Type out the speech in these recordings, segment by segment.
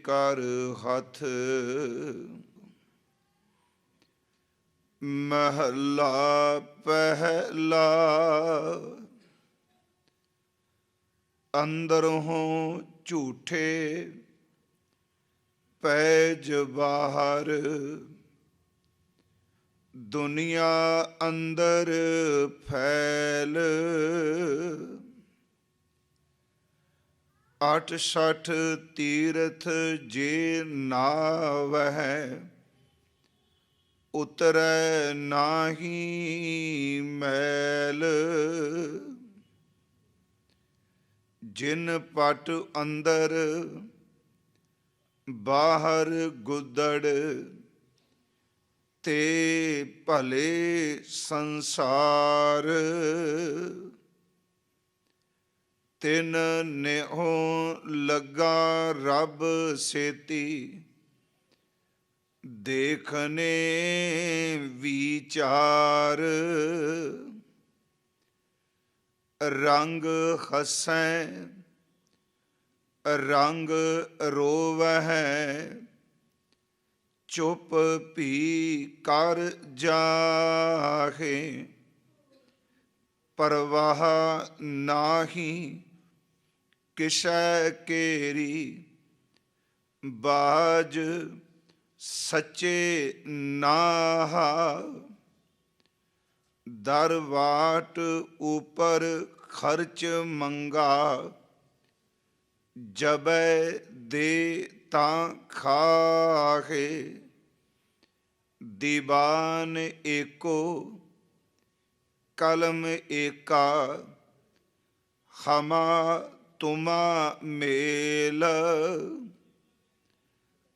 ਕਰ ਹੱਥ। ਮਹਲਾ ਪਹਿਲਾ। ਅੰਦਰੋਂ ਝੂਠੇ ਪੈਜ ਬਾਹਰ। ਦੁਨੀਆ ਅੰਦਰ ਫੈਲ। 68 ਤੀਰਥ ਜੇ ਨਾਵਹਿ। ਉਤਰੈ ਨਾਹੀ ਮੈਲ। ਜਿਨ ਪਟ ਅੰਦਰ ਬਾਹਰ ਗੁੱਦੜ। ਤੇ ਭਲੇ ਸੰਸਾਰ। ਤਿਨ ਨਿਹੁ ਲੱਗਾ ਰੱਬ ਸੇਤੀ। ਦੇਖਨੇ ਵਿਚਾਰ। ਰੰਗ ਹਸੈ ਰੰਗ ਰੋਵਹਿ। ਚੁੱਪ ਭੀ ਕਰ ਜਾਹੇ। ਪਰਵਾਹ ਨਾਹੀ ਕਿਸੈ ਕੇਰੀ। ਬਾਜ ਸੱਚੇ ਨਾਹਾ। ਦਰ ਵਾਟ ਉਪਰ ਖਰਚ ਮੰਗਾ। ਜਬੈ ਦੇ ਤਾਂ ਖਾਹੇ। ਦੀਵਾਨ ਏਕੋ ਕਲਮ ਏਕਾ। ਹਮਾ ਤੁਮਾ ਮੇਲ।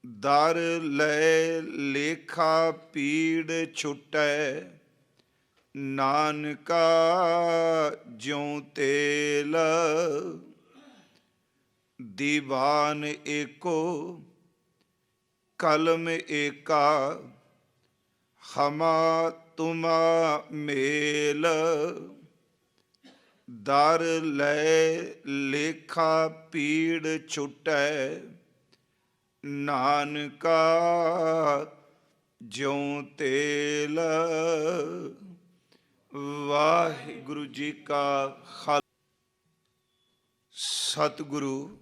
ਦਰ ਲੈ ਲੇਖਾ ਪੀੜ ਛੁਟੈ। ਨਾਨਕਾ ਜਿਉ ਤੇਲ। ਦੀਵਾਨ ਏਕੋ ਕਲਮ ਏਕਾ। ਹਮਾ ਤੁਮਾ ਮੇਲ। ਦਰ ਲੈ ਲੇਖਾ ਪੀੜ ਛੁਟੈ। ਨਾਨਕਾ ਜਿਉ ਤੇਲ। ਵਾਹਿਗੁਰੂ ਜੀ ਕਾ ਖਾਲਸਾ। ਸਤਿਗੁਰੂ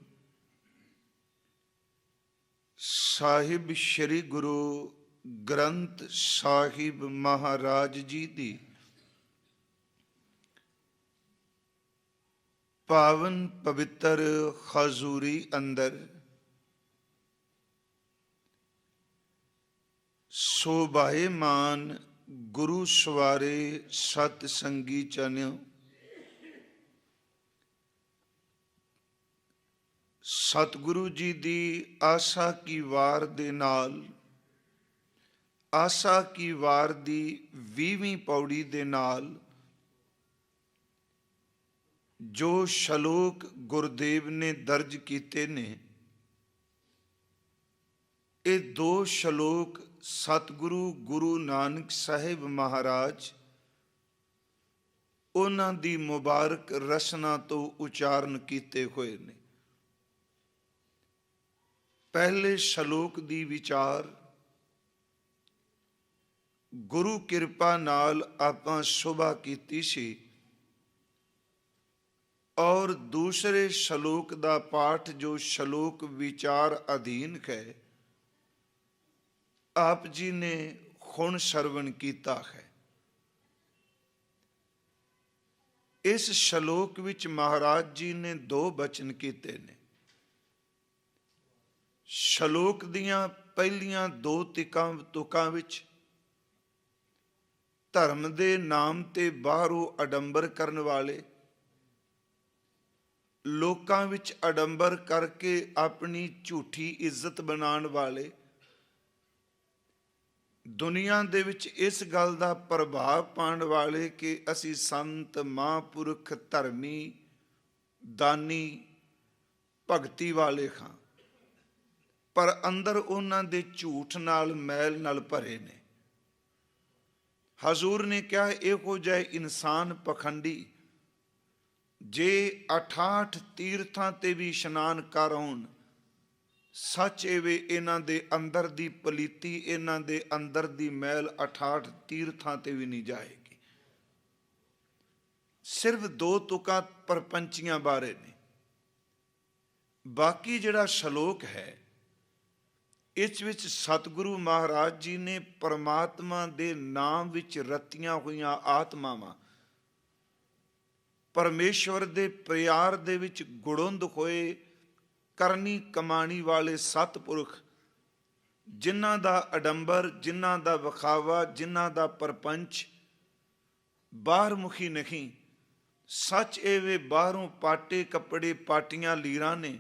ਸਾਹਿਬ ਸ੍ਰੀ ਗੁਰੂ ਗ੍ਰੰਥ ਸਾਹਿਬ ਮਹਾਰਾਜ ਜੀ ਦੀ ਪਾਵਨ ਪਵਿੱਤਰ ਹਜ਼ੂਰੀ ਅੰਦਰ ਸੋਭਾਏਮਾਨ ਗੁਰੂ ਸਵਾਰੇ ਸਤ ਸੰਗੀ ਚਨਿਓ। ਸਤਿਗੁਰੂ ਜੀ ਦੀ ਆਸਾ ਕੀ ਵਾਰ ਦੇ ਨਾਲ, ਆਸਾ ਕੀ ਵਾਰ ਦੀ 20ਵੀਂ ਪੌੜੀ ਦੇ ਨਾਲ ਜੋ ਸ਼ਲੋਕ ਗੁਰਦੇਵ ਨੇ ਦਰਜ ਕੀਤੇ ਨੇ, ਇਹ 2 ਸ਼ਲੋਕ ਸਤਿਗੁਰੂ ਗੁਰੂ ਨਾਨਕ ਸਾਹਿਬ ਮਹਾਰਾਜ ਉਹਨਾਂ ਦੀ ਮੁਬਾਰਕ ਰਸਨਾ ਤੋਂ ਉਚਾਰਨ ਕੀਤੇ ਹੋਏ ਨੇ। ਪਹਿਲੇ ਸ਼ਲੋਕ ਦੀ ਵਿਚਾਰ ਗੁਰੂ ਕਿਰਪਾ ਨਾਲ ਆਪਾਂ ਸੁਭਾ ਕੀਤੀ ਸੀ, ਔਰ ਦੂਸਰੇ ਸ਼ਲੋਕ ਦਾ ਪਾਠ ਜੋ ਸ਼ਲੋਕ ਵਿਚਾਰ ਅਧੀਨ ਹੈ, ਆਪ ਜੀ ਨੇ ਹੁਣ ਸਰਵਣ ਕੀਤਾ ਹੈ। ਇਸ ਸ਼ਲੋਕ ਵਿੱਚ ਮਹਾਰਾਜ ਜੀ ਨੇ 2 ਬਚਨ ਕੀਤੇ ਨੇ। ਸ਼ਲੋਕ ਦੀਆਂ ਪਹਿਲੀਆਂ 2 ਤੁਕਾਂ ਵਿੱਚ ਧਰਮ ਦੇ ਨਾਮ ਤੇ ਬਾਹਰੋਂ ਅਡੰਬਰ ਕਰਨ ਵਾਲੇ, ਲੋਕਾਂ ਵਿੱਚ ਅਡੰਬਰ ਕਰਕੇ ਆਪਣੀ ਝੂਠੀ ਇੱਜ਼ਤ ਬਣਾਉਣ ਵਾਲੇ, ਦੁਨੀਆ ਦੇ ਵਿੱਚ ਇਸ ਗੱਲ ਦਾ ਪ੍ਰਭਾਵ ਪਾਉਣ ਵਾਲੇ ਕਿ ਅਸੀਂ ਸੰਤ ਮਹਾਂਪੁਰਖ ਧਰਮੀ ਦਾਨੀ ਭਗਤੀ ਵਾਲੇ ਹਾਂ, ਪਰ ਅੰਦਰ ਉਹਨਾਂ ਦੇ ਝੂਠ ਨਾਲ ਮੈਲ ਨਾਲ ਭਰੇ ਨੇ। ਹਜ਼ੂਰ ਨੇ ਕਿਹਾ ਇਹੋ ਜਿਹੇ ਇਨਸਾਨ ਪਖੰਡੀ ਜੇ 68 ਤੀਰਥਾਂ ਤੇ ਵੀ ਇਸ਼ਨਾਨ ਕਰ ਆਉਣ ਸੱਚ ਏਵੇ ਇਹਨਾਂ ਦੇ ਅੰਦਰ ਦੀ ਪਲੀਤੀ, ਇਹਨਾਂ ਦੇ ਅੰਦਰ ਦੀ ਮੈਲ 68 ਤੀਰਥਾਂ ਤੇ ਵੀ ਨਹੀਂ ਜਾਏਗੀ। ਸਿਰਫ 2 ਤੁਕਾਂ ਪਰਪੰਚੀਆਂ ਬਾਰੇ ਨੇ। ਬਾਕੀ ਜਿਹੜਾ ਸ਼ਲੋਕ ਹੈ ਇਸ ਵਿੱਚ ਸਤਿਗੁਰੂ ਮਹਾਰਾਜ ਜੀ ਨੇ ਪਰਮਾਤਮਾ ਦੇ ਨਾਮ ਵਿੱਚ ਰਤੀਆਂ ਹੋਈਆਂ ਆਤਮਾਵਾਂ, ਪਰਮੇਸ਼ਵਰ ਦੇ ਪਿਆਰ ਦੇ ਵਿੱਚ ਗੁੜੁੰਦ ਹੋਏ ਕਰਨੀ ਕਮਾਣੀ ਵਾਲੇ ਸਤਿਪੁਰਖ, ਜਿਨ੍ਹਾਂ ਦਾ ਅਡੰਬਰ, ਜਿਨ੍ਹਾਂ ਦਾ ਵਿਖਾਵਾ, ਜਿਨ੍ਹਾਂ ਦਾ ਪਰਪੰਚ ਬਾਹਰਮੁਖੀ ਨਹੀਂ। ਸੱਚ ਏਵੇ ਬਾਹਰੋਂ ਪਾਟੇ ਕੱਪੜੇ, ਪਾਟੀਆਂ ਲੀਰਾਂ ਨੇ,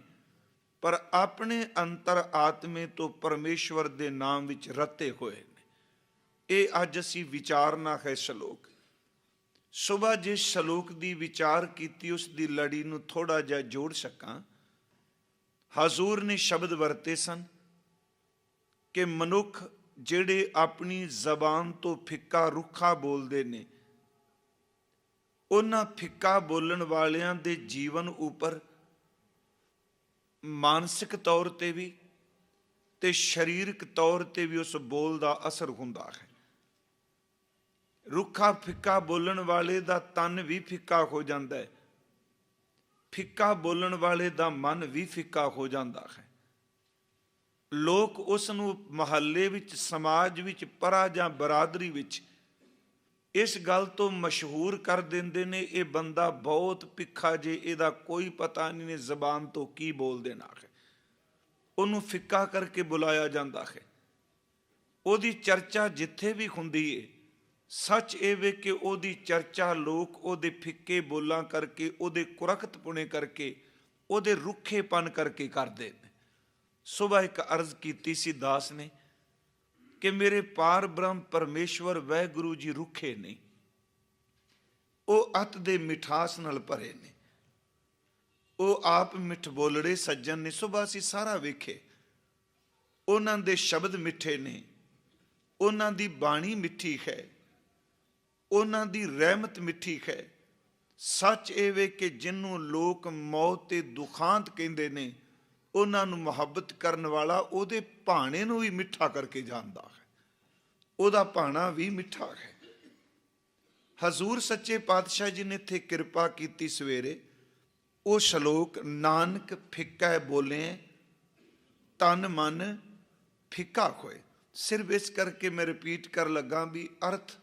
ਪਰ ਆਪਣੇ ਅੰਤਰ ਆਤਮੇ ਤੋਂ ਪਰਮੇਸ਼ਵਰ ਦੇ ਨਾਮ ਵਿੱਚ ਰਤੇ ਹੋਏ ਨੇ। ਇਹ ਅੱਜ ਅਸੀਂ ਵਿਚਾਰਨਾ ਹੈ ਸ਼ਲੋਕ। ਸੁਬਾਹ ਜਿਸ ਸ਼ਲੋਕ ਦੀ ਵਿਚਾਰ ਕੀਤੀ ਉਸ ਦੀ ਲੜੀ ਨੂੰ ਥੋੜਾ ਜਿਹਾ ਜੋੜ ਸਕਾਂ। ਹਜ਼ੂਰ ਨੇ ਸ਼ਬਦ ਵਰਤੇ ਸਨ ਕਿ ਮਨੁੱਖ ਜਿਹੜੇ ਆਪਣੀ ਜ਼ਬਾਨ ਤੋਂ ਫਿੱਕਾ ਰੁੱਖਾ ਬੋਲਦੇ ਨੇ, ਉਹਨਾਂ ਫਿੱਕਾ ਬੋਲਣ ਵਾਲਿਆਂ ਦੇ ਜੀਵਨ ਉੱਪਰ ਮਾਨਸਿਕ ਤੌਰ ਤੇ ਵੀ ਤੇ ਸਰੀਰਕ ਤੌਰ ਤੇ ਵੀ ਉਸ ਬੋਲ ਦਾ ਅਸਰ ਹੁੰਦਾ ਹੈ। ਰੁੱਖਾ ਫਿੱਕਾ ਬੋਲਣ ਵਾਲੇ ਦਾ ਤਨ ਵੀ ਫਿੱਕਾ ਹੋ ਜਾਂਦਾ ਹੈ, ਫਿੱਕਾ ਬੋਲਣ ਵਾਲੇ ਦਾ ਮਨ ਵੀ ਫਿੱਕਾ ਹੋ ਜਾਂਦਾ ਹੈ। ਲੋਕ ਉਸ ਨੂੰ ਮੁਹੱਲੇ ਵਿੱਚ, ਸਮਾਜ ਵਿੱਚ, ਪਰਾ ਜਾਂ ਬਰਾਦਰੀ ਵਿੱਚ ਇਸ ਗੱਲ ਤੋਂ ਮਸ਼ਹੂਰ ਕਰ ਦਿੰਦੇ ਨੇ, ਇਹ ਬੰਦਾ ਬਹੁਤ ਫਿੱਕਾ ਜੇ, ਇਹਦਾ ਕੋਈ ਪਤਾ ਨਹੀਂ ਨੇ ਜ਼ਬਾਨ ਤੋਂ ਕੀ ਬੋਲ ਦੇਣਾ ਹੈ। ਉਹਨੂੰ ਫਿੱਕਾ ਕਰਕੇ ਬੁਲਾਇਆ ਜਾਂਦਾ ਹੈ। ਉਹਦੀ ਚਰਚਾ ਜਿੱਥੇ ਵੀ ਹੁੰਦੀ ਏ, ਸੱਚ ਇਹ ਵੇ ਕਿ ਉਹਦੀ ਚਰਚਾ ਲੋਕ ਉਹਦੇ ਫਿੱਕੇ ਬੋਲਾਂ ਕਰਕੇ, ਉਹਦੇ ਕੁਰਖਤਪੁਣੇ ਕਰਕੇ, ਉਹਦੇ ਰੁੱਖੇਪਨ ਕਰਕੇ ਕਰਦੇ ਨੇ। ਸੁਬਾਹ ਇੱਕ ਅਰਜ਼ ਕੀਤੀ ਸੀ ਦਾਸ ਨੇ ਕਿ ਮੇਰੇ ਪਾਰ ਬ੍ਰਹਮ ਪਰਮੇਸ਼ਵਰ ਵਾਹਿਗੁਰੂ ਜੀ ਰੁੱਖੇ ਨਹੀਂ, ਉਹ ਅਤ ਦੇ ਮਿਠਾਸ ਨਾਲ ਭਰੇ ਨੇ, ਉਹ ਆਪ ਮਿੱਠ ਬੋਲੜੇ ਸੱਜਣ ਨੇ। ਸੁਬਾਹ ਅਸੀਂ ਸਾਰਾ ਵੇਖੇ, ਉਹਨਾਂ ਦੇ ਸ਼ਬਦ ਮਿੱਠੇ ਨੇ, ਉਹਨਾਂ ਦੀ ਬਾਣੀ ਮਿੱਠੀ ਹੈ, ਉਹਨਾਂ ਦੀ ਰਹਿਮਤ ਮਿੱਠੀ ਹੈ। ਸੱਚ ਇਹ ਵੇ ਕਿ ਜਿਹਨੂੰ ਲੋਕ ਮੌਤ ਤੇ ਦੁਖਾਂਤ ਕਹਿੰਦੇ ਨੇ, ਉਹਨਾਂ ਨੂੰ ਮੁਹੱਬਤ ਕਰਨ ਵਾਲਾ ਉਹਦੇ ਭਾਣੇ ਨੂੰ ਵੀ ਮਿੱਠਾ ਕਰਕੇ ਜਾਣਦਾ ਹੈ, ਉਹਦਾ ਭਾਣਾ ਵੀ ਮਿੱਠਾ ਹੈ। ਹਜ਼ੂਰ ਸੱਚੇ ਪਾਤਸ਼ਾਹ ਜੀ ਨੇ ਇੱਥੇ ਕਿਰਪਾ ਕੀਤੀ ਸਵੇਰੇ, ਉਹ ਸ਼ਲੋਕ ਨਾਨਕ ਫਿੱਕਾ ਬੋਲੇ ਤਨ ਮਨ ਫਿੱਕਾ ਹੋਏ। ਸਿਰਫ ਇਸ ਕਰਕੇ ਮੈਂ ਰਿਪੀਟ ਕਰ ਲੱਗਾ ਵੀ ਅਰਥ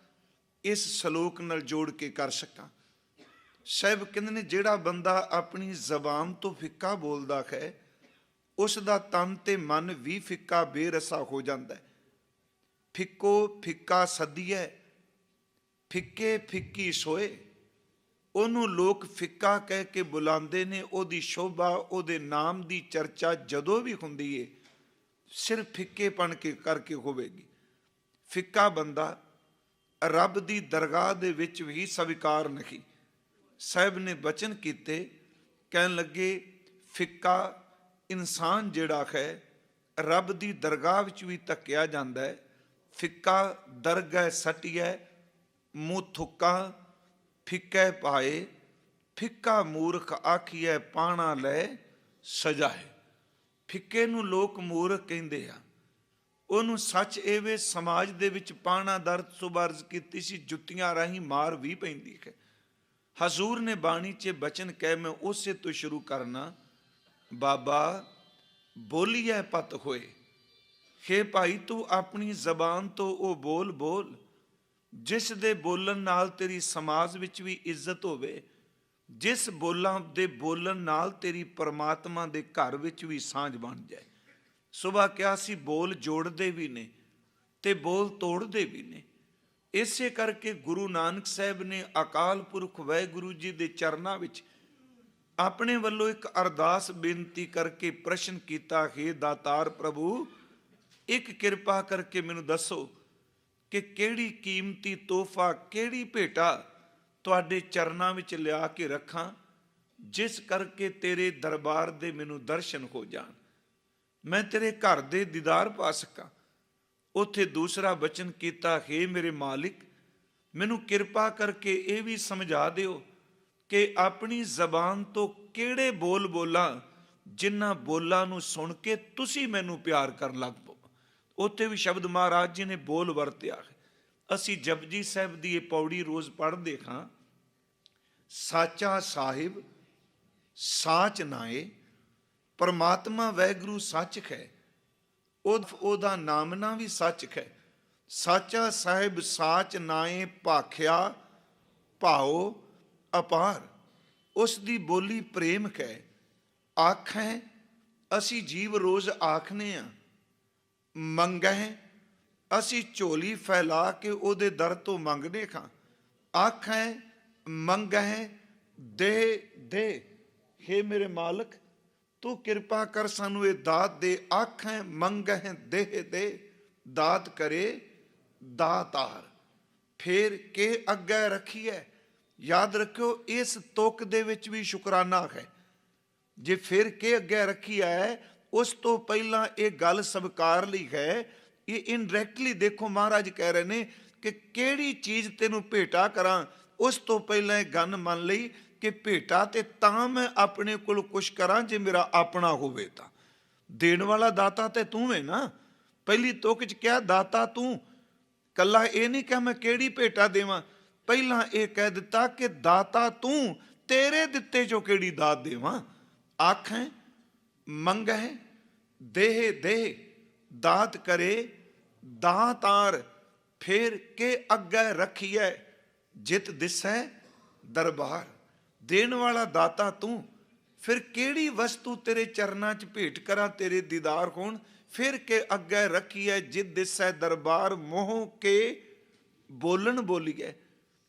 ਇਸ ਸ਼ਲੋਕ ਨਾਲ ਜੋੜ ਕੇ ਕਰ ਸਕਾਂ। ਸਾਹਿਬ ਕਹਿੰਦੇ ਨੇ ਜਿਹੜਾ ਬੰਦਾ ਆਪਣੀ ਜ਼ਬਾਨ ਤੋਂ ਫਿੱਕਾ ਬੋਲਦਾ ਹੈ, ਉਸ ਦਾ ਤਨ ਤੇ ਮਨ ਵੀ ਫਿੱਕਾ ਬੇਰਸਾ ਹੋ ਜਾਂਦਾ ਹੈ। ਫਿੱਕੋ ਫਿੱਕਾ ਸਦੀਐ, ਫਿੱਕੇ ਫਿੱਕੀ ਸੋਏ। ਉਹਨੂੰ ਲੋਕ ਫਿੱਕਾ ਕਹਿ ਕੇ ਬੁਲਾਉਂਦੇ ਨੇ। ਉਹਦੀ ਸ਼ੋਭਾ, ਉਹਦੇ ਨਾਮ ਦੀ ਚਰਚਾ ਜਦੋਂ ਵੀ ਹੁੰਦੀ ਏ, ਸਿਰਫ ਫਿੱਕੇਪਣ ਕੇ ਕਰਕੇ ਹੋਵੇਗੀ। ਫਿੱਕਾ ਬੰਦਾ ਰੱਬ ਦੀ ਦਰਗਾਹ ਦੇ ਵਿੱਚ ਵੀ ਸਵੀਕਾਰ ਨਹੀਂ। ਸਾਹਿਬ ਨੇ ਬਚਨ ਕੀਤੇ, ਕਹਿਣ ਲੱਗੇ ਫਿੱਕਾ ਇਨਸਾਨ ਜਿਹੜਾ ਹੈ ਰੱਬ ਦੀ ਦਰਗਾਹ ਵਿੱਚ ਵੀ ਧੱਕਿਆ ਜਾਂਦਾ ਹੈ। ਫਿੱਕਾ ਦਰਗਹਿ ਸਟਿਐ ਮੂੰਹ ਥੁੱਕਾ ਫਿੱਕੈ ਪਾਏ, ਫਿੱਕਾ ਮੂਰਖ ਆਖੀਐ ਪਾਣਾ ਲੈ ਸਜਾਏ। ਫਿੱਕੇ ਨੂੰ ਲੋਕ ਮੂਰਖ ਕਹਿੰਦੇ ਆ। ਉਹਨੂੰ ਸੱਚ ਇਹਵੇ ਸਮਾਜ ਦੇ ਵਿੱਚ ਪਾਣਾ ਦਰਦ ਸੁਬਰਜ਼ ਕੀਤੀ ਸੀ, ਜੁੱਤੀਆਂ ਰਾਹੀਂ ਮਾਰ ਵੀ ਪੈਂਦੀ ਹੈ। ਹਜ਼ੂਰ ਨੇ ਬਾਣੀ 'ਚ ਬਚਨ ਕਹਿ, ਮੈਂ ਉਸੇ ਤੋਂ ਸ਼ੁਰੂ ਕਰਨਾ। ਬਾਬਾ ਬੋਲੀਐ ਪਤ ਹੋਏ। ਹੇ ਭਾਈ ਤੂੰ ਆਪਣੀ ਜ਼ਬਾਨ ਤੋਂ ਉਹ ਬੋਲ ਬੋਲ ਜਿਸ ਦੇ ਬੋਲਣ ਨਾਲ ਤੇਰੀ ਸਮਾਜ ਵਿੱਚ ਵੀ ਇੱਜ਼ਤ ਹੋਵੇ, ਜਿਸ ਬੋਲਾਂ ਦੇ ਬੋਲਣ ਨਾਲ ਤੇਰੀ ਪਰਮਾਤਮਾ ਦੇ ਘਰ ਵਿੱਚ ਵੀ ਸਾਂਝ ਬਣ ਜਾਏ। ਸੁਬਾਹ ਕਿਹਾ ਸੀ ਬੋਲ ਜੋੜਦੇ ਵੀ ਨੇ ਤੇ ਬੋਲ ਤੋੜਦੇ ਵੀ ਨੇ। ਇਸੇ ਕਰਕੇ ਗੁਰੂ ਨਾਨਕ ਸਾਹਿਬ ਨੇ ਅਕਾਲ ਪੁਰਖ ਵਾਹਿਗੁਰੂ ਜੀ ਦੇ ਚਰਨਾਂ ਵਿੱਚ ਆਪਣੇ ਵੱਲੋਂ ਇੱਕ ਅਰਦਾਸ ਬੇਨਤੀ ਕਰਕੇ ਪ੍ਰਸ਼ਨ ਕੀਤਾ, ਹੇ ਦਾਤਾਰ ਪ੍ਰਭੂ, ਇੱਕ ਕਿਰਪਾ ਕਰਕੇ ਮੈਨੂੰ ਦੱਸੋ ਕਿ ਕਿਹੜੀ ਕੀਮਤੀ ਤੋਹਫਾ, ਕਿਹੜੀ ਭੇਟਾ ਤੁਹਾਡੇ ਚਰਨਾਂ ਵਿੱਚ ਲਿਆ ਕੇ ਰੱਖਾਂ, ਜਿਸ ਕਰਕੇ ਤੇਰੇ ਦਰਬਾਰ ਦੇ ਮੈਨੂੰ ਦਰਸ਼ਨ ਹੋ ਜਾਣ, ਮੈਂ ਤੇਰੇ ਘਰ ਦੇ ਦੀਦਾਰ ਪਾ ਸਕਾਂ। ਉੱਥੇ ਦੂਸਰਾ ਬਚਨ ਕੀਤਾ, ਹੇ ਮੇਰੇ ਮਾਲਿਕ, ਮੈਨੂੰ ਕਿਰਪਾ ਕਰਕੇ ਇਹ ਵੀ ਸਮਝਾ ਦਿਓ ਕਿ ਆਪਣੀ ਜ਼ਬਾਨ ਤੋਂ ਕਿਹੜੇ ਬੋਲ ਬੋਲਾਂ ਜਿਨ੍ਹਾਂ ਬੋਲਾਂ ਨੂੰ ਸੁਣ ਕੇ ਤੁਸੀਂ ਮੈਨੂੰ ਪਿਆਰ ਕਰਨ ਲੱਗ ਪਓ। ਉੱਥੇ ਵੀ ਸ਼ਬਦ ਮਹਾਰਾਜ ਜੀ ਨੇ ਬੋਲ ਵਰਤਿਆ। ਅਸੀਂ ਜਪਜੀ ਸਾਹਿਬ ਦੀ ਇਹ ਪੌੜੀ ਰੋਜ਼ ਪੜ੍ਹਦੇ ਹਾਂ, ਸਾਚਾ ਸਾਹਿਬ ਸਾਚ ਨਾਏ, ਪਰਮਾਤਮਾ ਵਾਹਿਗੁਰੂ ਸੱਚ ਹੈ, ਉਹਦਾ ਨਾਮਨਾ ਵੀ ਸੱਚ ਹੈ। ਸਾਚਾ ਸਾਹਿਬ ਸਾਚ ਨਾਏ, ਭਾਖਿਆ ਭਾਉ ਅਪਾਰ, ਉਸ ਦੀ ਬੋਲੀ ਪ੍ਰੇਮ ਹੈ। ਆਖੈ ਅਸੀਂ ਜੀਵ ਰੋਜ਼ ਆਖਨੇ ਆ, ਮੰਗੈ ਅਸੀਂ ਝੋਲੀ ਫੈਲਾ ਕੇ ਉਹਦੇ ਦਰ ਤੋਂ ਮੰਗਦੇ ਖਾਂ। ਆਖੈ ਮੰਗੈ ਦੇ ਦੇ, ਹੇ ਮੇਰੇ ਮਾਲਕ ਤੂੰ ਕਿਰਪਾ ਕਰ ਸਾਨੂੰ ਇਹ ਦਾਤ ਦੇ। ਆਖੈ ਮੰਗੈ ਦੇ ਦੇ, ਦਾਤ ਕਰੇ ਦਾਤਾਰ, ਫੇਰ ਕੇ ਅੱਗੇ ਰੱਖੀਐ। ਯਾਦ ਰੱਖਿਓ ਇਸ ਤੁਕ ਦੇ ਵਿੱਚ ਵੀ ਸ਼ੁਕਰਾਨਾ ਹੈ। ਜੇ ਫਿਰ ਕੇ ਅੱਗੇ ਰੱਖੀ ਹੈ, ਉਸ ਤੋਂ ਪਹਿਲਾਂ ਇਹ ਗੱਲ ਸਵਕਾਰ ਲਈ ਹੈ। ਇਹ ਇਨਡਾਇਰੈਕਟਲੀ ਦੇਖੋ ਮਹਾਰਾਜ ਕਹਿ ਰਹੇ ਨੇ ਕਿ ਕਿਹੜੀ ਚੀਜ਼ ਤੈਨੂੰ ਭੇਟਾ ਕਰਾਂ, ਉਸ ਤੋਂ ਪਹਿਲਾਂ ਇਹ ਗੱਲ ਮੰਨ ਲਈ ਕਿ ਭੇਟਾ ਤੇ ਤਾਂ ਮੈਂ ਆਪਣੇ ਕੋਲ ਕੁਛ ਕਰਾਂ ਜੇ ਮੇਰਾ ਆਪਣਾ ਹੋਵੇ ਤਾਂ। ਦੇਣ ਵਾਲਾ ਦਾਤਾ ਤੇ ਤੂੰ ਹੈ ਨਾ। ਪਹਿਲੀ ਤੁਕ 'ਚ ਕਿਹਾ ਦਾਤਾ ਤੂੰ, ਕੱਲਾ ਇਹ ਨਹੀਂ ਕਿਹਾ ਮੈਂ ਕਿਹੜੀ ਭੇਟਾ ਦੇਵਾਂ, ਪਹਿਲਾਂ ਇਹ ਕਹਿ ਦਿੱਤਾ ਕਿ ਦਾਤਾ ਤੂੰ, ਤੇਰੇ ਦਿੱਤੇ ਚੋਂ ਕਿਹੜੀ ਦਾਤ ਦੇਵਾਂ। ਆਖੈ ਮੰਗੈ ਦੇਹ ਦੇ, ਦਾਤ ਕਰੇ ਦਾਤਾਰ, ਫੇਰ ਕੇ ਅੱਗੇ ਰੱਖੀਐ ਜਿਤ ਦਿਸੈ ਦਰਬਾਰ। ਦੇਣ ਵਾਲਾ ਦਾਤਾ ਤੂੰ, ਫਿਰ ਕਿਹੜੀ ਵਸਤੂ ਤੇਰੇ ਚਰਨਾਂ 'ਚ ਭੇਟ ਕਰਾਂ ਤੇਰੇ ਦੀਦਾਰ ਹੋਣ। ਫਿਰ ਕੇ ਅੱਗੇ ਰੱਖੀਐ ਜਿਤ ਦਿਸੈ ਦਰਬਾਰ, ਮੋਹ ਕੇ ਬੋਲਣ ਬੋਲੀਐ।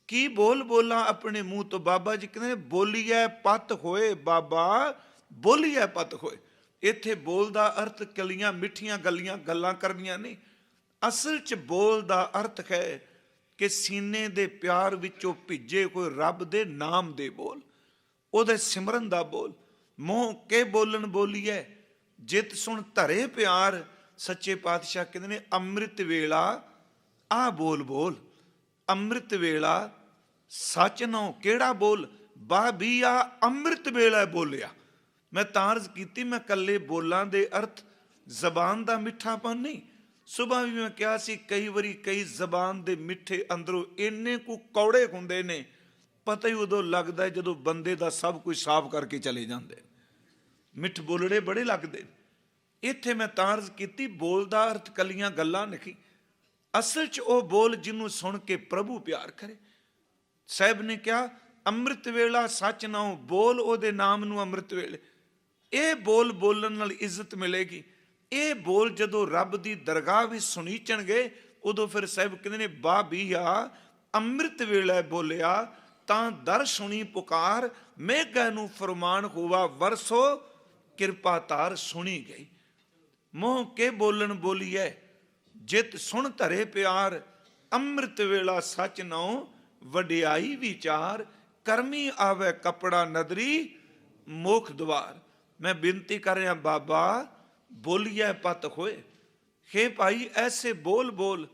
ਕੀ ਬੋਲ ਬੋਲਾਂ ਆਪਣੇ ਮੂੰਹ ਤੋਂ? ਬਾਬਾ ਜੀ ਕਹਿੰਦੇ ਬੋਲੀਐ ਪਤ ਹੋਏ, ਬਾਬਾ ਬੋਲੀਐ ਪਤ ਹੋਏ। ਇੱਥੇ ਬੋਲ ਦਾ ਅਰਥ ਕਲੀਆਂ ਮਿੱਠੀਆਂ ਗੱਲਾਂ ਕਰਨੀਆਂ ਨਹੀਂ। ਅਸਲ 'ਚ ਬੋਲ ਦਾ ਅਰਥ ਹੈ ਕਿ ਸੀਨੇ ਦੇ ਪਿਆਰ ਵਿੱਚੋਂ ਭਿੱਜੇ ਹੋਏ ਰੱਬ ਦੇ ਨਾਮ ਦੇ ਬੋਲ, ਉਹਦੇ ਸਿਮਰਨ ਦਾ ਬੋਲ। ਮੋਹ ਕੇ ਬੋਲਣ ਬੋਲੀਐ ਜਿਤ ਸੁਣ ਧਰੇ ਪਿਆਰ। ਸੱਚੇ ਪਾਤਸ਼ਾਹ ਕਹਿੰਦੇ ਨੇ ਅੰਮ੍ਰਿਤ ਵੇਲਾ ਆ ਬੋਲ ਬੋਲ। ਅੰਮ੍ਰਿਤ ਵੇਲਾ ਸੱਚ ਨੋ ਕਿਹੜਾ ਬੋਲ, ਬਾਬੀਆ ਅੰਮ੍ਰਿਤ ਵੇਲਾ ਬੋਲਿਆ। ਮੈਂ ਤਾਂ ਅਰਜ਼ ਕੀਤੀ, ਮੈਂ ਕੱਲੇ ਬੋਲਾਂ ਦੇ ਅਰਥ ਜ਼ਬਾਨ ਦਾ ਮਿੱਠਾਪਨ ਨਹੀਂ। ਸੁਬਾਹ ਵੀ ਮੈਂ ਕਿਹਾ ਸੀ ਕਈ ਵਾਰੀ ਕਈ ਜ਼ਬਾਨ ਦੇ ਮਿੱਠੇ ਅੰਦਰੋਂ ਇੰਨੇ ਕੁ ਕੌੜੇ ਹੁੰਦੇ ਨੇ, ਪਤਾ ਹੀ ਉਦੋਂ ਲੱਗਦਾ ਜਦੋਂ ਬੰਦੇ ਦਾ ਸਭ ਕੁਝ ਸਾਫ਼ ਕਰਕੇ ਚਲੇ ਜਾਂਦੇ। ਮਿੱਠ ਬੋਲੜੇ ਬੜੇ ਲੱਗਦੇ। ਇੱਥੇ ਮੈਂ ਤਾਂ ਅਰਜ਼ ਕੀਤੀ ਬੋਲ ਦਾ ਅਰਥ ਕੱਲੀਆਂ ਗੱਲਾਂ ਨਹੀਂ, ਅਸਲ 'ਚ ਉਹ ਬੋਲ ਜਿਹਨੂੰ ਸੁਣ ਕੇ ਪ੍ਰਭੂ ਪਿਆਰ ਕਰੇ। ਸਾਹਿਬ ਨੇ ਕਿਹਾ ਅੰਮ੍ਰਿਤ ਵੇਲਾ ਸੱਚ ਨਾਉ, ਬੋਲ ਉਹਦੇ ਨਾਮ ਨੂੰ ਅੰਮ੍ਰਿਤ ਵੇਲੇ। ਇਹ ਬੋਲ ਬੋਲਣ ਨਾਲ ਇੱਜ਼ਤ ਮਿਲੇਗੀ। ਇਹ ਬੋਲ ਜਦੋਂ ਰੱਬ ਦੀ ਦਰਗਾਹ ਵਿੱਚ ਸੁਣੀਚਣਗੇ, ਉਦੋਂ ਫਿਰ ਸਾਹਿਬ ਕਹਿੰਦੇ ਨੇ ਬਾਬੀਆ ਅੰਮ੍ਰਿਤ ਵੇਲੇ ਬੋਲਿਆ ਤਾਂ ਦਰ ਸੁਣੀ ਪੁਕਾਰ, ਮੇਘਾਂ ਨੂੰ ਫਰਮਾਨ ਹੋਵਾ ਵਰਸੋ ਕਿਰਪਾ ਧਾਰ। ਸੁਣੀ ਗਈ ਮੋਹ ਕੇ ਬੋਲਣ ਬੋਲੀਐ ਜਿਤ ਸੁਣ ਧਰੇ ਪਿਆਰ, ਅੰਮ੍ਰਿਤ ਵੇਲਾ ਸੱਚ ਨਾਉ ਵਡਿਆਈ ਵਿਚਾਰ। ਕਰਮੀ ਆਵੇ ਕਪੜਾ ਨਦਰੀ ਮੋਖ ਦੁਆਰ। ਮੈਂ ਬੇਨਤੀ ਕਰ ਰਿਹਾ ਬਾਬਾ ਬੋਲੀਐ ਪਤ ਹੋਏ। ਹੇ ਭਾਈ ਐਸੇ ਬੋਲ ਬੋਲ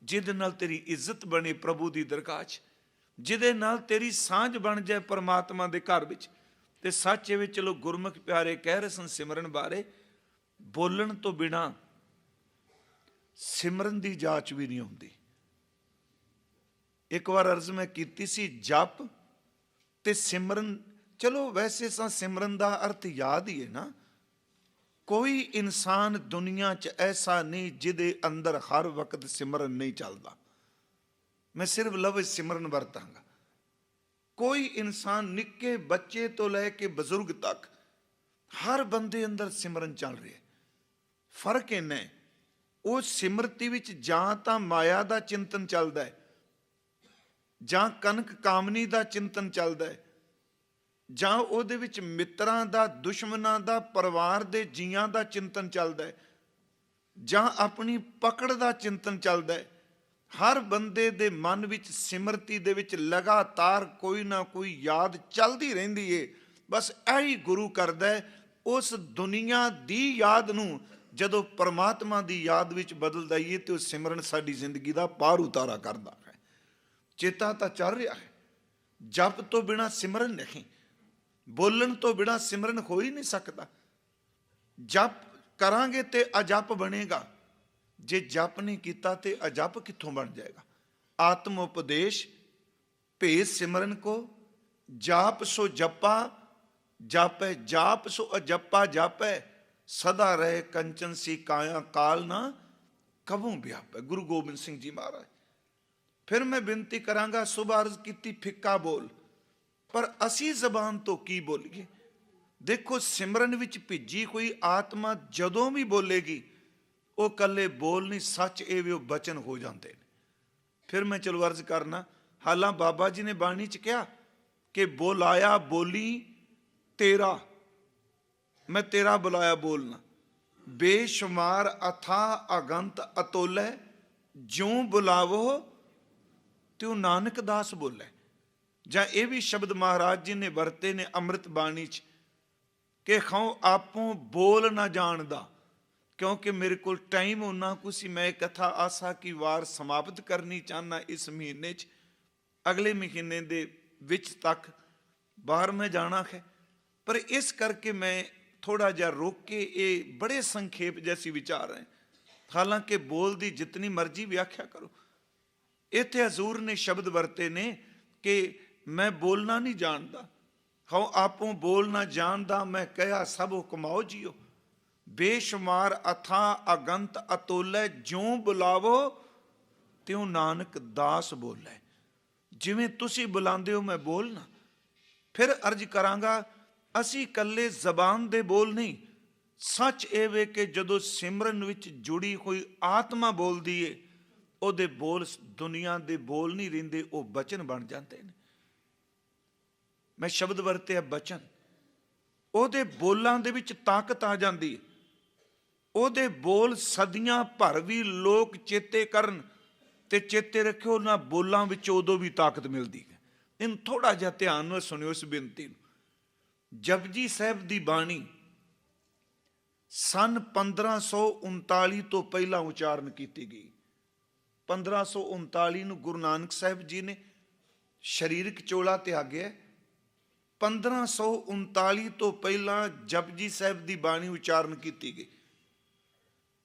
ਜਿਹਦੇ ਨਾਲ ਤੇਰੀ ਇੱਜ਼ਤ ਬਣੇ ਪ੍ਰਭੂ ਦੀ ਦਰਗਾਹ 'ਚ, ਜਿਹਦੇ ਨਾਲ ਤੇਰੀ ਸਾਂਝ ਬਣ ਜਾਏ ਪਰਮਾਤਮਾ ਦੇ ਘਰ ਵਿੱਚ। ਤੇ ਸੱਚ ਵਿੱਚ ਚਲੋ ਗੁਰਮੁਖ ਪਿਆਰੇ ਕਹਿ ਰਹੇ ਸਨ ਸਿਮਰਨ ਬਾਰੇ, ਬੋਲਣ ਤੋਂ ਬਿਨਾਂ ਸਿਮਰਨ ਦੀ ਜਾਂਚ ਵੀ ਨਹੀਂ ਹੁੰਦੀ। ਇੱਕ ਵਾਰ ਅਰਜ਼ ਮੈਂ ਕੀਤੀ ਸੀ ਜਪ ਤੇ ਸਿਮਰਨ, ਚਲੋ ਵੈਸੇ ਤਾਂ ਸਿਮਰਨ ਦਾ ਅਰਥ ਯਾਦ ਹੀ ਹੈ ਨਾ। ਕੋਈ ਇਨਸਾਨ ਦੁਨੀਆ 'ਚ ਐਸਾ ਨਹੀਂ ਜਿਹਦੇ ਅੰਦਰ ਹਰ ਵਕਤ ਸਿਮਰਨ ਨਹੀਂ ਚੱਲਦਾ। ਮੈਂ ਸਿਰਫ ਲਫ਼ਜ਼ ਸਿਮਰਨ ਵਰਤਾਂਗਾ। ਕੋਈ ਇਨਸਾਨ ਨਿੱਕੇ ਬੱਚੇ ਤੋਂ ਲੈ ਕੇ ਬਜ਼ੁਰਗ ਤੱਕ ਹਰ ਬੰਦੇ ਅੰਦਰ ਸਿਮਰਨ ਚੱਲ ਰਿਹਾ। ਫਰਕ ਇੰਨਾ ਹੈ, ਉਹ ਸਿਮਰਤੀ ਵਿੱਚ ਜਾਂ ਤਾਂ ਮਾਇਆ ਦਾ ਚਿੰਤਨ ਚੱਲਦਾ ਹੈ, ਜਾਂ ਕਨਕ ਕਾਮਨੀ ਦਾ ਚਿੰਤਨ ਚੱਲਦਾ ਹੈ, ਜਾਂ ਉਹਦੇ ਵਿੱਚ ਮਿੱਤਰਾਂ ਦਾ, ਦੁਸ਼ਮਣਾਂ ਦਾ, ਪਰਿਵਾਰ ਦੇ ਜੀਆਂ ਦਾ ਚਿੰਤਨ ਚੱਲਦਾ ਹੈ, ਜਾਂ ਆਪਣੀ ਪਕੜ ਦਾ ਚਿੰਤਨ ਚੱਲਦਾ ਹੈ। ਹਰ ਬੰਦੇ ਦੇ ਮਨ ਵਿੱਚ ਸਿਮਰਤੀ ਦੇ ਵਿੱਚ ਲਗਾਤਾਰ ਕੋਈ ਨਾ ਕੋਈ ਯਾਦ ਚੱਲਦੀ ਰਹਿੰਦੀ ਏ। ਬਸ ਇਹੀ ਗੁਰੂ ਕਰਦਾ ਹੈ, ਉਸ ਦੁਨੀਆ ਦੀ ਯਾਦ ਨੂੰ ਜਦੋਂ ਪਰਮਾਤਮਾ ਦੀ ਯਾਦ ਵਿੱਚ ਬਦਲ ਦਈਏ ਤੇ ਉਹ ਸਿਮਰਨ ਸਾਡੀ ਜ਼ਿੰਦਗੀ ਦਾ ਪਾਰ ਉਤਾਰਾ ਕਰਦਾ ਹੈ। ਚੇਤਾ ਤਾਂ ਚੱਲ ਰਿਹਾ ਹੈ। ਜਪ ਤੋਂ ਬਿਨਾਂ ਸਿਮਰਨ ਨਹੀਂ, ਬੋਲਣ ਤੋਂ ਬਿਨਾਂ ਸਿਮਰਨ ਹੋ ਹੀ ਨਹੀਂ ਸਕਦਾ। ਜਪ ਕਰਾਂਗੇ ਤੇ ਅਜਪ ਬਣੇਗਾ, ਜੇ ਜਪ ਨਹੀਂ ਕੀਤਾ ਤੇ ਅਜਪ ਕਿੱਥੋਂ ਬਣ ਜਾਏਗਾ। ਆਤਮ ਉਪਦੇਸ਼ ਭੇਦ ਸਿਮਰਨ ਕੋ, ਜਾਪ ਸੋ ਜਪਾ ਜਾਪੈ, ਜਾਪ ਸੋ ਅਜਪਾ ਜਾਪੈ, ਸਦਾ ਰਹੇ ਕੰਚਨ ਸੀ ਕਾਇਆ, ਕਾਲ ਨਾ ਕਬੂ ਵਿਆਪੈ। ਗੁਰੂ ਗੋਬਿੰਦ ਸਿੰਘ ਜੀ ਮਹਾਰਾਜ। ਫਿਰ ਮੈਂ ਬੇਨਤੀ ਕਰਾਂਗਾ, ਸੁਬਹ ਅਰਜ਼ ਕੀਤੀ ਫਿੱਕਾ ਬੋਲ, ਪਰ ਅਸੀਂ ਜ਼ਬਾਨ ਤੋਂ ਕੀ ਬੋਲੀਏ। ਦੇਖੋ ਸਿਮਰਨ ਵਿੱਚ ਭਿੱਜੀ ਹੋਈ ਆਤਮਾ ਜਦੋਂ ਵੀ ਬੋਲੇਗੀ ਉਹ ਕੱਲੇ ਬੋਲ ਨਹੀਂ, ਸੱਚ ਇਹ ਵੀ ਉਹ ਬਚਨ ਹੋ ਜਾਂਦੇ ਨੇ। ਫਿਰ ਮੈਂ ਚਲੋ ਅਰਜ਼ ਕਰਨਾ, ਹਾਲਾਂ ਬਾਬਾ ਜੀ ਨੇ ਬਾਣੀ 'ਚ ਕਿਹਾ ਕਿ ਬੋਲਾਇਆ ਬੋਲੀ ਤੇਰਾ, ਮੈਂ ਤੇਰਾ ਬੁਲਾਇਆ ਬੋਲਣਾ, ਬੇਸ਼ੁਮਾਰ ਅਥਾ ਅਗੰਤ ਅਤੋਲੇ, ਜਿਉਂ ਬੁਲਾਵੋ ਤਿਉ ਨਾਨਕ ਦਾਸ ਬੋਲੇ। ਜਾਂ ਇਹ ਵੀ ਸ਼ਬਦ ਮਹਾਰਾਜ ਜੀ ਨੇ ਵਰਤੇ ਨੇ ਅੰਮ੍ਰਿਤ ਬਾਣੀ 'ਚ ਕਿ ਖਾਓ ਆਪੋਂ ਬੋਲ ਨਾ ਜਾਣਦਾ। ਕਿਉਂਕਿ ਮੇਰੇ ਕੋਲ ਟਾਈਮ ਉਹਨਾਂ ਕੁ ਸੀ, ਮੈਂ ਕਥਾ ਆਸਾ ਕੀ ਵਾਰ ਸਮਾਪਤ ਕਰਨੀ ਚਾਹੁੰਦਾ ਇਸ ਮਹੀਨੇ 'ਚ, ਅਗਲੇ ਮਹੀਨੇ ਦੇ ਵਿੱਚ ਤੱਕ ਬਾਹਰ ਮੈਂ ਜਾਣਾ ਹੈ। ਪਰ ਇਸ ਕਰਕੇ ਮੈਂ ਥੋੜਾ ਜਿਹਾ ਰੋਕ ਕੇ ਇਹ ਬੜੇ ਸੰਖੇਪ ਜੈਸੀ ਵਿਚਾਰ ਰਹੇ। ਹਾਲਾਂਕਿ ਬੋਲ ਦੀ ਜਿਤਨੀ ਮਰਜ਼ੀ ਵਿਆਖਿਆ ਕਰੋ, ਇੱਥੇ ਹਜ਼ੂਰ ਨੇ ਸ਼ਬਦ ਵਰਤੇ ਨੇ ਕਿ ਮੈਂ ਬੋਲਣਾ ਨਹੀਂ ਜਾਣਦਾ, ਹਉ ਆਪੋਂ ਬੋਲ ਨਾ ਜਾਣਦਾ, ਮੈਂ ਕਹਿਆ ਸਭ ਹੁਕਮਾਓ ਜੀਓ, ਬੇਸ਼ੁਮਾਰ ਅਥਾ ਅਗੰਤ ਅਤੋਲੇ, ਜਿਉਂ ਬੁਲਾਵੋ ਤਿਉਂ ਨਾਨਕ ਦਾਸ ਬੋਲੇ। ਜਿਵੇਂ ਤੁਸੀਂ ਬੁਲਾਉਂਦੇ ਹੋ ਮੈਂ ਬੋਲਣਾ। ਫਿਰ ਅਰਜ਼ ਕਰਾਂਗਾ, ਅਸੀਂ ਇਕੱਲੇ ਜ਼ਬਾਨ ਦੇ ਬੋਲ ਨਹੀਂ, ਸੱਚ ਇਹ ਵੇ ਕਿ ਜਦੋਂ ਸਿਮਰਨ ਵਿੱਚ ਜੁੜੀ ਹੋਈ ਆਤਮਾ ਬੋਲਦੀ ਏ, ਉਹਦੇ ਬੋਲ ਦੁਨੀਆ ਦੇ ਬੋਲ ਨਹੀਂ ਰਹਿੰਦੇ, ਉਹ ਬਚਨ ਬਣ ਜਾਂਦੇ ਨੇ। ਮੈਂ ਸ਼ਬਦ ਵਰਤਿਆ ਬਚਨ, ਉਹਦੇ ਬੋਲਾਂ ਦੇ ਵਿੱਚ ਤਾਕਤ ਆ ਜਾਂਦੀ ਹੈ। ਉਹਦੇ ਬੋਲ ਸਦੀਆਂ ਭਰ ਵੀ ਲੋਕ ਚੇਤੇ ਕਰਨ ਤੇ ਚੇਤੇ ਰੱਖਿਓ, ਉਹਨਾਂ ਬੋਲਾਂ ਵਿੱਚ ਉਦੋਂ ਵੀ ਤਾਕਤ ਮਿਲਦੀ ਹੈ। ਇਹਨੂੰ ਥੋੜਾ ਜਿਹਾ ਧਿਆਨ ਨਾਲ ਸੁਣਿਓ ਇਸ ਬੇਨਤੀ ਨੂੰ। ਜਪਜੀ ਸਾਹਿਬ ਦੀ ਬਾਣੀ ਸਨ 1539 ਤੋਂ ਪਹਿਲਾਂ ਉਚਾਰਨ ਕੀਤੀ ਗਈ। 1539 ਨੂੰ ਗੁਰੂ ਨਾਨਕ ਸਾਹਿਬ ਜੀ ਨੇ ਸਰੀਰਕ ਚੋਲਾ ਤਿਆਗਿਆ। 1539 ਤੋਂ ਪਹਿਲਾਂ ਜਪਜੀ ਸਾਹਿਬ ਦੀ ਬਾਣੀ ਉਚਾਰਨ ਕੀਤੀ ਗਈ।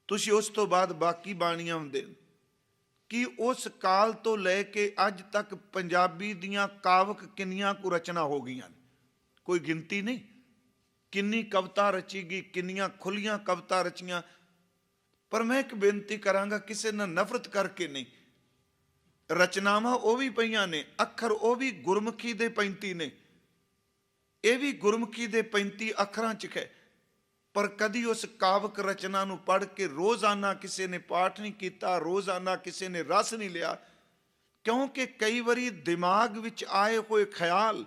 ਤੁਸੀਂ ਉਸ ਤੋਂ ਬਾਅਦ ਬਾਕੀ ਬਾਣੀਆਂ ਹੁੰਦੇ ਕਿ ਉਸ ਕਾਲ ਤੋਂ ਲੈ ਕੇ ਅੱਜ ਤੱਕ ਪੰਜਾਬੀ ਦੀਆਂ ਕਾਵਕ ਕਿੰਨੀਆਂ ਕੁ ਰਚਨਾ ਹੋ ਗਈਆਂ, ਕੋਈ ਗਿਣਤੀ ਨਹੀਂ। ਕਿੰਨੀ ਕਵਿਤਾ ਰਚੀ ਗਈ, ਕਿੰਨੀਆਂ ਖੁੱਲੀਆਂ ਕਵਿਤਾ ਰਚੀਆਂ। ਪਰ ਮੈਂ ਇੱਕ ਬੇਨਤੀ ਕਰਾਂਗਾ, ਕਿਸੇ ਨਾਲ ਨਫ਼ਰਤ ਕਰਕੇ ਨਹੀਂ। ਰਚਨਾਵਾਂ ਉਹ ਵੀ ਪਈਆਂ ਨੇ, ਅੱਖਰ ਉਹ ਵੀ ਗੁਰਮੁਖੀ ਦੇ 35 ਨੇ, ਇਹ ਵੀ ਗੁਰਮੁਖੀ ਦੇ 35 ਅੱਖਰਾਂ 'ਚ ਹੈ। ਪਰ ਕਦੀ ਉਸ ਕਾਵਕ ਰਚਨਾ ਨੂੰ ਪੜ੍ਹ ਕੇ ਰੋਜ਼ਾਨਾ ਕਿਸੇ ਨੇ ਪਾਠ ਨਹੀਂ ਕੀਤਾ, ਰੋਜ਼ਾਨਾ ਕਿਸੇ ਨੇ ਰਸ ਨਹੀਂ ਲਿਆ। ਕਿਉਂਕਿ ਕਈ ਵਾਰੀ ਦਿਮਾਗ ਵਿੱਚ ਆਏ ਹੋਏ ਖਿਆਲ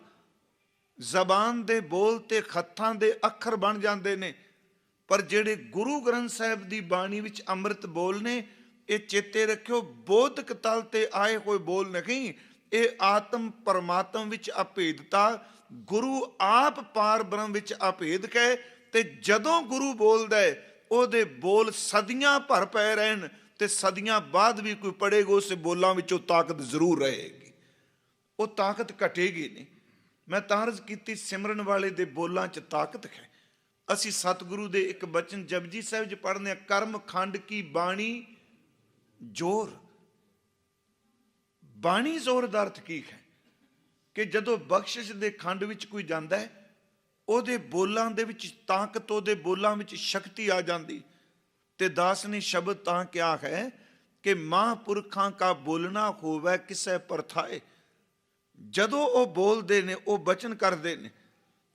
ਜ਼ਬਾਨ ਦੇ ਬੋਲ ਤੇ ਖੱਤਾਂ ਦੇ ਅੱਖਰ ਬਣ ਜਾਂਦੇ ਨੇ। ਪਰ ਜਿਹੜੇ ਗੁਰੂ ਗ੍ਰੰਥ ਸਾਹਿਬ ਦੀ ਬਾਣੀ ਵਿੱਚ ਅੰਮ੍ਰਿਤ ਬੋਲ ਨੇ, ਇਹ ਚੇਤੇ ਰੱਖਿਓ, ਬੋਧਕ ਤਲ ਤੇ ਆਏ ਹੋਏ ਬੋਲ ਨਹੀਂ, ਇਹ ਆਤਮ ਪਰਮਾਤਮ ਵਿੱਚ ਅਭੇਦਤਾ, ਗੁਰੂ ਆਪ ਪਾਰ ਬ੍ਰਹਮ ਵਿੱਚ ਅਭੇਦ ਹੈ। ਤੇ ਜਦੋਂ ਗੁਰੂ ਬੋਲਦਾ ਹੈ, ਉਹਦੇ ਬੋਲ ਸਦੀਆਂ ਭਰ ਪਏ ਰਹਿਣ ਤੇ ਸਦੀਆਂ ਬਾਅਦ ਵੀ ਕੋਈ ਪੜੇਗਾ, ਉਸ ਬੋਲਾਂ ਵਿੱਚੋਂ ਤਾਕਤ ਜ਼ਰੂਰ ਰਹੇਗੀ, ਉਹ ਤਾਕਤ ਘਟੇਗੀ ਨਹੀਂ। ਮੈਂ ਤਾਂ ਅਰਜ਼ ਕੀਤੀ, ਸਿਮਰਨ ਵਾਲੇ ਦੇ ਬੋਲਾਂ 'ਚ ਤਾਕਤ ਹੈ। ਅਸੀਂ ਸਤਿਗੁਰੂ ਦੇ ਇੱਕ ਬਚਨ ਜਪਜੀ ਸਾਹਿਬ 'ਚ ਪੜ੍ਹਦੇ ਹਾਂ, ਕਰਮ ਖੰਡ ਕੀ ਬਾਣੀ ਜ਼ੋਰ। ਬਾਣੀ ਜ਼ੋਰ ਦਾ ਅਰਥ ਕੀ ਹੈ ਕਿ ਜਦੋਂ ਬਖਸ਼ਿਸ਼ ਦੇ ਖੰਡ ਵਿੱਚ ਕੋਈ ਜਾਂਦਾ ਹੈ, ਉਹਦੇ ਬੋਲਾਂ ਦੇ ਵਿੱਚ ਤਾਕਤ, ਉਹਦੇ ਬੋਲਾਂ ਵਿੱਚ ਸ਼ਕਤੀ ਆ ਜਾਂਦੀ। ਤੇ ਦਾਸ ਨੇ ਸ਼ਬਦ ਤਾਂ ਕਿਹਾ ਹੈ ਕਿ ਮਹਾਂਪੁਰਖਾਂ ਕਾ ਬੋਲਣਾ ਹੋਵੇ ਕਿਸੇ ਪਰਥਾਏ। ਜਦੋਂ ਉਹ ਬੋਲਦੇ ਨੇ, ਉਹ ਬਚਨ ਕਰਦੇ ਨੇ,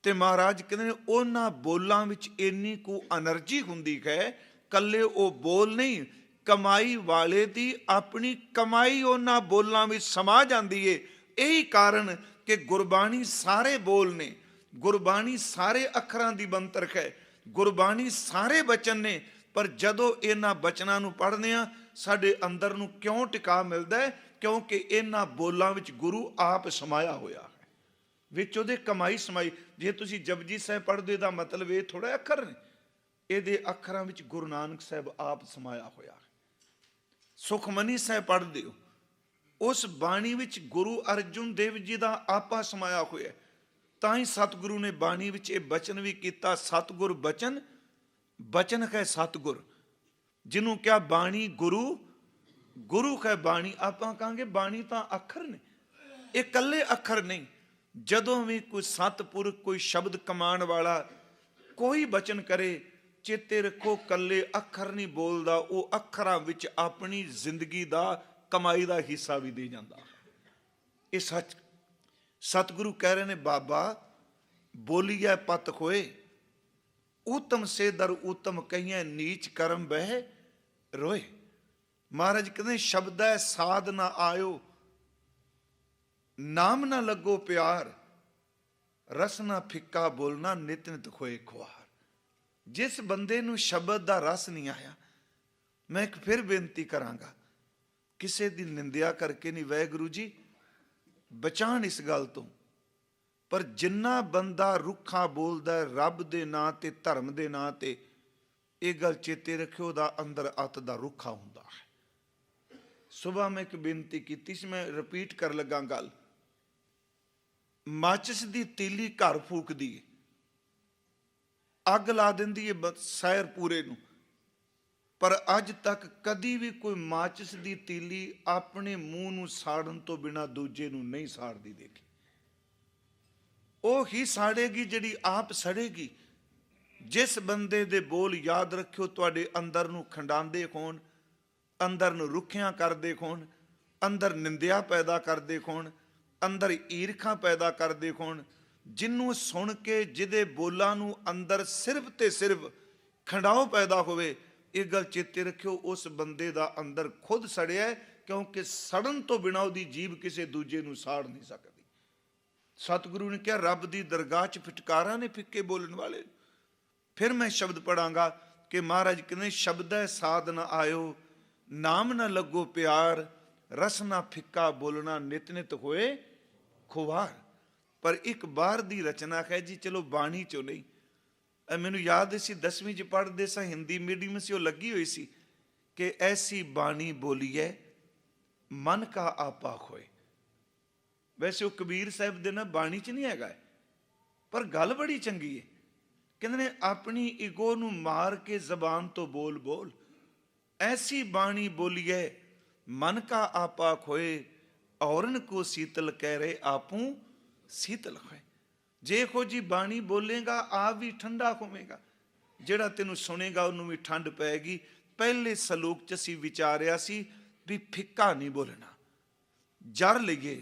ਤੇ ਮਹਾਰਾਜ ਕਹਿੰਦੇ ਨੇ ਉਹਨਾਂ ਬੋਲਾਂ ਵਿੱਚ ਇੰਨੀ ਕੁ ਐਨਰਜੀ ਹੁੰਦੀ ਹੈ, ਕੱਲੇ ਉਹ ਬੋਲ ਨਹੀਂ, ਕਮਾਈ ਵਾਲੇ ਦੀ ਆਪਣੀ ਕਮਾਈ ਉਹਨਾਂ ਬੋਲਾਂ ਵਿੱਚ ਸਮਾ ਜਾਂਦੀ ਏ। ਇਹੀ ਕਾਰਨ ਕਿ ਗੁਰਬਾਣੀ ਸਾਰੇ ਬੋਲ ਨੇ, ਗੁਰਬਾਣੀ ਸਾਰੇ ਅੱਖਰਾਂ ਦੀ ਬਣਤਰ ਹੈ, ਗੁਰਬਾਣੀ ਸਾਰੇ ਬਚਨ ਨੇ। ਪਰ ਜਦੋਂ ਇਹਨਾਂ ਬਚਨਾਂ ਨੂੰ ਪੜ੍ਹਦੇ ਹਾਂ, ਸਾਡੇ ਅੰਦਰ ਨੂੰ ਕਿਉਂ ਟਿਕਾ ਮਿਲਦਾ ਹੈ? ਕਿਉਂਕਿ ਇਹਨਾਂ ਬੋਲਾਂ ਵਿੱਚ ਗੁਰੂ ਆਪ ਸਮਾਇਆ ਹੋਇਆ ਹੈ, ਵਿੱਚ ਉਹਦੇ ਕਮਾਈ ਸਮਾਈ। ਜੇ ਤੁਸੀਂ ਜਪਜੀ ਸਾਹਿਬ ਪੜ੍ਹਦੇ, ਦਾ ਮਤਲਬ ਇਹ ਥੋੜ੍ਹਾ ਅੱਖਰ ਨੇ, ਇਹਦੇ ਅੱਖਰਾਂ ਵਿੱਚ ਗੁਰੂ ਨਾਨਕ ਸਾਹਿਬ ਆਪ ਸਮਾਇਆ ਹੋਇਆ ਹੈ। ਸੁਖਮਨੀ ਸਾਹਿਬ ਪੜ੍ਹਦੇ ਹੋ, ਉਸ ਬਾਣੀ ਵਿੱਚ ਗੁਰੂ ਅਰਜੁਨ ਦੇਵ ਜੀ ਦਾ ਆਪਾ ਸਮਾਇਆ ਹੋਇਆ। ਤਾਂ ਹੀ ਸਤਿਗੁਰੂ ਨੇ ਬਾਣੀ ਵਿੱਚ ਇਹ ਬਚਨ ਵੀ ਕੀਤਾ, ਸਤਿਗੁਰ ਬਚਨ ਬਚਨ ਹੈ ਸਤਿਗੁਰ, ਜਿਹਨੂੰ ਕਿਹਾ ਬਾਣੀ ਗੁਰੂ, ਗੁਰੂ ਹੈ ਬਾਣੀ। ਆਪਾਂ ਕਹਾਂਗੇ ਬਾਣੀ ਤਾਂ ਅੱਖਰ ਨੇ, ਇਹ ਇਕੱਲੇ ਅੱਖਰ ਨਹੀਂ। ਜਦੋਂ ਵੀ ਕੋਈ ਸਤਿਪੁਰਖ, ਕੋਈ ਸ਼ਬਦ ਕਮਾਉਣ ਵਾਲਾ ਕੋਈ ਬਚਨ ਕਰੇ, ਚੇਤੇ ਰੱਖੋ ਕੱਲੇ ਅੱਖਰ ਨਹੀਂ ਬੋਲਦਾ, ਉਹ ਅੱਖਰਾਂ ਵਿੱਚ ਆਪਣੀ ਜ਼ਿੰਦਗੀ ਦਾ, ਕਮਾਈ ਦਾ ਹਿੱਸਾ ਵੀ ਦੇ ਜਾਂਦਾ। ਇਹ ਸੱਚ ਸਤਿਗੁਰੂ ਕਹਿ ਰਹੇ ਨੇ, ਬਾਬਾ ਬੋਲੀਐ ਪਤ ਹੋਏ, ਊਤਮ ਸੇ ਦਰ ਊਤਮ ਕਹੀਏ, ਨੀਚ ਕਰਮ ਬਹਿ ਰੋਏ। ਮਹਾਰਾਜ ਕਹਿੰਦੇ ਸ਼ਬਦੈ ਸਾਧ ਨਾ ਆਇਓ, ਨਾਮ ਨਾ ਲੱਗੋ ਪਿਆਰ, ਰਸ ਨਾ ਫਿੱਕਾ ਬੋਲਣਾ, ਨਿਤ ਨਿਤ ਖੋਏ ਖੁਆਰ। ਜਿਸ ਬੰਦੇ ਨੂੰ ਸ਼ਬਦ ਦਾ ਰਸ ਨਹੀਂ ਆਇਆ, ਮੈਂ ਇੱਕ ਫਿਰ ਬੇਨਤੀ ਕਰਾਂਗਾ, ਕਿਸੇ ਦੀ ਨਿੰਦਿਆ ਕਰਕੇ ਨਹੀਂ, ਵਾਹਿਗੁਰੂ ਜੀ ਬਚਾਣ ਇਸ ਗੱਲ ਤੋਂ। ਪਰ ਜਿੰਨਾ ਬੰਦਾ ਰੁੱਖਾ ਬੋਲਦਾ ਰੱਬ ਦੇ ਨਾਂ ਤੇ, ਧਰਮ ਦੇ ਨਾਂ ਤੇ, ਇਹ ਗੱਲ ਚੇਤੇ ਰੱਖਿਓ, ਉਹਦਾ ਅੰਦਰ ਅੱਤ ਦਾ ਰੁੱਖਾ ਹੁੰਦਾ ਹੈ। ਸੁਬਾਹ ਮੈਂ ਇੱਕ ਬੇਨਤੀ ਕੀਤੀ ਸੀ, ਮੈਂ ਰਿਪੀਟ ਕਰ ਲੱਗਾ ਗੱਲ। ਮਾਚਿਸ ਦੀ ਤੀਲੀ ਘਰ ਫੂਕਦੀ ਹੈ, ਅੱਗ ਲਾ ਦਿੰਦੀ ਹੈ ਸ਼ਹਿਰ ਪੂਰੇ ਨੂੰ, ਪਰ ਅੱਜ ਤੱਕ ਕਦੀ ਵੀ ਕੋਈ ਮਾਚਿਸ ਦੀ ਤੀਲੀ ਆਪਣੇ ਮੂੰਹ ਨੂੰ ਸਾੜਨ ਤੋਂ ਬਿਨਾਂ ਦੂਜੇ ਨੂੰ ਨਹੀਂ ਸਾੜਦੀ ਦੇਖੀ। ਉਹ ਹੀ ਸਾੜੇਗੀ ਜਿਹੜੀ ਆਪ ਸੜੇਗੀ। ਜਿਸ ਬੰਦੇ ਦੇ ਬੋਲ ਯਾਦ ਰੱਖਿਓ ਤੁਹਾਡੇ ਅੰਦਰ ਨੂੰ ਖੰਡਾਉਂਦੇ ਹੋਣ, ਅੰਦਰ ਨੂੰ ਰੁੱਖਿਆਂ ਕਰਦੇ ਹੋਣ, ਅੰਦਰ ਨਿੰਦਿਆ ਪੈਦਾ ਕਰਦੇ ਹੋਣ, ਅੰਦਰ ਈਰਖਾ ਪੈਦਾ ਕਰਦੇ ਹੋਣ, ਜਿਹਨੂੰ ਸੁਣ ਕੇ ਜਿਹਦੇ ਬੋਲਾਂ ਨੂੰ ਅੰਦਰ ਸਿਰਫ ਤੇ ਸਿਰਫ ਖੰਡਾਓ ਪੈਦਾ ਹੋਵੇ, ਇਹ ਗੱਲ ਚੇਤੇ ਰੱਖਿਓ, ਉਸ ਬੰਦੇ ਦਾ ਅੰਦਰ ਖੁਦ ਸੜਿਆ, ਕਿਉਂਕਿ ਸੜਨ ਤੋਂ ਬਿਨਾਂ ਉਹਦੀ ਜੀਭ ਕਿਸੇ ਦੂਜੇ ਨੂੰ ਸਾੜ ਨਹੀਂ ਸਕਦੀ। ਸਤਿਗੁਰੂ ਨੇ ਕਿਹਾ ਰੱਬ ਦੀ ਦਰਗਾਹ 'ਚ ਫਿਟਕਾਰਾਂ ਨੇ ਫਿੱਕੇ ਬੋਲਣ ਵਾਲੇ। ਫਿਰ ਮੈਂ ਸ਼ਬਦ ਪੜਾਂਗਾ ਕਿ ਮਹਾਰਾਜ ਕਹਿੰਦੇ ਸ਼ਬਦੈ ਸਾਧ ਨਾ ਆਇਓ, ਨਾਮ ਨਾ ਲੱਗੋ ਪਿਆਰ, ਰਸ ਨਾ ਫਿੱਕਾ ਬੋਲਣਾ, ਨਿਤ ਨਿਤ ਹੋਏ ਖੁਆਰ। ਪਰ ਇੱਕ ਬਾਹਰ ਦੀ ਰਚਨਾ ਹੈ ਜੀ, ਚਲੋ ਬਾਣੀ ਚੋਂ ਨਹੀਂ। ਮੈਨੂੰ ਯਾਦ ਸੀ 10ਵੀਂ 'ਚ ਪੜ੍ਹਦੇ ਸਾਂ, ਹਿੰਦੀ ਮੀਡੀਅਮ ਸੀ, ਉਹ ਲੱਗੀ ਹੋਈ ਸੀ ਕਿ ਐਸੀ ਬਾਣੀ ਬੋਲੀਏ ਮਨ ਕਾ ਆਪਾ ਖੋਏ। ਵੈਸੇ ਉਹ ਕਬੀਰ ਸਾਹਿਬ ਦੇ ਨਾ ਬਾਣੀ 'ਚ ਨਹੀਂ ਹੈਗਾ, ਪਰ ਗੱਲ ਬੜੀ ਚੰਗੀ ਹੈ। ਕਹਿੰਦੇ ਨੇ ਆਪਣੀ ਈਗੋ ਨੂੰ ਮਾਰ ਕੇ ਜ਼ਬਾਨ ਤੋਂ ਬੋਲ ਬੋਲ, ਐਸੀ ਬਾਣੀ ਬੋਲੀਏ ਮਨ ਕਾ ਆਪਾ ਖੋਏ, ਔਰਨ ਕੋ ਸੀਤਲ ਕਹਿ ਰਹੇ ਆਪੂ ਸੀਤਲ ਹੋਏ। ਜੇ ਇਹੋ ਜੀ ਬਾਣੀ ਬੋਲੇਗਾ ਆਪ ਵੀ ਠੰਡਾ ਹੋਵੇਗਾ, ਜਿਹੜਾ ਤੈਨੂੰ ਸੁਣੇਗਾ ਉਹਨੂੰ ਵੀ ਠੰਡ ਪਏਗੀ। ਪਹਿਲੇ ਸਲੋਕ 'ਚ ਅਸੀਂ ਵਿਚਾਰਿਆ ਸੀ ਵੀ ਫਿੱਕਾ ਨਹੀਂ ਬੋਲਣਾ, ਜਰ ਲਈਏ,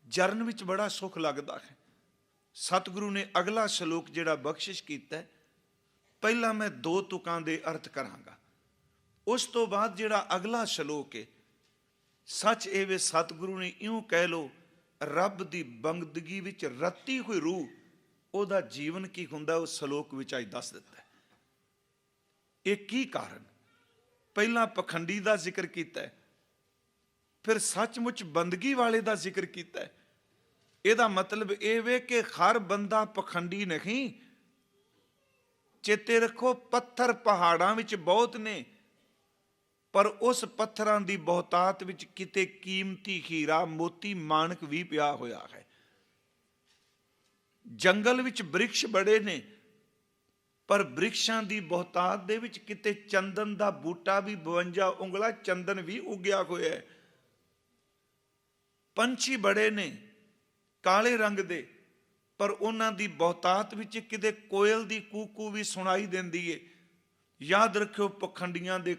ਜਰਨ ਵਿੱਚ ਬੜਾ ਸੁੱਖ ਲੱਗਦਾ ਹੈ। ਸਤਿਗੁਰੂ ਨੇ ਅਗਲਾ ਸਲੋਕ ਜਿਹੜਾ ਬਖਸ਼ਿਸ਼ ਕੀਤਾ, ਪਹਿਲਾਂ ਮੈਂ 2 ਤੁਕਾਂ ਦੇ ਅਰਥ ਕਰਾਂਗਾ, ਉਸ ਤੋਂ ਬਾਅਦ ਜਿਹੜਾ ਅਗਲਾ ਸਲੋਕ ਹੈ, ਸੱਚ ਇਹ ਵੇ ਸਤਿਗੁਰੂ ਨੇ ਇਉਂ ਕਹਿ ਲਓ, ਰੱਬ ਦੀ ਬੰਦਗੀ ਵਿੱਚ ਰਤੀ ਹੋਈ ਰੂਹ, ਉਹਦਾ ਜੀਵਨ ਕੀ ਹੁੰਦਾ, ਉਹ ਸਲੋਕ ਵਿੱਚ ਅੱਜ ਦੱਸ ਦਿੱਤਾ। ਇਹ ਕੀ ਕਾਰਨ? ਪਹਿਲਾਂ ਪਖੰਡੀ ਦਾ ਜ਼ਿਕਰ ਕੀਤਾ, ਫਿਰ ਸੱਚਮੁੱਚ ਬੰਦਗੀ ਵਾਲੇ ਦਾ ਜ਼ਿਕਰ ਕੀਤਾ। ਇਹਦਾ ਮਤਲਬ ਇਹ ਵੇ ਕਿ ਹਰ ਬੰਦਾ ਪਖੰਡੀ ਨਹੀਂ। ਚੇਤੇ ਰੱਖੋ, ਪੱਥਰ ਪਹਾੜਾਂ ਵਿੱਚ ਬਹੁਤ ਨੇ, ਪਰ ਉਸ ਪੱਥਰਾਂ ਦੀ ਬਹੁਤਾਤ ਵਿੱਚ ਕਿਤੇ ਕੀਮਤੀ ਹੀਰਾ, ਮੋਤੀ, ਮਾਣਕ ਵੀ ਪਿਆ ਹੋਇਆ ਹੈ। ਜੰਗਲ ਵਿੱਚ ਬ੍ਰਿਕਸ਼ ਬੜੇ ਨੇ, ਪਰ ਬ੍ਰਿਕਸ਼ਾਂ ਦੀ ਬਹੁਤਾਤ ਦੇ ਵਿੱਚ ਕਿਤੇ ਚੰਦਨ ਦਾ ਬੂਟਾ ਵੀ 52 ਉਂਗਲਾ ਚੰਦਨ ਵੀ ਉਗਿਆ ਹੋਇਆ ਹੈ। ਪੰਛੀ ਬੜੇ ਨੇ ਕਾਲੇ ਰੰਗ ਦੇ, ਪਰ ਉਹਨਾਂ ਦੀ ਬਹੁਤਾਤ ਵਿੱਚ ਕਿਤੇ ਕੋਇਲ ਦੀ ਕੂਕੂ ਵੀ ਸੁਣਾਈ ਦਿੰਦੀ ਏ। ਯਾਦ ਰੱਖਿਓ, ਪਖੰਡੀਆਂ ਦੇ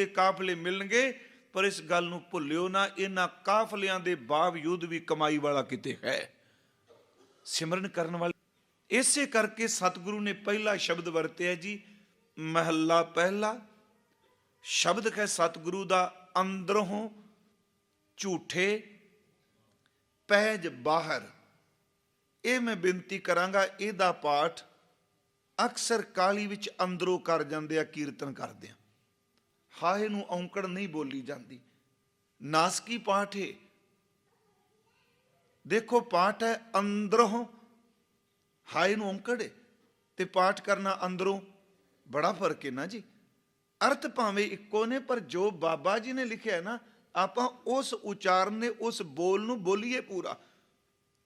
ਕਾਫਲੇ ਮਿਲਣਗੇ, ਪਰ ਇਸ ਗੱਲ ਨੂੰ ਭੁੱਲਿਓ ਨਾ, ਇਹਨਾਂ ਕਾਫਲਿਆਂ ਦੇ ਬਾਵਜੂਦ ਵੀ ਕਮਾਈ ਵਾਲਾ ਕਿਤੇ ਹੈ, ਸਿਮਰਨ ਕਰਨ ਵਾਲੇ। ਇਸੇ ਕਰਕੇ ਸਤਿਗੁਰੂ ਨੇ ਪਹਿਲਾ ਸ਼ਬਦ ਵਰਤਿਆ ਜੀ, ਮਹੱਲਾ ਪਹਿਲਾ। ਸ਼ਬਦ ਹੈ ਸਤਿਗੁਰੂ ਦਾ, ਅੰਦਰੋਂ ਝੂਠੇ ਪੈਜ ਬਾਹਰ। ਇਹ ਮੈਂ ਬੇਨਤੀ ਕਰਾਂਗਾ, ਇਹਦਾ ਪਾਠ ਅਕਸਰ ਕਾਲੀ ਵਿੱਚ ਅੰਦਰੋਂ ਕਰ ਜਾਂਦੇ ਆ, ਕੀਰਤਨ ਕਰਦੇ ਆ, ਹਾਏ ਨੂੰ ਔਂਕੜ ਨਹੀਂ ਬੋਲੀ ਜਾਂਦੀ, ਨਾਸਕੀ ਪਾਠ ਹੈ। ਦੇਖੋ ਪਾਠ ਹੈ ਅੰਦਰੋਂ, ਹਾਏ ਨੂੰ ਔਂਕੜ ਹੈ, ਤੇ ਪਾਠ ਕਰਨਾ ਅੰਦਰੋਂ, ਬੜਾ ਫਰਕ ਹੈ ਨਾ ਜੀ। ਅਰਥ ਭਾਵੇਂ ਇੱਕੋ ਨੇ, ਪਰ ਜੋ ਬਾਬਾ ਜੀ ਨੇ ਲਿਖਿਆ ਨਾ, ਆਪਾਂ ਉਸ ਉਚਾਰਨ ਨੇ, ਉਸ ਬੋਲ ਨੂੰ ਬੋਲੀਏ ਪੂਰਾ।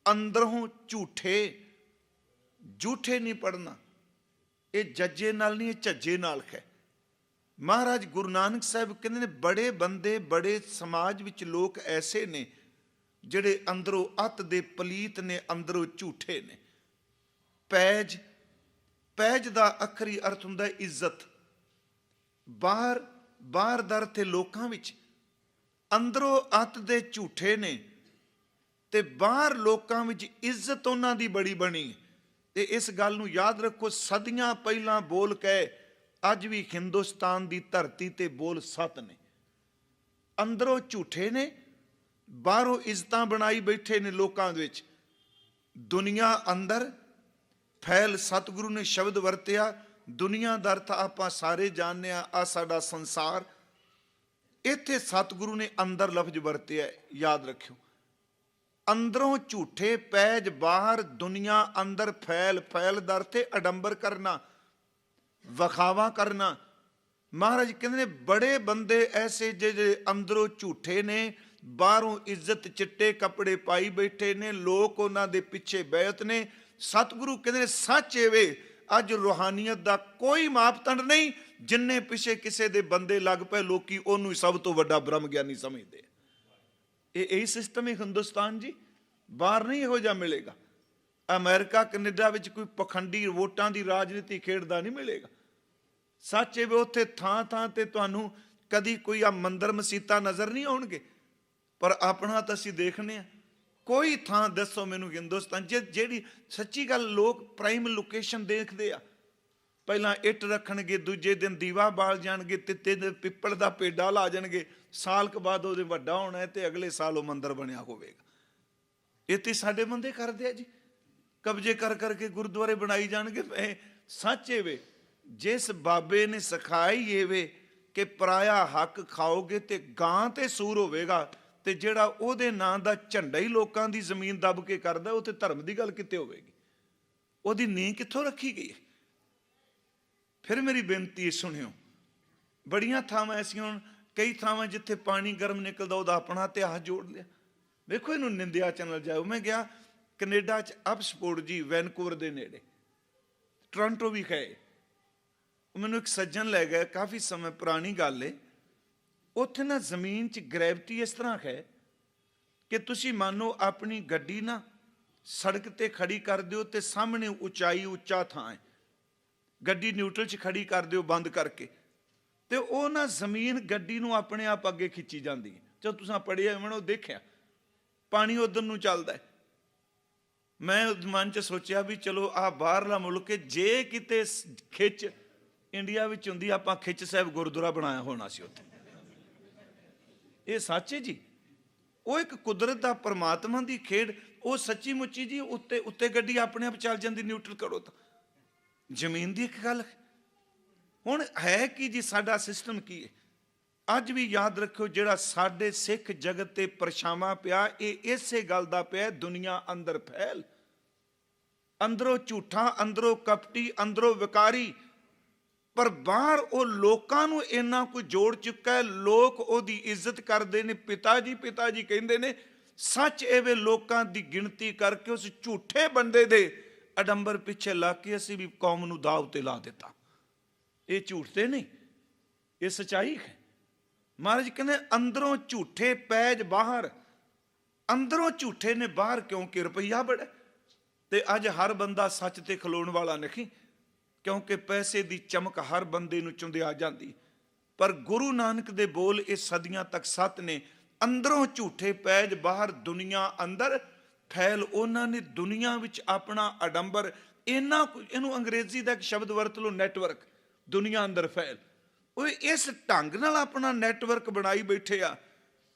ਅੰਦਰੋਂ ਝੂਠੇ, ਝੂਠੇ ਨਹੀਂ ਪੜਨਾ, ਇਹ ਜੱਜੇ ਨਾਲ ਨਹੀਂ, ਇਹ ਝੱਜੇ ਨਾਲ ਹੈ। ਮਹਾਰਾਜ ਗੁਰੂ ਨਾਨਕ ਸਾਹਿਬ ਕਹਿੰਦੇ ਨੇ ਬੜੇ ਬੰਦੇ, ਬੜੇ ਸਮਾਜ ਵਿੱਚ ਲੋਕ ਐਸੇ ਨੇ ਜਿਹੜੇ ਅੰਦਰੋਂ ਅੱਤ ਦੇ ਪਲੀਤ ਨੇ, ਅੰਦਰੋਂ ਝੂਠੇ ਨੇ। ਪੈਜ, ਪੈਜ ਦਾ ਅੱਖਰੀ ਅਰਥ ਹੁੰਦਾ ਇੱਜ਼ਤ। ਬਾਹਰ ਦਾ ਅਰਥ ਹੈ ਲੋਕਾਂ ਵਿੱਚ, ਅੰਦਰੋਂ ਅੱਤ ਦੇ ਝੂਠੇ ਨੇ ਤੇ ਬਾਹਰ ਲੋਕਾਂ ਵਿੱਚ ਇੱਜ਼ਤ ਉਹਨਾਂ ਦੀ ਬੜੀ ਬਣੀ। ਤੇ ਇਸ ਗੱਲ ਨੂੰ ਯਾਦ ਰੱਖੋ, ਸਦੀਆਂ ਪਹਿਲਾਂ ਬੋਲ ਕਹੇ ਅੱਜ ਵੀ ਹਿੰਦੁਸਤਾਨ ਦੀ ਧਰਤੀ ਤੇ ਬੋਲ ਸੱਤ ਨੇ। ਅੰਦਰੋਂ ਝੂਠੇ ਨੇ, ਬਾਹਰੋਂ ਇੱਜ਼ਤਾਂ ਬਣਾਈ ਬੈਠੇ ਨੇ ਲੋਕਾਂ ਦੇ ਵਿੱਚ। ਦੁਨੀਆ ਅੰਦਰ ਫੈਲ, ਸਤਿਗੁਰੂ ਨੇ ਸ਼ਬਦ ਵਰਤਿਆ, ਦੁਨੀਆ ਦਾ ਅਰਥ ਆਪਾਂ ਸਾਰੇ ਜਾਣਦੇ ਆ, ਆ ਸਾਡਾ ਸੰਸਾਰ। ਇੱਥੇ ਸਤਿਗੁਰੂ ਨੇ ਅੰਦਰ ਲਫ਼ਜ਼ ਵਰਤਿਆ, ਯਾਦ ਰੱਖਿਓ। ਅੰਦਰੋਂ ਝੂਠੇ ਪੈਜ, ਬਾਹਰ ਦੁਨੀਆ ਅੰਦਰ ਫੈਲ। ਫੈਲ ਦਾ ਅਰਥ ਹੈ ਅਡੰਬਰ ਕਰਨਾ, ਵਿਖਾਵਾ ਕਰਨਾ। ਮਹਾਰਾਜ ਕਹਿੰਦੇ ਨੇ ਬੜੇ ਬੰਦੇ ਐਸੇ ਜਿਹੜੇ ਅੰਦਰੋਂ ਝੂਠੇ ਨੇ, ਬਾਹਰੋਂ ਇੱਜ਼ਤ ਚਿੱਟੇ ਕੱਪੜੇ ਪਾਈ ਬੈਠੇ ਨੇ, ਲੋਕ ਉਹਨਾਂ ਦੇ ਪਿੱਛੇ ਬੈਠ ਨੇ। ਸਤਿਗੁਰੂ ਕਹਿੰਦੇ ਨੇ ਸੱਚ ਏਵੇ, ਅੱਜ ਰੂਹਾਨੀਅਤ ਦਾ ਕੋਈ ਮਾਪਦੰਡ ਨਹੀਂ, ਜਿੰਨੇ ਪਿੱਛੇ ਕਿਸੇ ਦੇ ਬੰਦੇ ਲੱਗ ਪਏ ਲੋਕੀ ਉਹਨੂੰ ਹੀ ਸਭ ਤੋਂ ਵੱਡਾ ਬ੍ਰਹਮ ਗਿਆਨੀ ਸਮਝਦੇ। ਇਹੀ ਸਿਸਟਮ ਹੈ ਹਿੰਦੁਸਤਾਨ ਜੀ, ਬਾਹਰ ਨਹੀਂ ਇਹੋ ਜਿਹਾ ਮਿਲੇਗਾ। ਅਮਰੀਕਾ ਕੈਨੇਡਾ ਵਿੱਚ ਕੋਈ ਪਖੰਡੀ ਵੋਟਾਂ ਦੀ ਰਾਜਨੀਤੀ ਖੇਡਦਾ ਨਹੀਂ ਮਿਲੇਗਾ। ਸੱਚ ਇਹ ਵੀ ਉੱਥੇ ਥਾਂ ਥਾਂ ਤੇ ਤੁਹਾਨੂੰ ਕਦੀ ਕੋਈ ਆ ਮੰਦਰ ਮਸੀਤਾਂ ਨਜ਼ਰ ਨਹੀਂ ਆਉਣਗੇ, ਪਰ ਆਪਣਾ ਤਾਂ ਅਸੀਂ ਦੇਖਦੇ ਹਾਂ। ਕੋਈ ਥਾਂ ਦੱਸੋ ਮੈਨੂੰ ਹਿੰਦੁਸਤਾਨ ਜਿਹੜੀ ਸੱਚੀ ਗੱਲ, ਲੋਕ ਪ੍ਰਾਈਮ ਲੋਕੇਸ਼ਨ ਦੇਖਦੇ ਆ। ਪਹਿਲਾਂ ਇੱਟ ਰੱਖਣਗੇ, ਦੂਜੇ ਦਿਨ ਦੀਵਾ ਬਾਲ ਜਾਣਗੇ, ਤਿੱਤੇ ਦੇ ਪਿੱਪਲ ਦਾ ਪੇਡਾ ਲਾ ਜਾਣਗੇ, ਸਾਲ ਕੁ ਬਾਅਦ ਉਹਦੇ ਵੱਡਾ ਹੋਣਾ ਹੈ ਤੇ ਅਗਲੇ ਸਾਲ ਉਹ ਮੰਦਰ ਬਣਿਆ ਹੋਵੇਗਾ। ਇਹ ਤੇ ਸਾਡੇ ਬੰਦੇ ਕਰਦੇ ਆ ਜੀ, ਕਬਜ਼ੇ ਕਰ ਕਰਕੇ ਗੁਰਦੁਆਰੇ ਬਣਾਈ ਜਾਣਗੇ। ਇਹ ਸੱਚ ਏਵੇ, ਜਿਸ ਬਾਬੇ ਨੇ ਸਿਖਾਈ ਏਵੇ ਕਿ ਪਰਾਇਆ ਹੱਕ ਖਾਓਗੇ ਤੇ ਗਾਂ ਤੇ ਸੂਰ ਹੋਵੇਗਾ, ਤੇ ਜਿਹੜਾ ਉਹਦੇ ਨਾਂ ਦਾ ਝੰਡਾ ਹੀ ਲੋਕਾਂ ਦੀ ਜ਼ਮੀਨ ਦੱਬ ਕੇ ਕਰਦਾ, ਉਹ ਤੇ ਧਰਮ ਦੀ ਗੱਲ ਕਿਤੇ ਹੋਵੇਗੀ? ਉਹਦੀ ਨੀਂਹ ਕਿੱਥੋਂ ਰੱਖੀ ਗਈ ਹੈ? ਫਿਰ ਮੇਰੀ ਬੇਨਤੀ ਸੁਣਿਓ, ਬੜੀਆਂ ਥਾਵਾਂ ਐਸੀਆਂ, ਹੁਣ ਕਈ ਥਾਵਾਂ ਜਿੱਥੇ ਪਾਣੀ ਗਰਮ ਨਿਕਲਦਾ ਉਹਦਾ ਆਪਣਾ ਇਤਿਹਾਸ ਜੋੜ ਲਿਆ। ਵੇਖੋ ਇਹਨੂੰ ਨਿੰਦਿਆ ਚੈਨਲ ਜਾਓ। ਮੈਂ ਗਿਆ ਕੈਨੇਡਾ 'ਚ ਅਪਸਪੋਰਟ ਜੀ, ਵੈਨਕੂਵਰ ਦੇ ਨੇੜੇ, ਟੋਰਾਂਟੋ ਵੀ ਗਏ। ਮੈਨੂੰ ਇੱਕ ਸੱਜਣ ਲੈ ਗਿਆ, ਕਾਫੀ ਸਮੇਂ ਪੁਰਾਣੀ ਗੱਲ ਹੈ। ਉੱਥੇ ਨਾ ਜ਼ਮੀਨ 'ਚ ਗ੍ਰੈਵਿਟੀ ਇਸ ਤਰ੍ਹਾਂ ਹੈ ਕਿ ਤੁਸੀਂ ਮੰਨੋ ਆਪਣੀ ਗੱਡੀ ਨਾ ਸੜਕ ਤੇ ਖੜੀ ਕਰ ਦਿਓ ਤੇ ਸਾਹਮਣੇ ਉਚਾਈ, ਉੱਚਾ ਥਾਂ ਹੈ, ਗੱਡੀ ਨਿਊਟਰਲ 'ਚ ਖੜੀ ਕਰ ਦਿਓ ਬੰਦ ਕਰਕੇ, ਤੇ ਉਹ ਨਾ ਜ਼ਮੀਨ ਗੱਡੀ ਨੂੰ ਆਪਣੇ ਆਪ ਅੱਗੇ ਖਿੱਚੀ ਜਾਂਦੀ ਹੈ। ਜਦੋਂ ਤੁਸੀਂ ਪੜ੍ਹਿਆ ਹੋਣਾ, ਉਹ ਦੇਖਿਆ ਪਾਣੀ ਉਧਰ ਨੂੰ ਚੱਲਦਾ ਹੈ। ਮੈਂ ਮਨ 'ਚ ਸੋਚਿਆ ਵੀ ਚਲੋ ਆਹ ਬਾਹਰਲਾ ਮੁਲਕ ਹੈ, ਜੇ ਕਿਤੇ ਖਿੱਚ ਇੰਡੀਆ ਵਿੱਚ ਹੁੰਦੀ, ਆਪਾਂ ਖਿੱਚ ਸਾਹਿਬ ਗੁਰਦੁਆਰਾ ਬਣਾਇਆ ਹੋਣਾ ਸੀ ਉੱਥੇ। ਇਹ ਸੱਚ ਹੈ ਜੀ, ਉਹ ਇੱਕ ਕੁਦਰਤ ਦਾ ਪਰਮਾਤਮਾ ਦੀ ਖੇਡ। ਉਹ ਸੱਚੀ ਮੁੱਚੀ ਜੀ ਉੱਤੇ ਗੱਡੀ ਆਪਣੇ ਆਪ ਚੱਲ ਜਾਂਦੀ, ਨਿਊਟਰਲ ਕਰੋ ਤਾਂ। ਜ਼ਮੀਨ ਦੀ ਇੱਕ ਗੱਲ ਹੈ। ਹੁਣ ਹੈ ਕੀ ਜੀ, ਸਾਡਾ ਸਿਸਟਮ ਕੀ ਹੈ? ਅੱਜ ਵੀ ਯਾਦ ਰੱਖਿਓ, ਜਿਹੜਾ ਸਾਡੇ ਸਿੱਖ ਜਗਤ ਤੇ ਪਰਛਾਵਾਂ ਪਿਆ, ਇਹ ਇਸੇ ਗੱਲ ਦਾ ਪਿਆ, ਦੁਨੀਆ ਅੰਦਰ ਫੈਲ, ਅੰਦਰੋਂ ਝੂਠਾ, ਅੰਦਰੋਂ ਕਪਟੀ, ਅੰਦਰੋਂ ਵਿਕਾਰੀ, ਪਰ ਬਾਹਰ ਉਹ ਲੋਕਾਂ ਨੂੰ ਇੰਨਾ ਕੁ ਜੋੜ ਚੁੱਕਾ ਹੈ, ਲੋਕ ਉਹਦੀ ਇੱਜ਼ਤ ਕਰਦੇ ਨੇ। ਪਿਤਾ ਜੀ ਕਹਿੰਦੇ ਨੇ। ਸੱਚ ਐਵੇਂ ਲੋਕਾਂ ਦੀ ਗਿਣਤੀ ਕਰਕੇ ਉਸ ਝੂਠੇ ਬੰਦੇ ਦੇ ਅਡੰਬਰ ਪਿੱਛੇ ਲੱਗ ਕੇ ਅਸੀਂ ਵੀ ਕੌਮ ਨੂੰ ਦਾਅ ਉੱਤੇ ਲਾ ਦਿੱਤਾ। ਇਹ ਝੂਠ ਤੇ ਨਹੀਂ, ਇਹ ਸੱਚਾਈ ਹੈ। ਮਹਾਰਾਜ ਕਹਿੰਦੇ ਅੰਦਰੋਂ ਝੂਠੇ ਪੈਜ, ਬਾਹਰ ਅੰਦਰੋਂ ਝੂਠੇ ਨੇ ਬਾਹਰ, ਕਿਉਂਕਿ ਰੁਪਈਆ ਬੜਾ। ਤੇ ਅੱਜ ਹਰ ਬੰਦਾ ਸੱਚ ਤੇ ਖਲੋਣ ਵਾਲਾ ਨਹੀਂ, ਕਿਉਂਕਿ ਪੈਸੇ ਦੀ ਚਮਕ ਹਰ ਬੰਦੇ ਨੂੰ ਚੁੰਦਿਆ ਜਾਂਦੀ। ਪਰ ਗੁਰੂ ਨਾਨਕ ਦੇ ਬੋਲ ਇਹ ਸਦੀਆਂ ਤੱਕ ਸੱਤ ਨੇ। ਅੰਦਰੋਂ ਝੂਠੇ ਪੈਜ, ਬਾਹਰ ਦੁਨੀਆ ਅੰਦਰ ਫੈਲ। ਉਹਨਾਂ ਨੇ ਦੁਨੀਆ ਵਿੱਚ ਆਪਣਾ ਅਡੰਬਰ ਇੰਨਾ, ਇਹਨੂੰ ਅੰਗਰੇਜ਼ੀ ਦਾ ਇੱਕ ਸ਼ਬਦ ਵਰਤ ਲਓ, ਨੈਟਵਰਕ, ਦੁਨੀਆ ਅੰਦਰ ਫੈਲ। ਉਹ ਇਸ ਢੰਗ ਨਾਲ ਆਪਣਾ ਨੈਟਵਰਕ ਬਣਾਈ ਬੈਠੇ ਆ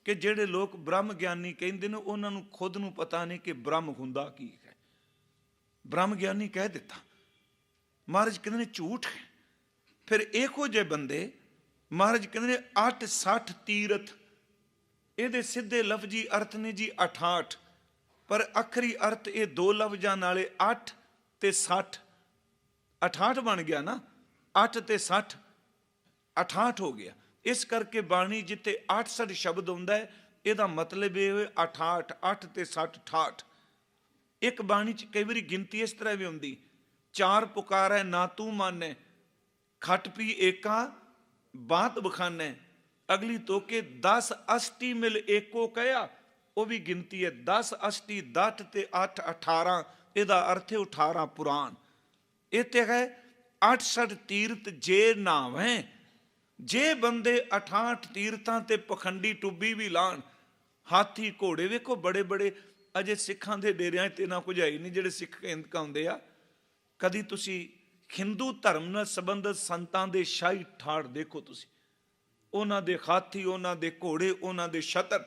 ਕਿ ਜਿਹੜੇ ਲੋਕ ਬ੍ਰਹਮ ਗਿਆਨੀ ਕਹਿੰਦੇ ਨੇ, ਉਹਨਾਂ ਨੂੰ ਖੁਦ ਨੂੰ ਪਤਾ ਨਹੀਂ ਕਿ ਬ੍ਰਹਮ ਹੁੰਦਾ ਕੀ ਹੈ। ਬ੍ਰਹਮ ਗਿਆਨੀ ਕਹਿ ਦਿੱਤਾ। ਮਹਾਰਾਜ ਕਹਿੰਦੇ ਨੇ ਝੂਠ ਹੈ। ਫਿਰ ਇਹੋ ਜਿਹੇ ਬੰਦੇ ਮਹਾਰਾਜ ਕਹਿੰਦੇ ਨੇ 68 ਤੀਰਥ, ਇਹਦੇ ਸਿੱਧੇ ਲਫ਼ਜ਼ੀ ਅਰਥ ਨੇ ਜੀ 68, ਪਰ ਅੱਖਰੀ ਅਰਥ ਇਹ ਦੋ ਲਫ਼ਜ਼ਾਂ ਨਾਲੇ 8 ਤੇ 60, 68 ਬਣ ਗਿਆ ਨਾ। 8 ਤੇ 60, 68 ਹੋ ਗਿਆ। ਇਸ ਕਰਕੇ ਬਾਣੀ ਜਿੱਥੇ 68 ਸ਼ਬਦ ਹੁੰਦਾ ਹੈ, ਇਹਦਾ ਮਤਲਬ ਇਹ ਹੋਏ 68, 8 ਤੇ 60, 68। ਇੱਕ ਬਾਣੀ 'ਚ ਕਈ ਵਾਰੀ ਗਿਣਤੀ ਇਸ ਤਰ੍ਹਾਂ ਵੀ ਹੁੰਦੀ, ਚਾਰ ਪੁਕਾਰੈ ਨਾ ਤੂੰ ਮਾਨੈ, ਖਟ ਪੀ ਏਕਾ ਬਾਤ ਬਖਾਨੈ। ਅਗਲੀ ਤੋਕੇ 10 ਅਸ਼ਟੀ ਮਿਲ ਏਕੋ ਕਹਿਆ, ਉਹ ਵੀ ਗਿਣਤੀ ਹੈ। 10 ਅਸ਼ਟੀ 10 ਤੇ 8 18, ਇਹਦਾ ਅਰਥ ਹੈ 18 ਪੁਰਾਣ। ਇਹ ਤੇ ਹੈ 68 ਤੀਰਥ ਜੇ ਨਾਵੇਂ। ਜੇ ਬੰਦੇ 68 ਤੀਰਥਾਂ ਤੇ ਪਖੰਡੀ ਟੁੱਬੀ ਵੀ ਲਾਣ, ਹਾਥੀ ਘੋੜੇ, ਵੇਖੋ ਬੜੇ ਬੜੇ ਅਜੇ ਸਿੱਖਾਂ ਦੇ ਡੇਰਿਆਂ 'ਤੇ ਨਾ ਕੁਝ ਹੈ ਹੀ ਨਹੀਂ ਜਿਹੜੇ ਸਿੱਖ ਕਹਿੰਦੇ ਆ। ਕਦੀ ਤੁਸੀਂ ਹਿੰਦੂ ਧਰਮ ਨਾਲ ਸੰਬੰਧਿਤ ਸੰਤਾਂ ਦੇ ਸ਼ਾਹੀ ਠਾੜ ਦੇਖੋ, ਤੁਸੀਂ ਉਹਨਾਂ ਦੇ ਹਾਥੀ, ਉਹਨਾਂ ਦੇ ਘੋੜੇ, ਉਹਨਾਂ ਦੇ ਛਤਰ।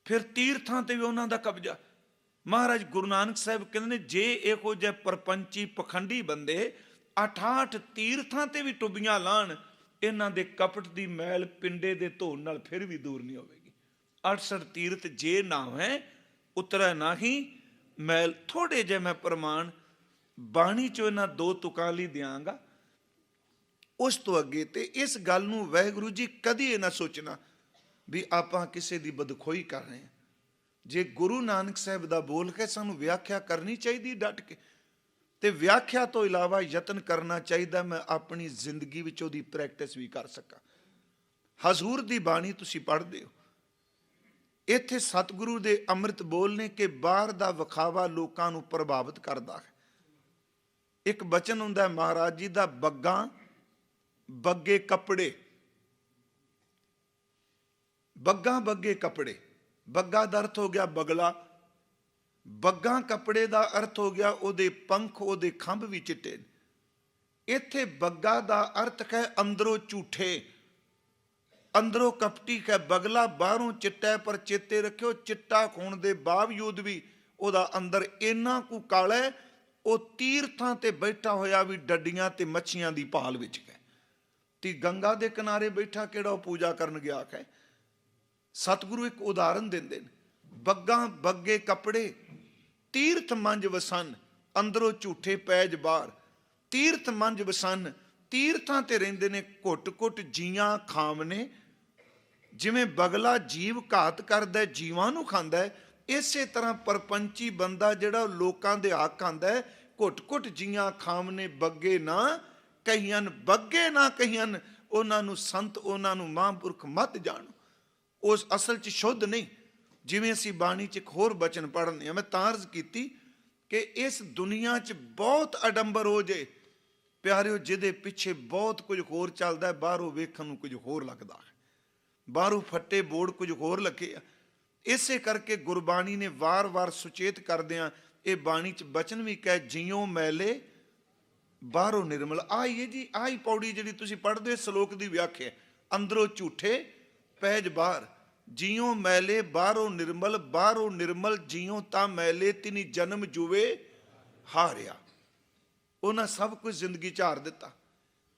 ਫਿਰ ਤੀਰਥਾਂ ਤੇ ਵੀ ਉਹਨਾਂ ਦਾ ਕਬਜ਼ਾ। ਮਹਾਰਾਜ ਗੁਰੂ ਨਾਨਕ ਸਾਹਿਬ ਕਹਿੰਦੇ ਨੇ ਜੇ ਇਹੋ ਜਿਹੇ ਪਰਪੰਚੀ ਪਖੰਡੀ ਬੰਦੇ 68 ਤੀਰਥਾਂ ਤੇ ਵੀ ਟੁੱਬੀਆਂ ਲਾਣ, ਇਹਨਾਂ ਦੇ ਕਪਟ ਦੀ ਮੈਲ ਪਿੰਡੇ ਦੇ ਧੋਣ ਨਾਲ ਫਿਰ ਵੀ ਦੂਰ ਨਹੀਂ ਹੋਵੇਗੀ। 68 ਤੀਰਥ ਜੇ ਨਾ ਹੈ ਉਤਰੈ ਨਾਹੀ ਮੈਲ। ਥੋੜੇ ਜਿਹੇ ਮੈਂ ਪ੍ਰਮਾਣ ਬਾਣੀ ਚੋਂ ਇਹਨਾਂ 2 ਤੁਕਾਂ ਲਈ ਦਿਆਂਗਾ। ਉਸ ਤੋਂ ਅੱਗੇ ਤੇ ਇਸ ਗੱਲ ਨੂੰ ਵਾਹਿਗੁਰੂ ਜੀ ਕਦੀ ਇਹ ਨਾ ਸੋਚਣਾ ਵੀ ਆਪਾਂ ਕਿਸੇ ਦੀ ਬਦਖੋਈ ਕਰ ਰਹੇ ਹਾਂ। ਜੇ ਗੁਰੂ ਨਾਨਕ ਸਾਹਿਬ ਦਾ ਬੋਲ ਕੇ ਸਾਨੂੰ ਵਿਆਖਿਆ ਕਰਨੀ ਚਾਹੀਦੀ ਡਟ ਕੇ, ਤੇ ਵਿਆਖਿਆ ਤੋਂ ਇਲਾਵਾ ਯਤਨ ਕਰਨਾ ਚਾਹੀਦਾ ਮੈਂ ਆਪਣੀ ਜ਼ਿੰਦਗੀ ਵਿੱਚ ਉਹਦੀ ਪ੍ਰੈਕਟਿਸ ਵੀ ਕਰ ਸਕਾਂ। ਹਜ਼ੂਰ ਦੀ ਬਾਣੀ ਤੁਸੀਂ ਪੜ੍ਹਦੇ ਹੋ, ਇੱਥੇ ਸਤਿਗੁਰੂ ਦੇ ਅੰਮ੍ਰਿਤ ਬੋਲ ਨੇ ਕਿ ਬਾਹਰ ਦਾ ਵਿਖਾਵਾ ਲੋਕਾਂ ਨੂੰ ਪ੍ਰਭਾਵਿਤ ਕਰਦਾ ਹੈ। ਇੱਕ ਬਚਨ ਹੁੰਦਾ ਮਹਾਰਾਜ ਜੀ ਦਾ, ਬੱਗਾ ਬੱਗੇ ਕੱਪੜੇ, ਬੱਗਾ ਬੱਗੇ ਕੱਪੜੇ। ਬੱਗਾ ਦਾ ਅਰਥ ਹੋ ਗਿਆ ਬਗਲਾ, ਬੱਗਾ ਕੱਪੜੇ ਦਾ ਅਰਥ ਹੋ ਗਿਆ ਉਹਦੇ ਪੰਖ, ਉਹਦੇ ਖੰਭ ਵੀ ਚਿੱਟੇ। ਇੱਥੇ ਬੱਗਾ ਦਾ ਅਰਥ ਹੈ ਅੰਦਰੋਂ ਝੂਠੇ, ਅੰਦਰੋਂ ਕਪਟੀ ਹੈ। ਬਗਲਾ ਬਾਹਰੋਂ ਚਿੱਟਾ, ਪਰ ਚੇਤੇ ਰੱਖਿਓ ਚਿੱਟਾ ਹੋਣ ਦੇ ਬਾਵਜੂਦ ਵੀ ਉਹਦਾ ਅੰਦਰ ਇੰਨਾ ਕੁ ਕਾਲਾ ਹੈ, ਉਹ ਤੀਰਥਾਂ ਤੇ ਬੈਠਾ ਹੋਇਆ ਵੀ ਡੱਡੀਆਂ ਤੇ ਮੱਛੀਆਂ ਦੀ ਭਾਲ ਵਿੱਚ ਹੈ। ਤੇ ਗੰਗਾ ਦੇ ਕਿਨਾਰੇ ਬੈਠਾ ਕਿਹੜਾ ਉਹ ਪੂਜਾ ਕਰਨ ਗਿਆ ਹੈ। ਸਤਿਗੁਰੂ ਇੱਕ ਉਦਾਹਰਨ ਦਿੰਦੇ ਨੇ, ਬੱਗਾ ਬੱਗੇ ਕੱਪੜੇ ਤੀਰਥ ਮੰਜ ਵਸਨ, ਅੰਦਰੋਂ ਝੂਠੇ ਪੈਜ ਬਾਹਰ। ਤੀਰਥ ਮੰਜ ਵਸਨ, ਤੀਰਥਾਂ ਤੇ ਰਹਿੰਦੇ ਨੇ, ਘੁੱਟ ਘੁੱਟ ਜੀਆਂ ਖਾਵਨੇ। ਜਿਵੇਂ ਬਗਲਾ ਜੀਵ ਘਾਤ ਕਰਦਾ, ਜੀਵਾਂ ਨੂੰ ਖਾਂਦਾ ਹੈ, ਇਸੇ ਤਰ੍ਹਾਂ ਪਰਪੰਚੀ ਬੰਦਾ ਜਿਹੜਾ ਲੋਕਾਂ ਦੇ ਹੱਕ ਆਂਦਾ ਹੈ, ਘੁੱਟ ਘੁੱਟ ਜੀਆਂ ਖਾਵਨੇ ਬੱਗੇ ਨਾ ਕਹੀਨ। ਬੱਗੇ ਨਾ ਕਹੀਨ, ਉਹਨਾਂ ਨੂੰ ਸੰਤ, ਉਹਨਾਂ ਨੂੰ ਮਹਾਂਪੁਰਖ ਮਤ ਜਾਣੋ। ਉਸ ਅਸਲ 'ਚ ਸ਼ੁੱਧ ਨਹੀਂ। ਜਿਵੇਂ ਅਸੀਂ ਬਾਣੀ 'ਚ ਇੱਕ ਹੋਰ ਬਚਨ ਪੜ੍ਹਨੇ ਆ, ਮੈਂ ਤਾਂ ਅਰਜ਼ ਕੀਤੀ ਕਿ ਇਸ ਦੁਨੀਆ 'ਚ ਬਹੁਤ ਅਡੰਬਰ ਹੋ ਜੇ ਪਿਆਰਿਓ, ਜਿਹਦੇ ਪਿੱਛੇ ਬਹੁਤ ਕੁਝ ਹੋਰ ਚੱਲਦਾ ਹੈ। ਬਾਹਰੋਂ ਵੇਖਣ ਨੂੰ ਕੁਝ ਹੋਰ ਲੱਗਦਾ ਹੈ, ਬਾਹਰੋਂ ਫੱਟੇ ਬੋਰਡ ਕੁਝ ਹੋਰ ਲੱਗੇ ਆ। ਇਸੇ ਕਰਕੇ ਗੁਰਬਾਣੀ ਨੇ ਵਾਰ-ਵਾਰ ਸੁਚੇਤ ਕਰਦਿਆਂ ਇਹ ਬਾਣੀ 'ਚ ਬਚਨ ਵੀ ਕਹੇ, ਜਿਉ ਮੈਲੇ ਬਾਹਰੋਂ ਨਿਰਮਲ। ਆਈ ਹੈ ਜੀ, ਆਹੀ ਪੌੜੀ ਜਿਹੜੀ ਤੁਸੀਂ ਪੜ੍ਹਦੇ ਹੋ, ਸ਼ਲੋਕ ਦੀ ਵਿਆਖਿਆ। ਅੰਦਰੋਂ ਝੂਠੇ ਪੈਜ ਬਾਹਰ, ਜਿਉ ਮੈਲੇ ਬਾਹਰੋਂ ਨਿਰਮਲ। ਬਾਹਰੋਂ ਨਿਰਮਲ ਜਿਉ ਤਾਂ ਮੈਲੇ, ਤਿਨੀ ਜਨਮ ਜੁਵੇ ਹਾਰਿਆ। ਉਹਨਾਂ ਸਭ ਕੁਝ ਜ਼ਿੰਦਗੀ 'ਚ ਹਾਰ ਦਿੱਤਾ।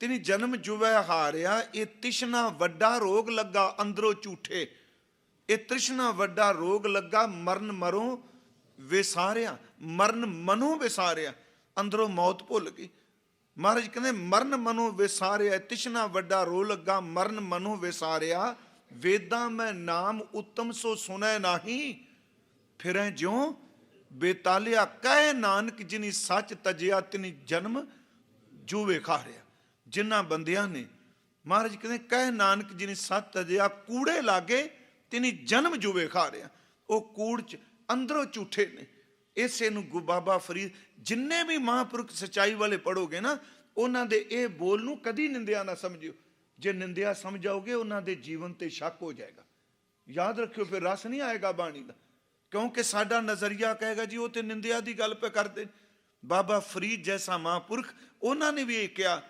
ਤਿਨੀ ਜਨਮ ਜੁਵੇ ਹਾਰਿਆ। ਇਹ ਤ੍ਰਿਸ਼ਨਾ ਵੱਡਾ ਰੋਗ ਲੱਗਾ ਅੰਦਰੋਂ ਝੂਠੇ, ਇਹ ਤ੍ਰਿਸ਼ਨਾ ਵੱਡਾ ਰੋਗ ਲੱਗਾ। ਮਰਨ ਮਰੋਂ ਵਿਸਾਰਿਆ, ਮਰਨ ਮਨੋਂ ਵਿਸਾਰਿਆ, ਅੰਦਰੋਂ ਮੌਤ ਭੁੱਲ ਗਈ। ਮਹਾਰਾਜ ਕਹਿੰਦੇ ਮਰਨ ਮਨੋਂ ਵਿਸਾਰਿਆ, ਤ੍ਰਿਸ਼ਨਾ ਵੱਡਾ ਰੋਗ ਲੱਗਾ, ਮਰਨ ਮਨੋਂ ਵਿਸਾਰਿਆ। ਵੇਦਾਂ ਮੈਂ ਨਾਮ ਉੱਤਮ ਸੋ ਸੁਣੈ ਨਾਹੀ, ਫਿਰੈ ਜਿਉ ਬੇਤਾਲਿਆ। ਕਹਿ ਨਾਨਕ ਜਿਨੀ ਸੱਚ ਤਜਿਆ, ਤਿਨੀ ਜਨਮ ਜੂਵੇ ਖਾਰਿਆ। ਜਿਨ੍ਹਾਂ ਬੰਦਿਆਂ ਨੇ, ਮਹਾਰਾਜ ਕਹਿੰਦੇ ਕਹਿ ਨਾਨਕ ਜਿਨੀ ਸੱਚ ਤਜਿਆ, ਕੂੜੇ ਲਾਗੇ ਤਿਨੀ ਜਨਮ ਜੂਵੇ ਖਾਰਿਆ। ਉਹ ਕੂੜ 'ਚ ਅੰਦਰੋਂ ਝੂਠੇ ਨੇ। ਇਸੇ ਨੂੰ ਬਾਬਾ ਫਰੀਦ, ਜਿੰਨੇ ਵੀ ਮਹਾਂਪੁਰਖ ਸੱਚਾਈ ਵਾਲੇ ਪੜ੍ਹੋਗੇ ਨਾ, ਉਹਨਾਂ ਦੇ ਇਹ ਬੋਲ ਨੂੰ ਕਦੀ ਨਿੰਦਿਆ ਨਾ ਸਮਝਿਓ। ਜੇ ਨਿੰਦਿਆ ਸਮਝਾਓਗੇ ਉਹਨਾਂ ਦੇ ਜੀਵਨ ਤੇ ਸ਼ੱਕ ਹੋ ਜਾਏਗਾ। ਯਾਦ ਰੱਖਿਓ, ਫਿਰ ਰਸ ਨਹੀਂ ਆਏਗਾ ਬਾਣੀ ਦਾ, ਕਿਉਂਕਿ ਸਾਡਾ ਨਜ਼ਰੀਆ ਕਹੇਗਾ ਜੀ ਉਹ ਤੇ ਨਿੰਦਿਆ ਦੀ ਗੱਲ ਪੇ ਕਰਦੇ। ਬਾਬਾ ਫਰੀਦ ਜੈਸਾ ਮਹਾਂਪੁਰਖ, ਉਹਨਾਂ ਨੇ ਵੀ ਇਹ ਕਿਹਾ,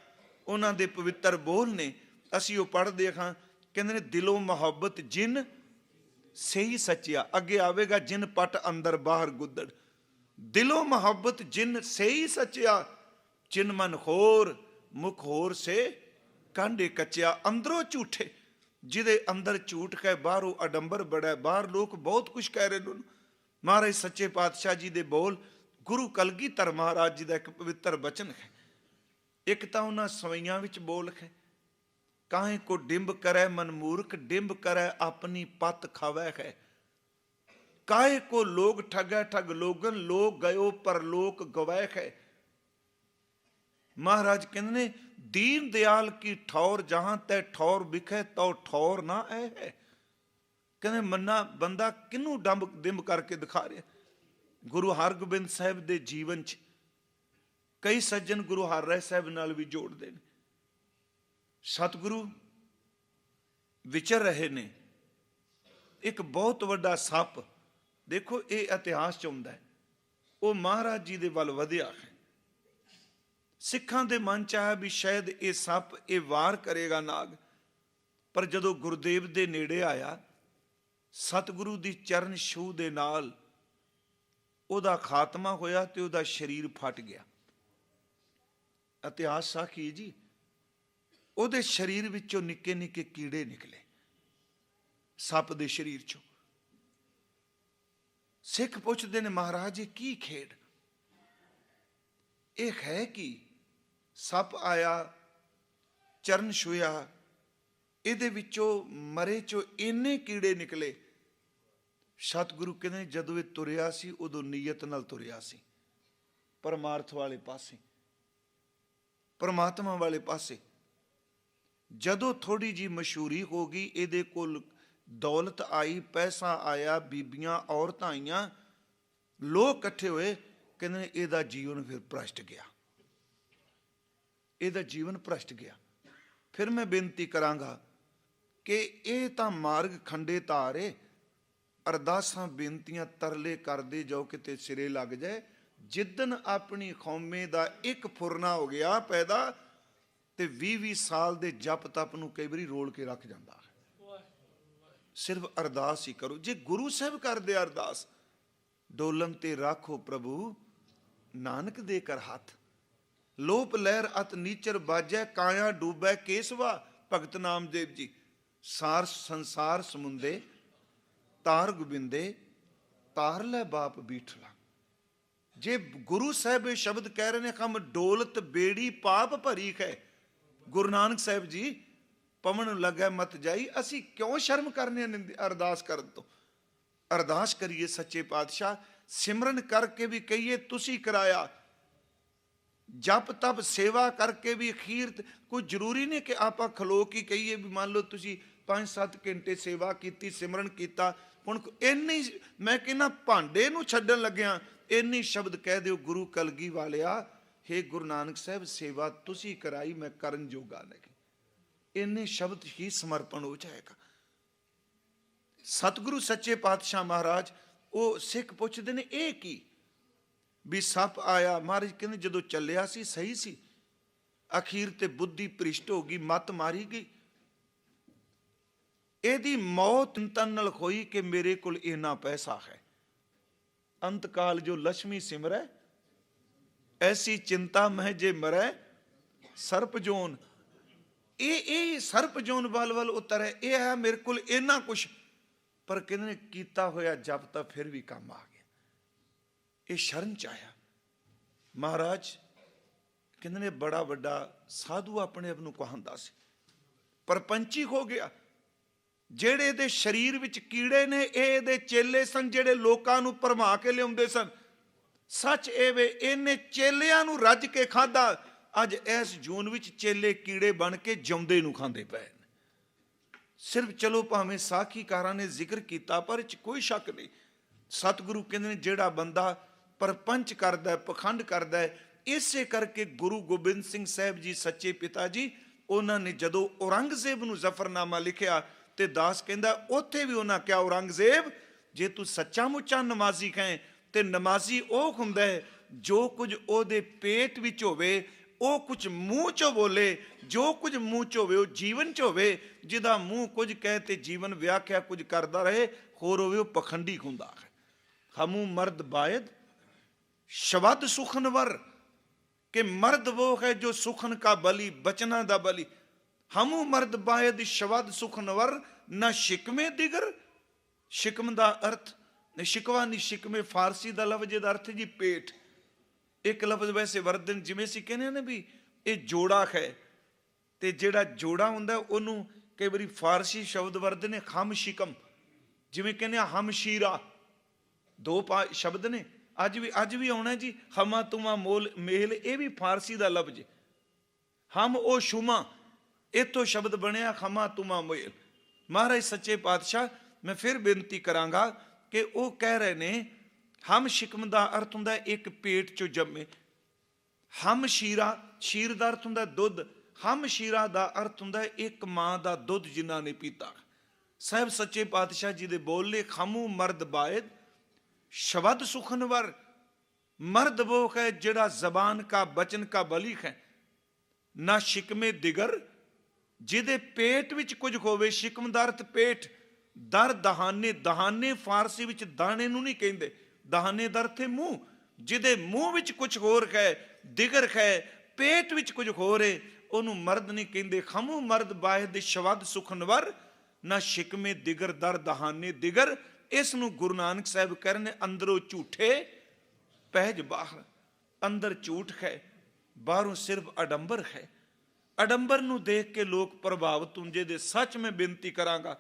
ਉਹਨਾਂ ਦੇ ਪਵਿੱਤਰ ਬੋਲ ਨੇ, ਅਸੀਂ ਉਹ ਪੜ੍ਹਦੇ ਹਾਂ। ਕਹਿੰਦੇ ਨੇ ਦਿਲੋਂ ਮੁਹੱਬਤ ਜਿਨ ਸਹੀ ਸੱਚਿਆ। ਅੱਗੇ ਆਵੇਗਾ ਜਿਨ ਪਟ ਅੰਦਰ ਬਾਹਰ ਗੁੱਦੜ। ਦਿਲੋਂ ਮੁਹੱਬਤ ਜਿਨ ਸਹੀ ਸੱਚਿਆ, ਚਿਨ ਮਨ ਹੋਰ ਮੁਖ ਹੋਰ ਸੇ ਕਾਂਡੇ ਕੱਚਿਆ। ਅੰਦਰੋਂ ਝੂਠੇ, ਜਿਹਦੇ ਅੰਦਰ ਝੂਠ ਹੈ, ਬਾਹਰੋਂ ਅਡੰਬਰ ਬੜਾ। ਬਾਹਰ ਲੋਕ ਬਹੁਤ ਕੁਛ ਕਹਿ ਰਹੇ ਨੇ। ਮਹਾਰਾਜ ਸੱਚੇ ਪਾਤਸ਼ਾਹ ਜੀ ਦੇ ਬੋਲ, ਗੁਰੂ ਕਲਗੀਧਰ ਮਹਾਰਾਜ ਜੀ ਦਾ ਇੱਕ ਪਵਿੱਤਰ ਬਚਨ ਹੈ। ਇੱਕ ਤਾਂ ਉਹਨਾਂ ਸਵਈਆਂ ਵਿੱਚ ਬੋਲ ਹੈ, ਕਾਹੇ ਕੋ ਡਿੰਬ ਕਰੈ ਮਨ ਮੂਰਖ, ਡਿੰਬ ਕਰੈ ਆਪਣੀ ਪਤ ਖਾਵੈ ਹੈ। ਕਾਹੇ ਕੋ ਲੋਗ ਠਗੈ ਠਗ ਲੋਗਨ, ਲੋਗ ਗਇਓ ਪਰਲੋਕ ਗਵੈ ਹੈ। ਮਹਾਰਾਜ ਕਹਿੰਦੇ ਨੇ ਦੀਨ ਦਿਆਲ ਕੀ ਠੌਰ ਜਹਾਂ ਤੈ ਠੌਰ ਵਿਖੇ ਤੋ ਠੌਰ ਨਾ ਐ ਹੈ। ਕਹਿੰਦੇ ਮੰਨਾ ਬੰਦਾ ਕਿਹਨੂੰ ਡਿੰਬ ਕਰਕੇ ਦਿਖਾ ਰਿਹਾ। ਗੁਰੂ ਹਰਗੋਬਿੰਦ ਸਾਹਿਬ ਦੇ ਜੀਵਨ 'ਚ ਕਈ ਸੱਜਣ ਗੁਰੂ ਹਰਿਰਾਏ ਸਾਹਿਬ ਨਾਲ ਵੀ ਜੋੜਦੇ ਨੇ। ਸਤਿਗੁਰੂ ਵਿਚਰ ਰਹੇ ਨੇ, ਇੱਕ ਬਹੁਤ ਵੱਡਾ ਸੱਪ, ਦੇਖੋ ਇਹ ਇਤਿਹਾਸ 'ਚ ਆਉਂਦਾ ਹੈ, ਉਹ ਮਹਾਰਾਜ ਜੀ ਦੇ ਵੱਲ ਵਧਿਆ ਹੈ। ਸਿੱਖਾਂ ਦੇ ਮਨ 'ਚ ਆਇਆ ਵੀ ਸ਼ਾਇਦ ਇਹ ਸੱਪ ਇਹ ਵਾਰ ਕਰੇਗਾ ਨਾਗ, ਪਰ ਜਦੋਂ ਗੁਰਦੇਵ ਦੇ ਨੇੜੇ ਆਇਆ, ਸਤਿਗੁਰੂ ਦੀ ਚਰਨ ਛੂਹ ਦੇ ਨਾਲ ਉਹਦਾ ਖਾਤਮਾ ਹੋਇਆ ਤੇ ਉਹਦਾ ਸਰੀਰ ਫਟ ਗਿਆ। ਇਤਿਹਾਸ ਸਾਖੀ ਜੀ, ਉਹਦੇ ਸਰੀਰ ਵਿੱਚੋਂ ਨਿੱਕੇ ਨਿੱਕੇ ਕੀੜੇ ਨਿਕਲੇ, ਸੱਪ ਦੇ ਸਰੀਰ ਚੋਂ। ਸਿੱਖ ਪੁੱਛਦੇ ਨੇ ਮਹਾਰਾਜ ਇਹ ਕੀ ਖੇਡ, ਇਹ ਹੈ ਕੀ? ਸੱਪ ਆਇਆ, ਚਰਨ ਛੂਇਆ, ਇਹਦੇ ਵਿੱਚੋਂ ਮਰੇ ਚੋਂ ਇੰਨੇ ਕੀੜੇ ਨਿਕਲੇ। ਸਤਿਗੁਰੂ ਕਹਿੰਦੇ ਜਦੋਂ ਇਹ ਤੁਰਿਆ ਸੀ ਉਦੋਂ ਨੀਅਤ ਨਾਲ ਤੁਰਿਆ ਸੀ, ਪਰਮਾਰਥ ਵਾਲੇ ਪਾਸੇ, ਪਰਮਾਤਮਾ ਵਾਲੇ ਪਾਸੇ। ਜਦੋਂ ਥੋੜੀ ਜੀ ਮਸ਼ਹੂਰੀ ਹੋ ਗਈ, ਇਹਦੇ ਕੋਲ ਦੌਲਤ ਆਈ, ਪੈਸਾ ਆਇਆ, ਬੀਬੀਆਂ ਔਰਤਾਂ ਆਈਆਂ, ਲੋਕ ਇਕੱਠੇ ਹੋਏ, ਕਹਿੰਦੇ ਇਹਦਾ ਜੀਵਨ ਫਿਰ ਭ੍ਰਸ਼ਟ ਗਿਆ, ਇਹਦਾ ਜੀਵਨ ਭ੍ਰਸ਼ਟ ਗਿਆ। ਫਿਰ ਮੈਂ ਬੇਨਤੀ ਕਰਾਂਗਾ ਕਿ ਇਹ ਤਾਂ ਮਾਰਗ ਖੰਡੇ ਤਾਰੇ, ਅਰਦਾਸਾਂ ਬੇਨਤੀਆਂ ਤਰਲੇ ਕਰਦੇ ਜਾਓ ਕਿਤੇ ਸਿਰੇ ਲੱਗ ਜਾਏ। ਜਿੱਦਣ ਆਪਣੀ ਕੌਮੇ ਦਾ ਇੱਕ ਫੁਰਨਾ ਹੋ ਗਿਆ ਪੈਦਾ, ਤੇ 20-20 ਸਾਲ ਦੇ ਜਪ ਤਪ ਨੂੰ ਕਈ ਵਾਰੀ ਰੋਲ ਕੇ ਰੱਖ ਜਾਂਦਾ ਹੈ। ਸਿਰਫ ਅਰਦਾਸ ਹੀ ਕਰੋ। ਜੇ ਗੁਰੂ ਸਾਹਿਬ ਕਰਦੇ ਅਰਦਾਸ, ਡੋਲਨ ਤੇ ਰਾਖੋ ਪ੍ਰਭੂ ਨਾਨਕ ਦੇ ਕਰ ਹੱਥ, ਲੋਪ ਲਹਿਰ ਅਤ ਨੀਚਰ ਬਾਜੈ, ਕਾਇਆ ਡੂਬੈ ਕੇਸਵਾ। ਭਗਤ ਨਾਮਦੇਵ ਜੀ, ਸਾਰ ਸੰਸਾਰ ਸਮੁੰਦੇ ਤਾਰ ਗੋਬਿੰਦੇ, ਤਾਰ ਲੈ ਬਾਪ ਬੀਠਲਾ। ਜੇ ਗੁਰੂ ਸਾਹਿਬ ਇਹ ਸ਼ਬਦ ਕਹਿ ਰਹੇ ਨੇ, ਹਮ ਡੋਲਤ ਬੇੜੀ ਪਾਪ ਭਰੀ ਹੈ। ਗੁਰੂ ਨਾਨਕ ਸਾਹਿਬ ਜੀ, ਪਵਨ ਲੱਗੈ ਮਤ ਜਾਈ। ਅਸੀਂ ਕਿਉਂ ਸ਼ਰਮ ਕਰਨੇ ਅਰਦਾਸ ਕਰਨ ਤੋਂ? ਅਰਦਾਸ ਕਰੀਏ ਸੱਚੇ ਪਾਤਸ਼ਾਹ, ਸਿਮਰਨ ਕਰਕੇ ਵੀ ਕਹੀਏ ਤੁਸੀਂ ਕਰਾਇਆ, ਜਪ ਤਪ ਸੇਵਾ ਕਰਕੇ ਵੀ ਅਖੀਰ। ਕੋਈ ਜ਼ਰੂਰੀ ਨਹੀਂ ਕਿ ਆਪਾਂ ਖਲੋ ਕੇ ਕਹੀਏ ਵੀ ਮੰਨ ਲਓ ਤੁਸੀਂ 5-7 ਘੰਟੇ ਸੇਵਾ ਕੀਤੀ, ਸਿਮਰਨ ਕੀਤਾ, ਹੁਣ ਇੰਨੀ ਮੈਂ ਕਹਿੰਦਾ ਭਾਂਡੇ ਨੂੰ ਛੱਡਣ ਲੱਗਿਆ ਇੰਨੀ ਸ਼ਬਦ ਕਹਿ ਦਿਓ, ਗੁਰੂ ਕਲਗੀ ਵਾਲਿਆ, ਹੇ ਗੁਰੂ ਨਾਨਕ ਸਾਹਿਬ ਸੇਵਾ ਤੁਸੀਂ ਕਰਾਈ, ਮੈਂ ਕਰਨ ਜੋਗਾ ਨਹੀਂ। ਇੰਨੇ ਸ਼ਬਦ ਹੀ ਸਮਰਪਣ ਹੋ ਜਾਏਗਾ। ਸਤਿਗੁਰੂ ਸੱਚੇ ਪਾਤਸ਼ਾਹ ਮਹਾਰਾਜ, ਉਹ ਸਿੱਖ ਪੁੱਛਦੇ ਨੇ ਇਹ ਕੀ? ਵੀ ਸੱਪ ਆਇਆ। ਮਹਾਰਾਜ ਕਹਿੰਦੇ ਜਦੋਂ ਚੱਲਿਆ ਸੀ ਸਹੀ ਸੀ, ਅਖੀਰ ਤੇ ਬੁੱਧੀ ਭ੍ਰਿਸ਼ਟ ਹੋ ਗਈ, ਮੱਤ ਮਾਰੀ ਗਈ। ਇਹਦੀ ਮੌਤ ਚਿੰਤਨ ਨਾਲ ਹੋਈ ਕਿ ਮੇਰੇ ਕੋਲ ਇੰਨਾ ਪੈਸਾ ਹੈ, ਅੰਤਕਾਲ ਜੋ ਲక్ష్ਮੀ ਸਿਮਰੈ, ਐਸੀ ਚਿੰਤਾ ਮਹਿ ਜੇ ਮਰੈ ਸਰਪ ਜੋਨ। ਇਹ ਸਰਪ ਜੋਨ ਵੱਲ ਉਤਰੈ, ਇਹ ਹੈ ਮੇਰੇ ਕੋਲ ਇੰਨਾ ਕੁਛ, ਪਰ ਕਹਿੰਦੇ ਨੇ ਕੀਤਾ ਹੋਇਆ ਜਪ ਤਾਂ ਫਿਰ ਵੀ ਕੰਮ ਆ ਗਿਆ। ਇਹ ਸ਼ਰਨ ਚ ਆਇਆ। ਮਹਾਰਾਜ ਕਹਿੰਦੇ ਨੇ ਬੜਾ ਵੱਡਾ ਸਾਧੂ ਆਪਣੇ ਆਪ ਨੂੰ ਕਹਾਂਦਾ ਸੀ, ਪਰ ਪੰਛੀ ਹੋ ਗਿਆ। ਜਿਹੜੇ ਇਹਦੇ ਸਰੀਰ ਵਿੱਚ ਕੀੜੇ ਨੇ, ਇਹ ਇਹਦੇ ਚੇਲੇ ਸਨ, ਜਿਹੜੇ ਲੋਕਾਂ ਨੂੰ ਭਰਮਾ ਕੇ ਲਿਆਉਂਦੇ ਸਨ। ਸੱਚ ਇਹ ਵੇ, ਇਹਨੇ ਚੇਲਿਆਂ ਨੂੰ ਰੱਜ ਕੇ ਖਾਧਾ। ਅੱਜ ਇਸ ਜੂਨ ਵਿੱਚ ਚੇਲੇ ਕੀੜੇ ਬਣ ਕੇ ਜਿਉਂਦੇ ਨੂੰ ਖਾਂਦੇ ਪਏ ਨੇ। ਸਿਰਫ ਚਲੋ ਭਾਵੇਂ ਸਾਖੀਕਾਰਾਂ ਨੇ ਜ਼ਿਕਰ ਕੀਤਾ, ਪਰ ਇਹ 'ਚ ਕੋਈ ਸ਼ੱਕ ਨਹੀਂ। ਸਤਿਗੁਰੂ ਕਹਿੰਦੇ ਨੇ ਜਿਹੜਾ ਬੰਦਾ ਪਰਪੰਚ ਕਰਦਾ, ਪਖੰਡ ਕਰਦਾ ਹੈ, ਇਸੇ ਕਰਕੇ ਗੁਰੂ ਗੋਬਿੰਦ ਸਿੰਘ ਸਾਹਿਬ ਜੀ ਸੱਚੇ ਪਿਤਾ ਜੀ, ਉਹਨਾਂ ਨੇ ਜਦੋਂ ਔਰੰਗਜ਼ੇਬ ਨੂੰ ਜ਼ਫਰਨਾਮਾ ਲਿਖਿਆ ਤੇ ਦਾਸ ਕਹਿੰਦਾ ਉੱਥੇ ਵੀ ਉਹਨਾਂ ਕਿਹਾ, ਔਰੰਗਜ਼ੇਬ ਜੇ ਤੂੰ ਸੱਚਾ ਮੁੱਚਾ ਨਮਾਜ਼ੀ ਕਹੇ, ਤੇ ਨਮਾਜ਼ੀ ਉਹ ਹੁੰਦਾ ਹੈ ਜੋ ਕੁਝ ਉਹਦੇ ਪੇਟ ਵਿੱਚ ਹੋਵੇ, ਉਹ ਕੁਝ ਮੂੰਹ ਚੋਂ ਬੋਲੇ, ਜੋ ਕੁਝ ਮੂੰਹ ਚ ਹੋਵੇ ਉਹ ਜੀਵਨ ਚ ਹੋਵੇ। ਜਿਹਦਾ ਮੂੰਹ ਕੁਝ ਕਹੇ ਤੇ ਜੀਵਨ ਵਿਆਖਿਆ ਕੁਝ ਕਰਦਾ ਰਹੇ, ਹੋਰ ਹੋਵੇ ਉਹ ਪਖੰਡੀ ਹੁੰਦਾ ਹੈ। ਹਮੂ ਮਰਦ ਬਾਇਦ ਸ਼ਬਦ ਸੁਖਨਵਰ, ਕਿ ਮਰਦ ਉਹ ਹੈ ਜੋ ਸੁਖਨ ਕਾ ਬਲੀ, ਬਚਨਾ ਦਾ ਬਲੀ। ਹਮੂ ਮਰਦ ਬਾਇਦ ਸ਼ਬਦ ਸੁਖਨਵਰ, ਨਾ ਸ਼ਿਕਮੇ ਦਿਗਰ। ਸ਼ਿਕਮ ਦਾ ਅਰਥ ਸ਼ਿਕਵਾ ਨਹੀਂ, ਸ਼ਿਕਮੇ ਫਾਰਸੀ ਦਾ ਲਫ਼ਜ਼, ਇਹਦਾ ਅਰਥ ਜੀ ਪੇਟ। ਇੱਕ ਲਫ਼ਜ਼ ਵੈਸੇ ਵਰਤਦੇ ਜਿਵੇਂ ਅਸੀਂ ਕਹਿੰਦੇ ਨੇ ਵੀ ਇਹ ਜੋੜਾ ਹੈ, ਤੇ ਜਿਹੜਾ ਜੋੜਾ ਹੁੰਦਾ ਉਹਨੂੰ ਕਈ ਵਾਰੀ ਫਾਰਸੀ ਸ਼ਬਦ ਵਰਤਦੇ ਨੇ ਹਮ ਸ਼ਿਕਮ, ਜਿਵੇਂ ਕਹਿੰਦੇ ਆ ਹਮਸ਼ੀਰਾ। ਦੋ ਸ਼ਬਦ ਨੇ, ਅੱਜ ਵੀ ਆਉਣਾ ਜੀ। ਹਮਾ ਤੁਮਾ ਮੋਲ ਮੇਲ, ਇਹ ਵੀ ਫਾਰਸੀ ਦਾ ਲਫ਼ਜ਼। ਹਮ ਉਹ ਸ਼ੁਮਾ, ਇਤੋਂ ਸ਼ਬਦ ਬਣਿਆ ਖਮਾ ਤੁਮਾ ਮੋਇਲ। ਮਹਾਰਾਜ ਸੱਚੇ ਪਾਤਸ਼ਾਹ, ਮੈਂ ਫਿਰ ਬੇਨਤੀ ਕਰਾਂਗਾ ਕਿ ਉਹ ਕਹਿ ਰਹੇ ਨੇ ਹਮ ਸ਼ਿਕਮ ਦਾ ਅਰਥ ਹੁੰਦਾ ਇੱਕ ਪੇਟ ਚੋਂ ਜੰਮੇ, ਹਮ ਸ਼ੀਰਾ, ਸ਼ੀਰ ਦਾ ਅਰਥ ਹੁੰਦਾ ਦੁੱਧ, ਹਮ ਸ਼ੀਰਾ ਦਾ ਅਰਥ ਹੁੰਦਾ ਇੱਕ ਮਾਂ ਦਾ ਦੁੱਧ ਜਿਨ੍ਹਾਂ ਨੇ ਪੀਤਾ। ਸਾਹਿਬ ਸੱਚੇ ਪਾਤਸ਼ਾਹ ਜੀ ਦੇ ਬੋਲੇ ਖਮੂ ਮਰਦ ਬਾਇਦ ਸ਼ਬਦ ਸੁਖਨਵਰ। ਮਰਦ वो है ਜਿਹੜਾ ਜ਼ਬਾਨ ਕਾ ਬਚਨ ਕਾ ਬਲੀਕ ਹੈ, ਨਾ ਸ਼ਿਕਮੇ ਦਿਗਰ, ਜਿਹਦੇ ਪੇਟ ਵਿੱਚ ਕੁਝ ਹੋਵੇ। ਸ਼ਿਕਮ ਦਾ ਅਰਥ ਪੇਟ, ਦਰ ਦਹਾਨੇ, ਦਹਾਨੇ ਫਾਰਸੀ ਵਿੱਚ ਦਾਣੇ ਨੂੰ ਨਹੀਂ ਕਹਿੰਦੇ, ਦਹਾਨੇ ਦਾ ਅਰਥ ਹੈ ਮੂੰਹ। ਜਿਹਦੇ ਮੂੰਹ ਵਿੱਚ ਕੁਝ ਹੋਰ ਹੈ, ਦਿਗਰ ਹੈ, ਪੇਟ ਵਿੱਚ ਕੁਝ ਹੋਰ ਹੈ, ਉਹਨੂੰ ਮਰਦ ਨਹੀਂ ਕਹਿੰਦੇ। ਖਮੂ ਮਰਦ ਬਾਇਦ ਸ਼ਬਦ ਸੁਖਨਵਰ, ਨਾ ਸ਼ਿਕਮੇ ਦਿਗਰ ਦਰ ਦਹਾਨੇ ਦਿਗਰ। ਇਸ ਨੂੰ ਗੁਰੂ ਨਾਨਕ ਸਾਹਿਬ ਕਹਿ ਰਹੇ ਨੇ ਅੰਦਰੋਂ ਝੂਠੇ ਪਹਿਜ ਬਾਹਰ। ਅੰਦਰ ਝੂਠ ਹੈ, ਬਾਹਰੋਂ ਸਿਰਫ ਅਡੰਬਰ ਹੈ। ਅਡੰਬਰ ਨੂੰ ਦੇਖ ਕੇ ਲੋਕ ਪ੍ਰਭਾਵਿਤ ਹੁੰਦੇ ਦੇ। ਸੱਚ ਮੈਂ ਬੇਨਤੀ ਕਰਾਂਗਾ,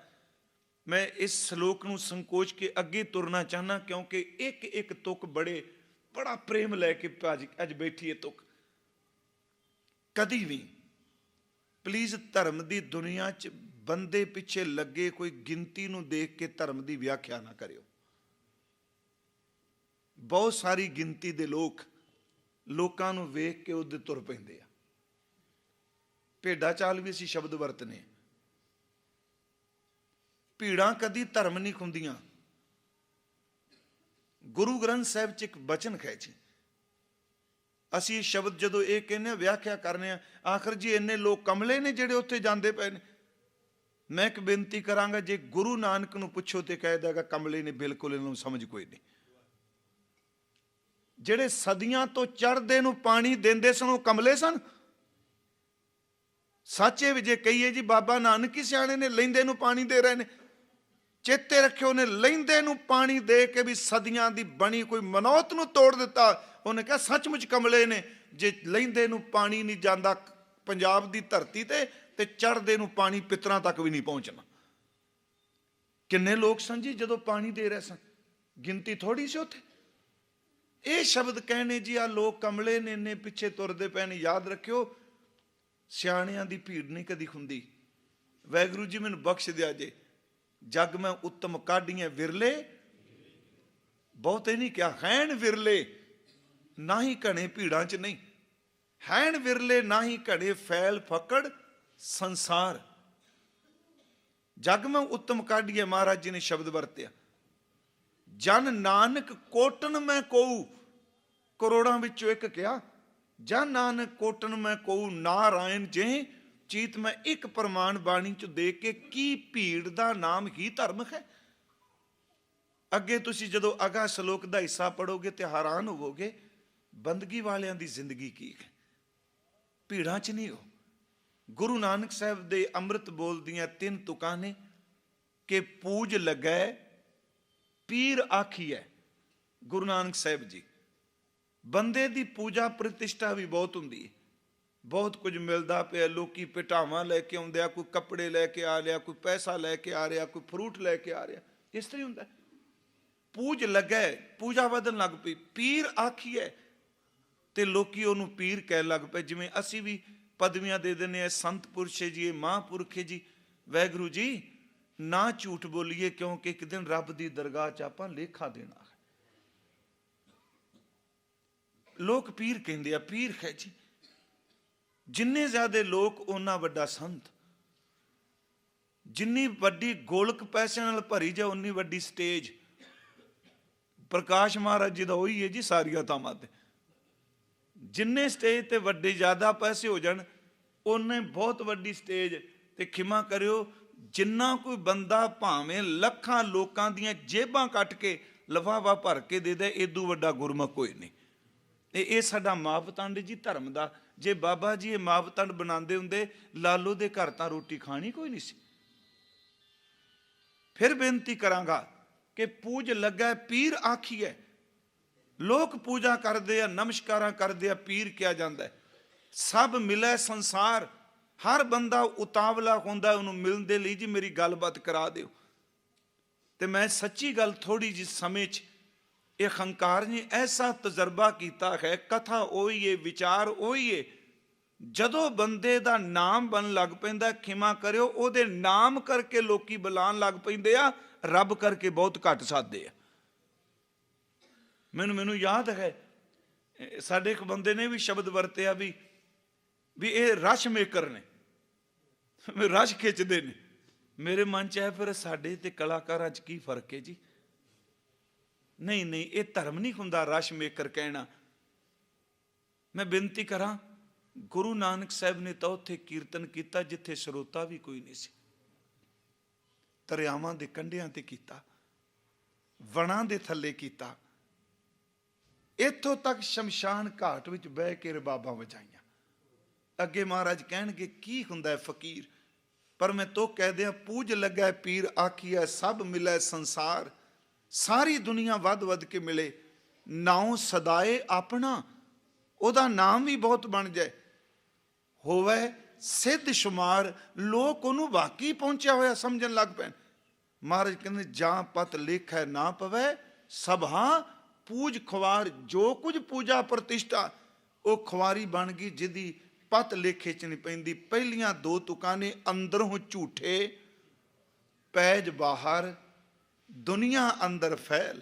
ਮੈਂ ਇਸ ਸ਼ਲੋਕ ਨੂੰ ਸੰਕੋਚ ਕੇ ਅੱਗੇ ਤੁਰਨਾ ਚਾਹਨਾ, ਕਿਉਂਕਿ ਇੱਕ ਇੱਕ ਤੁਕ ਬੜਾ ਪ੍ਰੇਮ ਲੈ ਕੇ ਅੱਜ ਬੈਠੀ ਹੈ ਤੁਕ। ਕਦੀ ਵੀ ਪਲੀਜ਼ ਧਰਮ ਦੀ ਦੁਨੀਆ 'ਚ ਬੰਦੇ ਪਿੱਛੇ ਲੱਗੇ ਕੋਈ ਗਿਣਤੀ ਨੂੰ ਦੇਖ ਕੇ ਧਰਮ ਦੀ ਵਿਆਖਿਆ ਨਾ ਕਰਿਓ। ਬਹੁਤ ਸਾਰੀ ਗਿਣਤੀ ਦੇ ਲੋਕਾਂ ਨੂੰ ਵੇਖ ਕੇ ਉਹਦੇ ਤੁਰ ਪੈਂਦੇ ਆ। ਭੇਡਾਂ ਚਾਲ ਵੀ ਅਸੀਂ ਸ਼ਬਦ ਵਰਤਨੇ। ਭੀੜਾਂ ਕਦੀ ਧਰਮ ਨਹੀਂ ਹੁੰਦੀਆਂ। ਗੁਰੂ ਗ੍ਰੰਥ ਸਾਹਿਬ 'ਚ ਇੱਕ ਬਚਨ ਹੈ ਜੀ, ਅਸੀਂ ਇਹ ਸ਼ਬਦ ਜਦੋਂ ਇਹ ਕਹਿੰਦੇ ਵਿਆਖਿਆ ਕਰਨੇ ਆ, ਆਖਰ ਜੀ ਇੰਨੇ ਲੋਕ ਕਮਲੇ ਨੇ ਜਿਹੜੇ ਉੱਥੇ ਜਾਂਦੇ ਪਏ ਨੇ। ਮੈਂ ਇੱਕ ਬੇਨਤੀ ਕਰਾਂਗਾ, ਜੇ ਗੁਰੂ ਨਾਨਕ ਨੂੰ ਪੁੱਛੋ ਤੇ ਕਹਿ ਦੇਗਾ ਕਮਲੇ ਨੇ, ਬਿਲਕੁਲ ਇਹਨਾਂ ਨੂੰ ਸਮਝ ਕੋਈ ਨਹੀਂ। ਜਿਹੜੇ ਸਦੀਆਂ ਤੋਂ ਚੜ੍ਹਦੇ ਨੂੰ ਪਾਣੀ ਦਿੰਦੇ ਸਨ ਉਹ ਕਮਲੇ ਸਨ। ਸੱਚੇ ਵੀ ਜੇ ਕਹੀਏ ਜੀ ਬਾਬਾ ਨਾਨਕ ਹੀ ਸਿਆਣੇ ਨੇ, ਲੈਂਦੇ ਨੂੰ ਪਾਣੀ ਦੇ ਰਹੇ ਨੇ। ਚੇਤੇ ਰੱਖਿਓ, ਉਹਨੇ ਲੈਂਦੇ ਨੂੰ ਪਾਣੀ ਦੇ ਕੇ ਵੀ ਸਦੀਆਂ ਦੀ ਬਣੀ ਕੋਈ ਮਨੌਤ ਨੂੰ ਤੋੜ ਦਿੱਤਾ। ਉਹਨੇ ਕਿਹਾ ਸੱਚਮੁੱਚ ਕਮਲੇ ਨੇ, ਜੇ ਲੈਂਦੇ ਨੂੰ ਪਾਣੀ ਨਹੀਂ ਜਾਂਦਾ ਪੰਜਾਬ ਦੀ ਧਰਤੀ ਤੇ ਚੜ੍ਹਦੇ ਨੂੰ ਪਾਣੀ ਪਿੱਤਰਾਂ ਤੱਕ ਵੀ ਨਹੀਂ ਪਹੁੰਚਣਾ। ਕਿੰਨੇ ਲੋਕ ਸਨ ਜੀ ਜਦੋਂ ਪਾਣੀ ਦੇ ਰਹੇ ਸਨ, ਗਿਣਤੀ ਥੋੜੀ ਸੀ ਉੱਥੇ। ਇਹ ਸ਼ਬਦ ਕਹਿਣੇ ਜੀ ਆ ਲੋਕ ਕਮਲੇ ਨੇ, ਇੰਨੇ ਪਿੱਛੇ ਤੁਰਦੇ ਪਏ ਨੇ। ਯਾਦ ਰੱਖਿਓ, ਸਿਆਣਿਆਂ ਦੀ ਭੀੜ ਨਹੀਂ ਕਦੀ ਹੁੰਦੀ। ਵਾਹਿਗੁਰੂ ਜੀ ਮੈਨੂੰ ਬਖਸ਼ ਦਿਆ ਜੇ, ਜਗ ਮੈਂ ਉੱਤਮ ਕਾਢੀਆਂ ਵਿਰਲੇ, ਬਹੁਤੇ ਨਹੀਂ ਕਿਹਾ, ਹੈਣ ਵਿਰਲੇ ਨਾ ਹੀ ਘਣੇ ਭੀੜਾਂ 'ਚ ਨਹੀਂ, ਹੈਣ ਵਿਰਲੇ ਨਾ ਹੀ ਘੜੇ ਫੈਲ ਫਕੜ ਸੰਸਾਰ। ਜਗ ਮੈਂ ਉੱਤਮ ਕਾਢੀਏ, ਮਹਾਰਾਜ ਜੀ ਨੇ ਸ਼ਬਦ ਵਰਤਿਆ। ਜਨ ਨਾਨਕ ਕੋਟਨ ਮੈਂ ਕੋਊ, ਕਰੋੜਾਂ ਵਿੱਚੋਂ ਇੱਕ ਕਿਹਾ, ਜਨ ਨਾਨਕ ਕੋਟਨ ਮੈਂ ਕੋਊ ਨਾਰਾਇਣ ਜੇ ਚੀਤ ਮੈਂ ਇੱਕ ਪ੍ਰਮਾਣ ਬਾਣੀ ਚ ਦੇ ਕੇ ਕੀ ਭੀੜ ਦਾ ਨਾਮ ਹੀ ਧਰਮ ਹੈ। ਅੱਗੇ ਤੁਸੀਂ ਜਦੋਂ ਅਗਾ ਸ਼ਲੋਕ ਦਾ ਹਿੱਸਾ ਪੜੋਗੇ ਤੇ ਹੈਰਾਨ ਹੋਵੋਗੇ, ਬੰਦਗੀ ਵਾਲਿਆਂ ਦੀ ਜ਼ਿੰਦਗੀ ਕੀ ਹੈ, ਭੀੜਾਂ ਚ ਨਹੀਂ ਹੋ। ਗੁਰੂ ਨਾਨਕ ਸਾਹਿਬ ਦੇ ਅੰਮ੍ਰਿਤ ਬੋਲਦੀਆਂ 3 ਤੁਕਾਂ ਨੇ ਕਿ ਪੂਜ ਲੱਗੈ ਪੀਰ ਆਖੀਐ। ਗੁਰੂ ਨਾਨਕ ਸਾਹਿਬ ਜੀ, ਬੰਦੇ ਦੀ ਪੂਜਾ ਪ੍ਰਤਿਸ਼ਠਾ ਵੀ ਬਹੁਤ ਹੁੰਦੀ ਹੈ, ਬਹੁਤ ਕੁਝ ਮਿਲਦਾ ਪਿਆ। ਲੋਕੀ ਪਿਟਾਵਾਂ ਲੈ ਕੇ ਆਉਂਦੇ ਆ, ਕੋਈ ਕੱਪੜੇ ਲੈ ਕੇ ਆ ਰਿਹਾ, ਕੋਈ ਪੈਸਾ ਲੈ ਕੇ ਆ ਰਿਹਾ, ਕੋਈ ਫਰੂਟ ਲੈ ਕੇ ਆ ਰਿਹਾ। ਇਸ ਤਰ੍ਹਾਂ ਹੁੰਦਾ। ਪੂਜ ਲੱਗੈ, ਪੂਜਾ ਵਧਣ ਲੱਗ ਪਈ। ਪੀਰ ਆਖੀਐ ਤੇ ਲੋਕੀ ਉਹਨੂੰ ਪੀਰ ਕਹਿਣ ਲੱਗ ਪਏ। ਜਿਵੇਂ ਅਸੀਂ ਵੀ ਪਦਵੀਆਂ ਦੇ ਦਿੰਦੇ ਆ, ਸੰਤ ਪੁਰਸ਼ ਜੀ, ਇਹ ਮਹਾਂਪੁਰਖ ਜੀ। ਵਾਹਿਗੁਰੂ ਜੀ ਨਾ ਝੂਠ ਬੋਲੀਏ, ਕਿਉਂਕਿ ਇੱਕ ਦਿਨ ਰੱਬ ਦੀ ਦਰਗਾਹ 'ਚ ਆਪਾਂ ਲੇਖਾ ਦੇਣਾ ਹੈ। ਲੋਕ ਪੀਰ ਕਹਿੰਦੇ ਆ, ਪੀਰ ਹੈ ਜੀ। ਜਿੰਨੇ ਜ਼ਿਆਦਾ ਲੋਕ ਉਹਨਾਂ ਵੱਡਾ ਸੰਤ। ਜਿੰਨੀ ਵੱਡੀ ਗੋਲਕ ਪੈਸਿਆਂ ਨਾਲ ਭਰੀ ਜਾ ਉਨੀ ਵੱਡੀ ਸਟੇਜ। ਪ੍ਰਕਾਸ਼ ਮਹਾਰਾਜ ਜੀ ਦਾ ਉਹੀ ਹੈ ਜੀ ਸਾਰੀਆਂ ਥਾਵਾਂ ਤੇ। ਜਿੰਨੇ ਸਟੇਜ ਤੇ ਵੱਡੇ ਜ਼ਿਆਦਾ ਪੈਸੇ ਹੋ ਜਾਣ, ਉਹਨੇ ਬਹੁਤ ਵੱਡੀ ਸਟੇਜ ਤੇ। ਖਿਮਾ ਕਰਿਓ, ਜਿੰਨਾ ਕੋਈ ਬੰਦਾ ਭਾਵੇਂ ਲੱਖਾਂ ਲੋਕਾਂ ਦੀਆਂ ਜੇਬਾਂ ਕੱਟ ਕੇ ਲਿਫਾਫਾ ਭਰ ਕੇ ਦੇ ਦੇ, ਏਦੂ ਵੱਡਾ ਗੁਰਮੁਖ ਕੋਈ ਨਹੀਂ। ਇਹ ਸਾਡਾ ਮਾਪਦੰਡ ਜੀ ਧਰਮ ਦਾ। ਜੇ ਬਾਬਾ ਜੀ ਇਹ ਮਾਪਦੰਡ ਬਣਾਉਂਦੇ ਹੁੰਦੇ, ਲਾਲੋ ਦੇ ਘਰ ਤਾਂ ਰੋਟੀ ਖਾਣੀ ਕੋਈ ਨਹੀਂ ਸੀ। ਫਿਰ ਬੇਨਤੀ ਕਰਾਂਗਾ ਕਿ ਪੂਜ ਲੱਗਾ ਪੀਰ ਆਖੀਐ। ਲੋਕ ਪੂਜਾ ਕਰਦੇ ਆ, ਨਮਸਕਾਰਾਂ ਕਰਦੇ ਆ, ਪੀਰ ਕਿਹਾ ਜਾਂਦਾ। ਸਭ ਮਿਲੇ ਸੰਸਾਰ। ਹਰ ਬੰਦਾ ਉਤਾਵਲਾ ਹੁੰਦਾ ਉਹਨੂੰ ਮਿਲਣ ਦੇ ਲਈ, ਜੀ ਮੇਰੀ ਗੱਲਬਾਤ ਕਰਾ ਦਿਓ। ਤੇ ਮੈਂ ਸੱਚੀ ਗੱਲ ਥੋੜੀ ਜਿਹੀ ਸਮੇਂ 'ਚ ਇਹ ਹੰਕਾਰ ਨੇ ਐਸਾ ਤਜਰਬਾ ਕੀਤਾ ਹੈ, ਕਥਾ ਉਹੀ ਹੈ, ਵਿਚਾਰ ਉਹੀ ਹੈ, ਜਦੋਂ ਬੰਦੇ ਦਾ ਨਾਮ ਬਣਨ ਲੱਗ ਪੈਂਦਾ, ਖਿਮਾ ਕਰਿਓ, ਉਹਦੇ ਨਾਮ ਕਰਕੇ ਲੋਕੀ ਬੁਲਾਉਣ ਲੱਗ ਪੈਂਦੇ ਆ, ਰੱਬ ਕਰਕੇ ਬਹੁਤ ਘੱਟ ਸਾਧਦੇ ਆ। ਮੈਨੂੰ ਯਾਦ ਹੈ, ਸਾਡੇ ਇੱਕ ਬੰਦੇ ਨੇ ਵੀ ਸ਼ਬਦ ਵਰਤਿਆ ਵੀ ਇਹ ਰਸ਼ ਮੇਕਰ ਨੇ, ਰਸ਼ ਖਿੱਚਦੇ ਨੇ। ਮੇਰੇ ਮਨ 'ਚ ਹੈ, ਫਿਰ ਸਾਡੇ ਤੇ ਕਲਾਕਾਰਾਂ 'ਚ ਕੀ ਫਰਕ ਹੈ ਜੀ? ਨਹੀਂ, ਇਹ ਧਰਮ ਨਹੀਂ ਹੁੰਦਾ ਰਸ਼ ਮੇਕਰ ਕਹਿਣਾ। ਮੈਂ ਬੇਨਤੀ ਕਰਾਂ, ਗੁਰੂ ਨਾਨਕ ਸਾਹਿਬ ਨੇ ਤਾਂ ਉੱਥੇ ਕੀਰਤਨ ਕੀਤਾ ਜਿੱਥੇ ਸਰੋਤਾ ਵੀ ਕੋਈ ਨਹੀਂ ਸੀ। ਦਰਿਆਵਾਂ ਦੇ ਕੰਢਿਆਂ ਤੇ ਕੀਤਾ, ਵਣਾਂ ਦੇ ਥੱਲੇ ਕੀਤਾ, ਇੱਥੋਂ ਤੱਕ ਸ਼ਮਸ਼ਾਨ ਘਾਟ ਵਿੱਚ ਬਹਿ ਕੇ ਰਬਾਬਾਂ ਵਜਾਈਆਂ। ਅੱਗੇ ਮਹਾਰਾਜ ਕਹਿਣਗੇ ਕੀ ਹੁੰਦਾ ਹੈ ਫਕੀਰ, ਪਰ ਮੈਂ ਤੋ ਕਹਿ ਦਿਆਂ, ਪੂਜ ਲੱਗੈ ਪੀਰ ਆਖੀਐ ਸਭ ਮਿਲੈ ਸੰਸਾਰ। ਸਾਰੀ ਦੁਨੀਆ ਵੱਧ ਕੇ ਮਿਲੇ, ਨਾਉ ਸਦਾਏ ਆਪਣਾ, ਉਹਦਾ ਨਾਮ ਵੀ ਬਹੁਤ ਬਣ ਜਾਏ, ਹੋਵੇ ਸਿੱਧ ਸ਼ੁਮਾਰ, ਲੋਕ ਉਹਨੂੰ ਵਾਕਈ ਪਹੁੰਚਿਆ ਹੋਇਆ ਸਮਝਣ ਲੱਗ ਪੈਣ। ਮਹਾਰਾਜ ਕਹਿੰਦੇ ਜਾਂ ਪਤ ਲੇਖੈ ਨਾ ਪਵੈ, ਸਭਾ ਪੂਜ ਖੁਆਰ। ਜੋ ਕੁਝ ਪੂਜਾ ਪ੍ਰਤਿਸ਼ਠਾ ਉਹ ਖੁਆਰੀ ਬਣ ਗਈ ਜਿਹਦੀ ਪਤ ਲੇਖੇ 'ਚ ਨਹੀਂ ਪੈਂਦੀ। ਪਹਿਲੀਆਂ ਦੋ ਤੁਕਾਂ ਨੇ, ਅੰਦਰੋਂ ਝੂਠੇ ਪੈਜ ਬਾਹਰ, ਦੁਨੀਆ ਅੰਦਰ ਫੈਲ।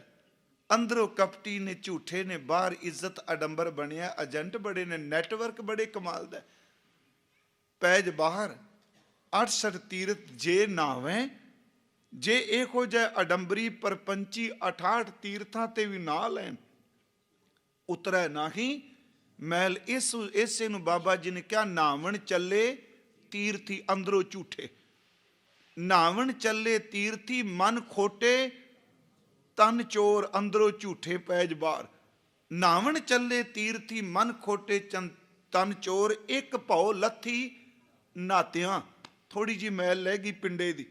ਅੰਦਰੋਂ ਕਪਟੀ ਨੇ, ਝੂਠੇ ਨੇ, ਬਾਹਰ ਇੱਜ਼ਤ ਅਡੰਬਰ ਬਣਿਆ। ਏਜੰਟ ਬੜੇ ਨੇ, ਨੈਟਵਰਕ ਬੜੇ ਕਮਾਲ ਦਾ। ਪੈਜ ਬਾਹਰ 68 ਤੀਰਥ ਜੇ ਨਾਵੇਂ, ਜੇ ਇਹੋ ਜਿਹਾ ਅਡੰਬਰੀ ਪਰਪੰਚੀ 68 ਤੀਰਥਾਂ ਤੇ ਵੀ ਨਾ ਲੈਣ, ਉਤਰੈ ਨਾਹੀਂ ਮੈਲ। ਇਸੇ ਨੂੰ ਬਾਬਾ ਜੀ ਨੇ ਕਿਹਾ, ਨਾਵਣ ਚੱਲੇ ਤੀਰਥੀ ਅੰਦਰੋਂ ਝੂਠੇ। ਨਾਵਣ ਚੱਲੇ ਤੀਰਥੀ ਮਨ ਖੋਟੇ, ਤਨ ਚੋਰ ਅੰਦਰੋਂ ਝੂਠੇ ਪੈਜ ਬਾਹਰ। ਨਾਵਣ ਚੱਲੇ ਤੀਰਥੀ ਮਨ ਖੋਟੇ ਤਨ ਚੋਰ, ਇੱਕ ਭਉ ਲੱਥੀ ਨਾਤਿਆਂ। ਥੋੜੀ ਜਿਹੀ ਮੈਲ ਲੈ ਗਈ ਪਿੰਡੇ ਦੀ,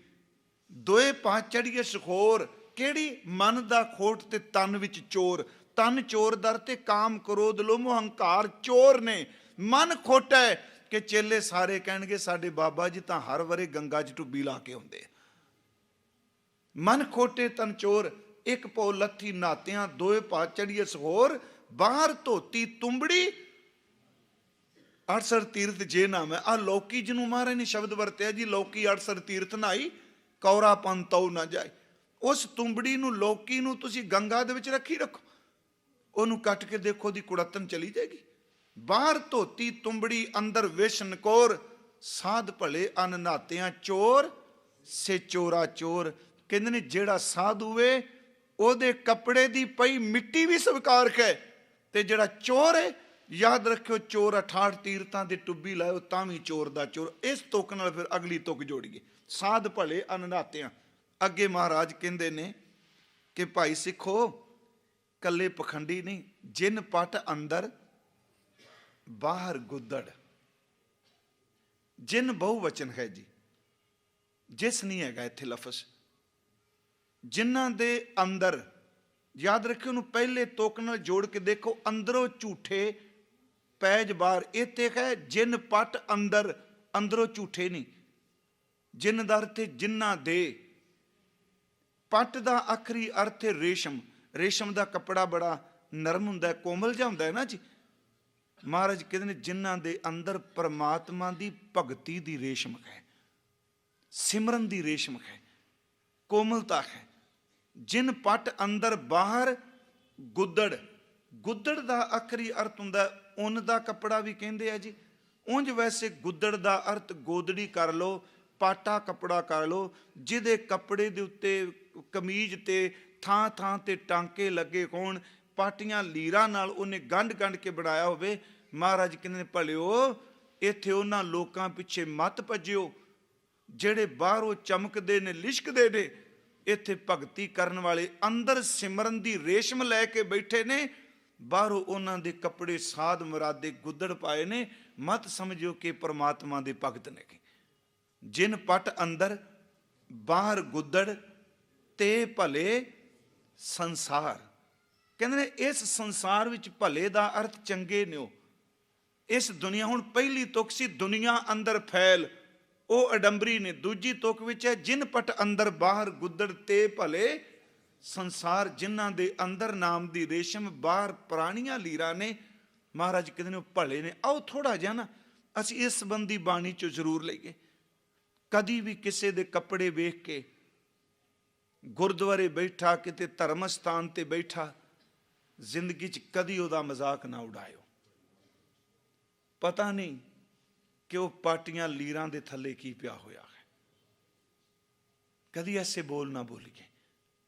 ਦੋਏ ਪਾ ਚੜੀਏ ਸਖੋਰ। ਕਿਹੜੀ? ਮਨ ਦਾ ਖੋਟ ਤੇ ਤਨ ਵਿੱਚ ਚੋਰ। ਤਨ ਚੋਰ ਦਰ ਤੇ ਕਾਮ ਕ੍ਰੋਧ ਲੋਭ ਹੰਕਾਰ ਚੋਰ ਨੇ। ਮਨ ਖੋਟਾ ਹੈ ਕਿ ਚੇਲੇ ਸਾਰੇ ਕਹਿਣਗੇ ਸਾਡੇ ਬਾਬਾ ਜੀ ਤਾਂ ਹਰ ਵਾਰੇ ਗੰਗਾ 'ਚ ਡੁੱਬੀ ਲਾ ਕੇ ਆਉਂਦੇ। ਮਨ ਖੋਟੇ ਤਨ ਚੋਰ, ਇੱਕ ਭਉ ਲੱਥੀ ਨਾਤਿਆਂ, ਦੋਏ ਪਾ ਚੜੀਏ ਸਖੋਰ। ਬਾਹਰ ਧੋਤੀ ਤੁੰਬੜੀ 68 ਤੀਰਥ ਜੇ ਨਾਮ ਹੈ। ਆਹ ਲੌਕੀ ਜਿਹਨੂੰ ਮਹਾਰਾਜ ਨੇ ਸ਼ਬਦ ਵਰਤਿਆ ਜੀ, ਲੌਕੀ 68 ਤੀਰਥ ਨਹਾਈ, ਕੌਰਾ ਪਨ ਤਉ ਨਾ ਜਾਏ। ਉਸ ਤੁੰਬੜੀ ਨੂੰ, ਲੌਕੀ ਨੂੰ ਤੁਸੀਂ ਗੰਗਾ ਦੇ ਵਿੱਚ ਰੱਖੋ, ਉਹਨੂੰ ਕੱਟ ਕੇ ਦੇਖੋ ਦੀ ਕੁੜੱਤਨ ਚਲੀ ਜਾਏਗੀ। ਬਾਹਰ ਧੋਤੀ ਤੁੰਬੜੀ, ਅੰਦਰ ਵਿਸ਼ ਨਕੋਰ। ਸਾਧ ਭਲੇ ਅਨ ਨਾਤਿਆਂ ਚੋਰ, ਸੇ ਚੋਰਾ ਚੋਰ। ਕਹਿੰਦੇ ਨੇ ਜਿਹੜਾ ਸਾਧੂ ਏ ਉਹਦੇ ਕੱਪੜੇ ਦੀ ਪਈ ਮਿੱਟੀ ਵੀ ਸਵੀਕਾਰ ਹੈ, ਤੇ ਜਿਹੜਾ ਚੋਰ ਹੈ ਯਾਦ ਰੱਖਿਓ, ਚੋਰ 68 ਤੀਰਥਾਂ ਦੇ ਟੁੱਬੀ ਲਾਇਓ ਤਾਂ ਵੀ ਚੋਰ ਦਾ ਚੋਰ। ਇਸ ਤੁਕ ਨਾਲ ਫਿਰ ਅਗਲੀ ਤੁਕ ਜੋੜੀਏ, ਸਾਧ ਭਲੇ ਅਨ ਨਾਤਿਆਂ। ਅੱਗੇ ਮਹਾਰਾਜ ਕਹਿੰਦੇ ਨੇ ਕਿ ਭਾਈ ਸਿੱਖੋ, ਕੱਲੇ ਪਖੰਡੀ ਨਹੀਂ, ਜਿਨ ਪਟ ਅੰਦਰ ਬਾਹਰ ਗੁੱਦੜ। ਜਿਨ ਬਹੁ ਵਚਨ ਹੈ ਜੀ, ਜਿਸ ਨਹੀਂ ਹੈਗਾ ਇੱਥੇ ਲਫ਼ਜ਼। ਜਿਨ੍ਹਾਂ ਦੇ ਅੰਦਰ, ਯਾਦ ਰੱਖਿਓ, ਉਹਨੂੰ ਪਹਿਲੇ ਤੁਕ ਨਾਲ ਜੋੜ ਕੇ ਦੇਖੋ, ਅੰਦਰੋਂ ਝੂਠੇ ਪੈਜ ਬਾਹਰ। ਇੱਥੇ ਹੈ ਜਿਨ ਪਟ ਅੰਦਰ, ਅੰਦਰੋਂ ਝੂਠੇ ਨਹੀਂ। ਜਿਨ ਦਾ ਅਰਥ ਜਿਨ੍ਹਾਂ ਦੇ, ਪਟ ਦਾ ਆਖਰੀ ਅਰਥ ਹੈ ਰੇਸ਼ਮ। ਰੇਸ਼ਮ ਦਾ ਕੱਪੜਾ ਬੜਾ ਨਰਮ ਹੁੰਦਾ, ਕੋਮਲ ਜਿਹਾ ਹੁੰਦਾ ਹੈ ਨਾ ਜੀ। ਮਹਾਰਾਜ ਕਹਿੰਦੇ ਨੇ ਜਿਨ੍ਹਾਂ ਦੇ ਅੰਦਰ ਪਰਮਾਤਮਾ ਦੀ ਭਗਤੀ ਦੀ ਰੇਸ਼ਮ ਹੈ, ਸਿਮਰਨ ਦੀ ਰੇਸ਼ਮ ਹੈ, ਕੋਮਲਤਾ ਹੈ। ਜਿਨ ਪਟ ਅੰਦਰ ਬਾਹਰ ਗੁੱਦੜ। ਗੁੱਦੜ ਦਾ ਆਖਰੀ ਅਰਥ ਹੁੰਦਾ ਉੱਨ ਦਾ ਕੱਪੜਾ ਵੀ ਕਹਿੰਦੇ ਆ ਜੀ। ਉਂਝ ਵੈਸੇ ਗੁੱਦੜ ਦਾ ਅਰਥ ਗੋਦੜੀ ਕਰ ਲਓ, ਪਾਟਾ ਕੱਪੜਾ ਕਰ ਲਓ, ਜਿਹਦੇ ਕੱਪੜੇ ਦੇ ਉੱਤੇ, ਕਮੀਜ਼ ਤੇ ਥਾਂ ਥਾਂ ਤੇ ਟਾਂਕੇ ਲੱਗੇ ਹੋਣ, ਪਾਟੀਆਂ ਲੀਰਾਂ ਨਾਲ ਉਹਨੇ ਗੰਢ ਕੇ ਬਣਾਇਆ ਹੋਵੇ। ਮਹਾਰਾਜ ਕਹਿੰਦੇ ਨੇ ਭਲਿਓ, ਇੱਥੇ ਉਹਨਾਂ ਲੋਕਾਂ ਪਿੱਛੇ ਮਤ ਭੱਜਿਓ ਜਿਹੜੇ ਬਾਹਰੋਂ ਚਮਕਦੇ ਨੇ, ਲਿਸ਼ਕਦੇ ਨੇ। ਇੱਥੇ ਭਗਤੀ ਕਰਨ ਵਾਲੇ ਅੰਦਰ ਸਿਮਰਨ ਦੀ ਰੇਸ਼ਮ ਲੈ ਕੇ ਬੈਠੇ ਨੇ, ਬਾਹਰੋਂ ਉਹਨਾਂ ਦੇ ਕੱਪੜੇ ਸਾਧ ਮੁਰਾਦੇ ਗੁੱਦੜ ਪਾਏ ਨੇ। ਮਤ ਸਮਝਿਓ ਕਿ ਪਰਮਾਤਮਾ ਦੇ ਭਗਤ ਨੇ। ਜਿਨ ਪਟ ਅੰਦਰ ਬਾਹਰ ਗੁੱਦੜ, ਤੇ ਭਲੇ ਸੰਸਾਰ। ਕਹਿੰਦੇ ਨੇ ਇਸ ਸੰਸਾਰ ਵਿੱਚ ਭਲੇ ਦਾ ਅਰਥ ਚੰਗੇ ਨੇ। ਇਸ ਦੁਨੀਆ, ਹੁਣ ਪਹਿਲੀ ਤੁਕ ਸੀ ਦੁਨੀਆ ਅੰਦਰ ਫੈਲ, ਉਹ ਅਡੰਬਰੀ ਨੇ। ਦੂਜੀ ਤੁਕ ਵਿੱਚ ਹੈ ਜਿਨ ਪਟ ਅੰਦਰ ਬਾਹਰ ਗੁੱਦੜ, ਤੇ ਭਲੇ ਸੰਸਾਰ। ਜਿਨ੍ਹਾਂ ਦੇ ਅੰਦਰ ਨਾਮ ਦੀ ਰੇਸ਼ਮ, ਬਾਹਰ ਪੁਰਾਣੀਆਂ ਲੀਰਾਂ ਨੇ। ਮਹਾਰਾਜ ਕਹਿੰਦੇ ਨੇ ਉਹ ਭਲੇ ਨੇ। ਆਓ ਥੋੜਾ ਜਿਹਾ ਨਾ ਅਸੀਂ ਇਸ ਸੰਬੰਧੀ ਬਾਣੀ ਚੋਂ ਜ਼ਰੂਰ ਲਈਏ। ਕਦੀ ਵੀ ਕਿਸੇ ਦੇ ਕੱਪੜੇ ਵੇਖ ਕੇ ਗੁਰਦੁਆਰੇ ਬੈਠਾ, ਕਿਤੇ ਧਰਮ ਸਥਾਨ ਤੇ ਬੈਠਾ, ਜ਼ਿੰਦਗੀ 'ਚ ਕਦੀ ਉਹਦਾ ਮਜ਼ਾਕ ਨਾ ਉਡਾਇਓ। ਪਤਾ ਨਹੀਂ ਕਿ ਉਹ ਪਾਟੀਆਂ ਲੀਰਾਂ ਦੇ ਥੱਲੇ ਕੀ ਪਿਆ ਹੋਇਆ ਹੈ। ਕਦੀ ਐਸੇ ਬੋਲ ਨਾ ਬੋਲੀਏ।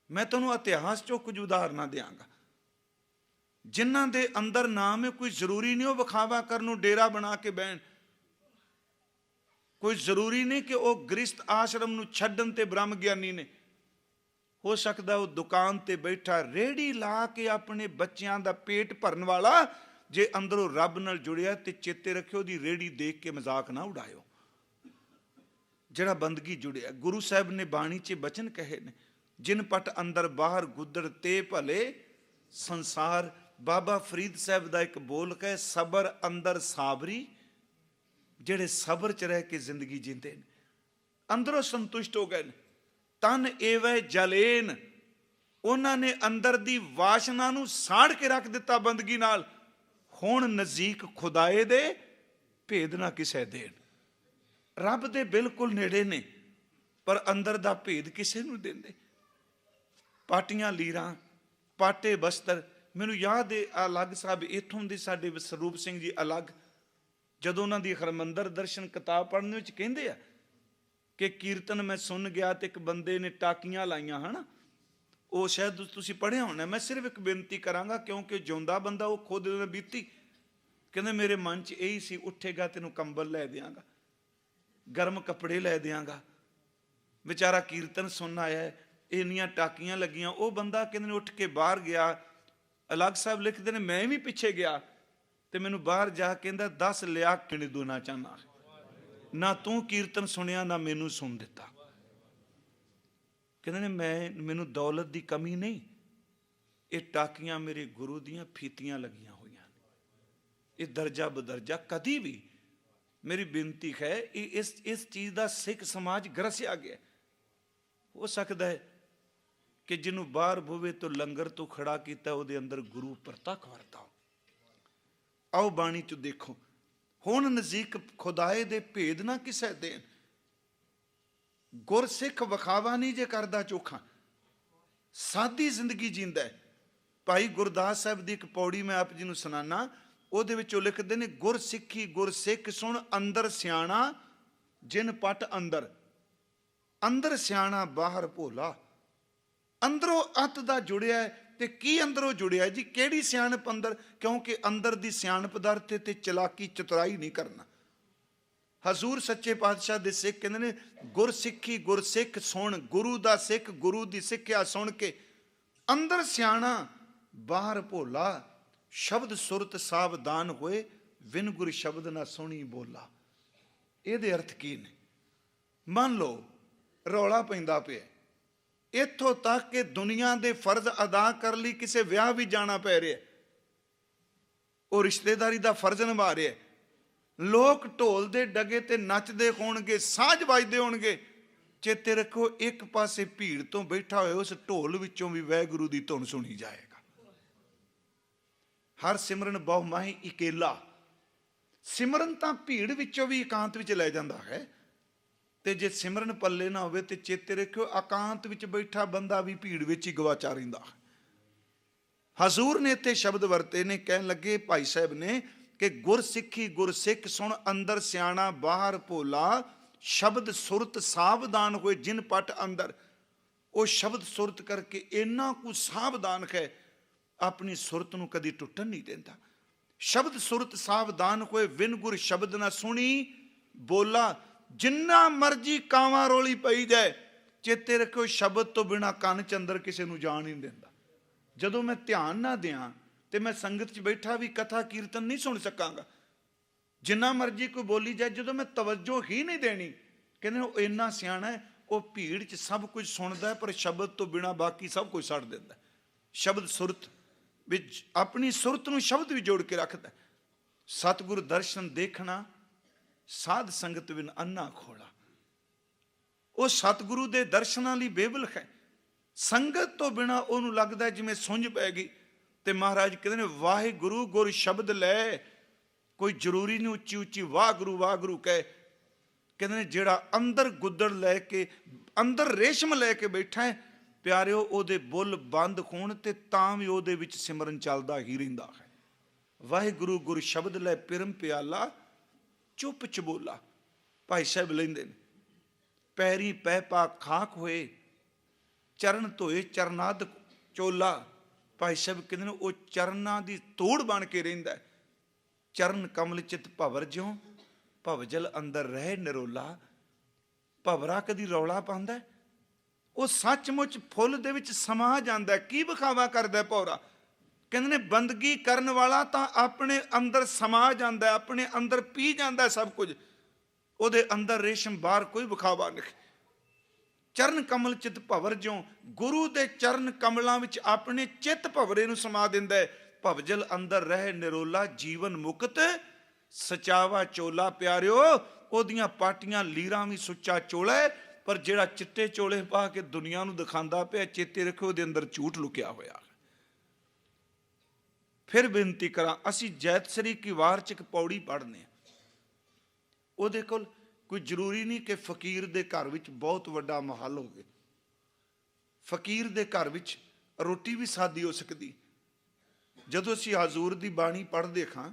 ਮੈਂ ਤੁਹਾਨੂੰ ਇਤਿਹਾਸ ਚੋਂ ਕੁਝ ਉਦਾਹਰਨਾਂ ਦਿਆਂਗਾ ਜਿਨ੍ਹਾਂ ਦੇ ਅੰਦਰ ਨਾਮ ਹੈ। ਕੋਈ ਜ਼ਰੂਰੀ ਨਹੀਂ ਉਹ ਵਿਖਾਵਾ ਕਰਨ ਨੂੰ ਡੇਰਾ ਬਣਾ ਕੇ ਬਹਿਣ। ਕੋਈ ਜ਼ਰੂਰੀ ਨਹੀਂ ਕਿ ਉਹ ਗ੍ਰਸਥ ਆਸ਼ਰਮ ਨੂੰ ਛੱਡਣ ਤੇ ਬ੍ਰਹਮ ਗਿਆਨੀ ਨੇ। ਹੋ ਸਕਦਾ ਉਹ ਦੁਕਾਨ ਤੇ ਬੈਠਾ ਰੇਹੜੀ ਲਾ ਕੇ ਆਪਣੇ ਬੱਚਿਆਂ ਦਾ ਪੇਟ ਭਰਨ ਵਾਲਾ, ਜੇ ਅੰਦਰੋਂ ਰੱਬ ਨਾਲ ਜੁੜਿਆ ਤੇ ਚੇਤੇ ਰੱਖਿਓ ਉਹਦੀ ਰੇਹੜੀ ਦੇਖ ਕੇ ਮਜ਼ਾਕ ਨਾ ਉਡਾਇਓ। ਜਿਹੜਾ ਬੰਦਗੀ ਜੁੜਿਆ, ਗੁਰੂ ਸਾਹਿਬ ਨੇ ਬਾਣੀ 'ਚ ਬਚਨ ਕਹੇ ਨੇ, ਜਿਨ ਪਟ ਅੰਦਰ ਬਾਹਰ ਗੁੱਦੜ ਤੇ ਭਲੇ ਸੰਸਾਰ। ਬਾਬਾ ਫਰੀਦ ਸਾਹਿਬ ਦਾ ਇੱਕ ਬੋਲ ਹੈ, ਸਬਰ ਅੰਦਰ ਸਾਬਰੀ। ਜਿਹੜੇ ਸਬਰ 'ਚ ਰਹਿ ਕੇ ਜ਼ਿੰਦਗੀ ਜੀਂਦੇ ਨੇ, ਅੰਦਰੋਂ ਸੰਤੁਸ਼ਟ ਹੋ ਗਏ ਨੇ। ਤਨ ਏਵੈ ਜਲੇਨ, ਉਹਨਾਂ ਨੇ ਅੰਦਰ ਦੀ ਵਾਸ਼ਨਾ ਨੂੰ ਸਾੜ ਕੇ ਰੱਖ ਦਿੱਤਾ ਬੰਦਗੀ ਨਾਲ। ਹੁਣ ਨਜ਼ਦੀਕ ਖੁਦਾਏ ਦੇ ਭੇਦ ਨਾ ਕਿਸੇ ਦੇਣ। ਰੱਬ ਦੇ ਬਿਲਕੁਲ ਨੇੜੇ ਨੇ ਪਰ ਅੰਦਰ ਦਾ ਭੇਦ ਕਿਸੇ ਨੂੰ ਦਿੰਦੇ। ਪਾਟੀਆਂ ਲੀਰਾਂ, ਪਾਟੇ ਬਸਤਰ। ਮੈਨੂੰ ਯਾਦ ਹੈ ਅਲੱਗ ਸਾਹਿਬ ਇੱਥੋਂ ਦੇ ਸਾਡੇ ਸਰੂਪ ਸਿੰਘ ਜੀ ਅਲੱਗ, ਜਦੋਂ ਉਹਨਾਂ ਦੀ ਹਰਮੰਦਰ ਦਰਸ਼ਨ ਕਿਤਾਬ ਪੜ੍ਹਨ ਵਿੱਚ ਕਹਿੰਦੇ ਆ ਕਿ ਕੀਰਤਨ ਮੈਂ ਸੁਣ ਗਿਆ ਤੇ ਇੱਕ ਬੰਦੇ ਨੇ ਟਾਕੀਆਂ ਲਾਈਆਂ ਹਨ। ਉਹ ਸ਼ਾਇਦ ਤੁਸੀਂ ਪੜ੍ਹਿਆ ਹੋਣਾ। ਮੈਂ ਸਿਰਫ ਇੱਕ ਬੇਨਤੀ ਕਰਾਂਗਾ ਕਿਉਂਕਿ ਜਿਉਂਦਾ ਬੰਦਾ ਉਹ ਖੁਦ ਬੀਤੀ। ਕਹਿੰਦੇ ਮੇਰੇ ਮਨ 'ਚ ਇਹੀ ਸੀ, ਉੱਠੇਗਾ ਤੈਨੂੰ ਕੰਬਲ ਲੈ ਦਿਆਂਗਾ, ਗਰਮ ਕੱਪੜੇ ਲੈ ਦਿਆਂਗਾ। ਵਿਚਾਰਾ ਕੀਰਤਨ ਸੁਣਨ ਆਇਆ, ਇੰਨੀਆਂ ਟਾਕੀਆਂ ਲੱਗੀਆਂ। ਉਹ ਬੰਦਾ ਕਹਿੰਦੇ ਨੇ ਉੱਠ ਕੇ ਬਾਹਰ ਗਿਆ। ਅਲੱਗ ਸਾਹਿਬ ਲਿਖਦੇ ਨੇ ਮੈਂ ਵੀ ਪਿੱਛੇ ਗਿਆ ਤੇ ਮੈਨੂੰ ਬਾਹਰ ਜਾ ਕਹਿੰਦਾ 10 ਲਿਆ ਕਿਣੇ ਦੋਨਾ ਚਾਹਨਾ, ਨਾ ਤੂੰ ਕੀਰਤਨ ਸੁਣਿਆ ਨਾ ਮੈਨੂੰ ਸੁਣ ਦਿੱਤਾ। ਕਹਿੰਦੇ ਨੇ ਮੈਨੂੰ ਦੌਲਤ ਦੀ ਕਮੀ ਨਹੀਂ, ਇਹ ਟਾਕੀਆਂ ਮੇਰੇ ਗੁਰੂ ਦੀਆਂ ਫੀਤੀਆਂ ਲੱਗੀਆਂ ਹੋਈਆਂ ਨੇ। ਇਹ ਦਰਜਾ ਬਦਰਜਾ ਕਦੀ ਵੀ ਮੇਰੀ ਬੇਨਤੀ ਹੈ ਇਸ ਚੀਜ਼ ਦਾ ਸਿੱਖ ਸਮਾਜ ਗਰਸਿਆ ਗਿਆ। ਹੋ ਸਕਦਾ ਹੈ ਕਿ ਜਿਹਨੂੰ ਬਾਹਰ ਬੂਹੇ ਤੋਂ ਲੰਗਰ ਤੋਂ ਖੜਾ ਕੀਤਾ ਉਹਦੇ ਅੰਦਰ ਗੁਰੂ ਪ੍ਰਤੱਖ ਵਰਤਾ। ਆਓ ਬਾਣੀ ਚ ਦੇਖੋ, ਹੁਣ ਨਜ਼ਦੀਕ ਖੁਦਾਏ ਦੇ ਭੇਦ ਨਾ ਕਿਸੇ ਦੇਣ। ਗੁਰਸਿੱਖ ਵਿਖਾਵਾ ਨਹੀਂ ਜੇ ਕਰਦਾ ਚੋਖਾ, ਸਾਦੀ ਜ਼ਿੰਦਗੀ ਜੀਂਦਾ ਹੈ। ਭਾਈ ਗੁਰਦਾਸ ਸਾਹਿਬ ਦੀ ਇੱਕ ਪੌੜੀ ਮੈਂ ਆਪ ਜੀ ਨੂੰ ਸੁਣਾਨਾ। ਉਹਦੇ ਵਿੱਚ ਉਹ ਲਿਖਦੇ ਨੇ, ਗੁਰਸਿੱਖੀ ਗੁਰਸਿੱਖ ਸੁਣ ਅੰਦਰ ਸਿਆਣਾ ਜਿਨ ਪਟ ਅੰਦਰ। ਅੰਦਰ ਸਿਆਣਾ ਬਾਹਰ ਭੋਲਾ। ਅੰਦਰੋਂ ਅੱਤ ਦਾ ਜੁੜਿਆ ਤੇ ਕੀ ਅੰਦਰੋਂ ਜੁੜਿਆ ਜੀ? ਕਿਹੜੀ ਸਿਆਣਪ ਅੰਦਰ? ਕਿਉਂਕਿ ਅੰਦਰ ਦੀ ਸਿਆਣਪ ਦਰ ਤੇ ਚਲਾਕੀ ਚਤੁਰਾਈ ਨਹੀਂ ਕਰਨਾ। ਹਜ਼ੂਰ ਸੱਚੇ ਪਾਤਸ਼ਾਹ ਦੇ ਸਿੱਖ ਕਹਿੰਦੇ ਨੇ, ਗੁਰਸਿੱਖੀ ਗੁਰਸਿੱਖ ਸੁਣ। ਗੁਰੂ ਦਾ ਸਿੱਖ ਗੁਰੂ ਦੀ ਸਿੱਖਿਆ ਸੁਣ ਕੇ ਅੰਦਰ ਸਿਆਣਾ ਬਾਹਰ ਭੋਲਾ। ਸ਼ਬਦ ਸੁਰਤ ਸਾਵਧਾਨ ਹੋਏ, ਵਿਨ ਗੁਰ ਸ਼ਬਦ ਨਾ ਸੁਣੀ ਬੋਲਾ। ਇਹਦੇ ਅਰਥ ਕੀ ਨੇ? ਮੰਨ ਲਓ ਰੌਲਾ ਪੈਂਦਾ ਪਿਆ, ਇੱਥੋਂ ਤੱਕ ਕਿ ਦੁਨੀਆ ਦੇ ਫਰਜ਼ ਅਦਾ ਕਰਨ ਲਈ ਕਿਸੇ ਵਿਆਹ ਵੀ ਜਾਣਾ ਪੈ ਰਿਹਾ, ਉਹ ਰਿਸ਼ਤੇਦਾਰੀ ਦਾ ਫਰਜ਼ ਨਿਭਾ ਰਿਹਾ। ਲੋਕ ਢੋਲ ਦੇ ਡਗੇ ਤੇ ਨੱਚਦੇ ਹੋਣਗੇ, ਸਾਜ਼ ਵੱਜਦੇ ਹੋਣਗੇ। ਚੇਤੇ ਰੱਖੋ ਇੱਕ ਪਾਸੇ ਭੀੜ ਤੋਂ ਬੈਠਾ ਹੋਇਆ ਉਸ ਢੋਲ ਵਿੱਚੋਂ ਵੀ ਵਾਹਿਗੁਰੂ ਦੀ ਧੁਨ ਸੁਣੀ ਜਾਏਗਾ। ਹਰ ਸਿਮਰਨ ਬਹੁ ਮਾਹੀ ਇਕੇਲਾ। ਸਿਮਰਨ ਤਾਂ ਭੀੜ ਵਿੱਚੋਂ ਵੀ ਇਕਾਂਤ ਵਿੱਚ ਲੈ ਜਾਂਦਾ ਹੈ। ਤੇ ਜੇ ਸਿਮਰਨ ਪੱਲੇ ਨਾ ਹੋਵੇ ਤੇ ਚੇਤੇ ਰੱਖਿਓ ਇਕਾਂਤ ਵਿੱਚ ਬੈਠਾ ਬੰਦਾ ਵੀ ਭੀੜ ਵਿੱਚ ਹੀ ਗਵਾਚਾ ਰਹਿੰਦਾ। ਹਜ਼ੂਰ ਨੇ ਇੱਥੇ ਸ਼ਬਦ ਵਰਤੇ ਨੇ, ਕਹਿਣ ਲੱਗੇ ਭਾਈ ਸਾਹਿਬ ਨੇ ਕਿ ਗੁਰਸਿੱਖੀ ਗੁਰਸਿੱਖ ਸੁਣ ਅੰਦਰ ਸਿਆਣਾ ਬਾਹਰ ਭੋਲਾ। ਸ਼ਬਦ ਸੁਰਤ ਸਾਵਧਾਨ ਹੋਏ ਜਿਨ ਪਟ ਅੰਦਰ। ਉਹ ਸ਼ਬਦ ਸੁਰਤ ਕਰਕੇ ਇੰਨਾ ਕੁ ਸਾਵਧਾਨ ਹੈ, ਆਪਣੀ ਸੁਰਤ ਨੂੰ ਕਦੀ ਟੁੱਟਣ ਨਹੀਂ ਦਿੰਦਾ। ਸ਼ਬਦ ਸੁਰਤ ਸਾਵਧਾਨ ਹੋਏ, ਵਿਨ ਗੁਰ ਸ਼ਬਦ ਨਾ ਸੁਣੀ ਬੋਲਾ। ਜਿੰਨਾ ਮਰਜੀ ਕਾਵਾਂ ਰੋਲੀ ਪਈ ਜਾਏ, ਚੇਤੇ ਰੱਖਿਓ ਸ਼ਬਦ ਤੋਂ ਬਿਨਾਂ ਕੰਨ ਚ ਅੰਦਰ ਕਿਸੇ ਨੂੰ ਜਾਣ ਨਹੀਂ ਦਿੰਦਾ। ਜਦੋਂ ਮੈਂ ਧਿਆਨ ਨਾ ਦਿਆਂ ਤੇ ਮੈਂ ਸੰਗਤ 'ਚ ਬੈਠਾ ਵੀ ਕਥਾ ਕੀਰਤਨ ਨਹੀਂ ਸੁਣ ਸਕਾਂਗਾ। ਜਿੰਨਾ ਮਰਜੀ ਕੋਈ ਬੋਲੀ ਜਾਏ, ਜਦੋਂ ਮੈਂ ਤਵੱਜੋ ਹੀ ਨਹੀਂ ਦੇਣੀ, ਕਹਿੰਦੇ ਉਹ ਇੰਨਾ ਸਿਆਣਾ ਹੈ, ਉਹ ਭੀੜ 'ਚ ਸਭ ਕੁਝ ਸੁਣਦਾ ਪਰ ਸ਼ਬਦ ਤੋਂ ਬਿਨਾਂ ਬਾਕੀ ਸਭ ਕੁਝ ਛੱਡ ਦਿੰਦਾ। ਸ਼ਬਦ ਸੁਰਤ ਵਿੱਚ ਆਪਣੀ ਸੁਰਤ ਨੂੰ ਸ਼ਬਦ ਵੀ ਜੋੜ ਕੇ ਰੱਖਦਾ। ਸਤਿਗੁਰ ਦਰਸ਼ਨ ਦੇਖਣਾ ਸਾਧ ਸੰਗਤ ਬਿਨ ਅੰਨਾ ਖੋਲਾ। ਉਹ ਸਤਿਗੁਰੂ ਦੇ ਦਰਸ਼ਨਾਂ ਲਈ ਬੇਵਲ ਹੈ। ਸੰਗਤ ਤੋਂ ਬਿਨਾਂ ਉਹਨੂੰ ਲੱਗਦਾ ਜਿਵੇਂ ਸੁੰਝ ਪੈ ਗਈ। ਤੇ ਮਹਾਰਾਜ ਕਹਿੰਦੇ ਨੇ, ਵਾਹਿਗੁਰੂ ਗੁਰ ਸ਼ਬਦ ਲੈ ਕੋਈ ਜ਼ਰੂਰੀ ਨਹੀਂ ਉੱਚੀ ਉੱਚੀ ਵਾਹਿਗੁਰੂ ਵਾਹਿਗੁਰੂ ਕਹੇ। ਕਹਿੰਦੇ ਨੇ ਜਿਹੜਾ ਅੰਦਰ ਗੁੱਦੜ ਲੈ ਕੇ, ਅੰਦਰ ਰੇਸ਼ਮ ਲੈ ਕੇ ਬੈਠਾ ਹੈ ਪਿਆਰਿਓ, ਉਹਦੇ ਬੁੱਲ ਬੰਦ ਹੋਣ ਤੇ ਤਾਂ ਵੀ ਉਹਦੇ ਵਿੱਚ ਸਿਮਰਨ ਚੱਲਦਾ ਹੀ ਰਹਿੰਦਾ ਹੈ। ਵਾਹਿਗੁਰੂ ਗੁਰ ਸ਼ਬਦ ਲੈ ਪਿਰਮ ਪਿਆਲਾ, ਚੁੱਪ ਚਬੋਲਾ। ਭਾਈ ਸਾਹਿਬ ਲੈਂਦੇ ਨੇ, ਪੈਰੀ ਪੈ ਪਾ ਖਾਕ ਹੋਏ, ਚਰਨ ਧੋਏ ਚਰਨਾਦ ਚੋਲਾ। ਭਾਈ ਸਾਹਿਬ ਕਹਿੰਦੇ ਨੇ ਉਹ ਚਰਨਾਂ ਦੀ ਤੋੜ ਬਣ ਕੇ ਰਹਿੰਦਾ ਹੈ। ਚਰਨ ਕਮਲ ਚਿਤ ਭਵਰ ਜਿਉ, ਭਵਜਲ ਅੰਦਰ ਰਹਿ ਨਿਰੋਲਾ। ਭਵਰਾ ਕਦੀ ਰੌਲਾ ਪਾਉਂਦਾ, ਉਹ ਸੱਚਮੁੱਚ ਫੁੱਲ ਦੇ ਵਿੱਚ ਸਮਾ ਜਾਂਦਾ। ਕੀ ਵਿਖਾਵਾ ਕਰਦਾ ਭੌਰਾ? ਕਹਿੰਦੇ ਨੇ ਬੰਦਗੀ ਕਰਨ ਵਾਲਾ ਤਾਂ ਆਪਣੇ ਅੰਦਰ ਸਮਾ ਜਾਂਦਾ, ਆਪਣੇ ਅੰਦਰ ਪੀ ਜਾਂਦਾ ਸਭ ਕੁਝ। ਉਹਦੇ ਅੰਦਰ ਰੇਸ਼ਮ, ਬਾਹਰ ਕੋਈ ਵਿਖਾਵਾ ਨਹੀਂ। ਚਰਨ ਕਮਲ ਚਿਤ ਭਵਰ ਜਿਉ, ਗੁਰੂ ਦੇ ਚਰਨ ਕਮਲਾਂ ਵਿੱਚ ਆਪਣੇ ਚਿੱਤ ਭਵਰੇ ਨੂੰ ਸਮਾ ਦਿੰਦਾ ਹੈ। ਭਵਜਲ ਅੰਦਰ ਰਹਿ ਨਿਰੋਲਾ, ਜੀਵਨ ਮੁਕਤ ਸਚਾਵਾ ਚੋਲਾ। ਪਿਆਰਿਓ, ਉਹਦੀਆਂ ਪਾਟੀਆਂ ਲੀਰਾਂ ਵੀ ਸੁੱਚਾ ਚੋਲਾ ਹੈ, ਪਰ ਜਿਹੜਾ ਚਿੱਟੇ ਚੋਲੇ ਪਾ ਕੇ ਦੁਨੀਆ ਨੂੰ ਦਿਖਾਉਂਦਾ ਪਿਆ, ਚੇਤੇ ਰੱਖੋ ਉਹਦੇ ਅੰਦਰ ਝੂਠ ਲੁਕਿਆ ਹੋਇਆ। ਫਿਰ ਬੇਨਤੀ ਕਰਾਂ, ਅਸੀਂ ਜੈਤਸਰੀ ਕੀ ਵਾਰਚਿਕ ਪੌੜੀ ਪੜ੍ਹਨੇ ਆ। ਉਹਦੇ ਕੋਲ ਕੋਈ ਜ਼ਰੂਰੀ ਨਹੀਂ ਕਿ ਫਕੀਰ ਦੇ ਘਰ ਵਿੱਚ ਬਹੁਤ ਵੱਡਾ ਮਹੱਲ ਹੋਵੇ। ਫਕੀਰ ਦੇ ਘਰ ਵਿੱਚ ਰੋਟੀ ਵੀ ਸਾਦੀ ਹੋ ਸਕਦੀ। ਜਦੋਂ ਅਸੀਂ ਹਜ਼ੂਰ ਦੀ ਬਾਣੀ ਪੜ੍ਹਦੇ ਖਾਂ,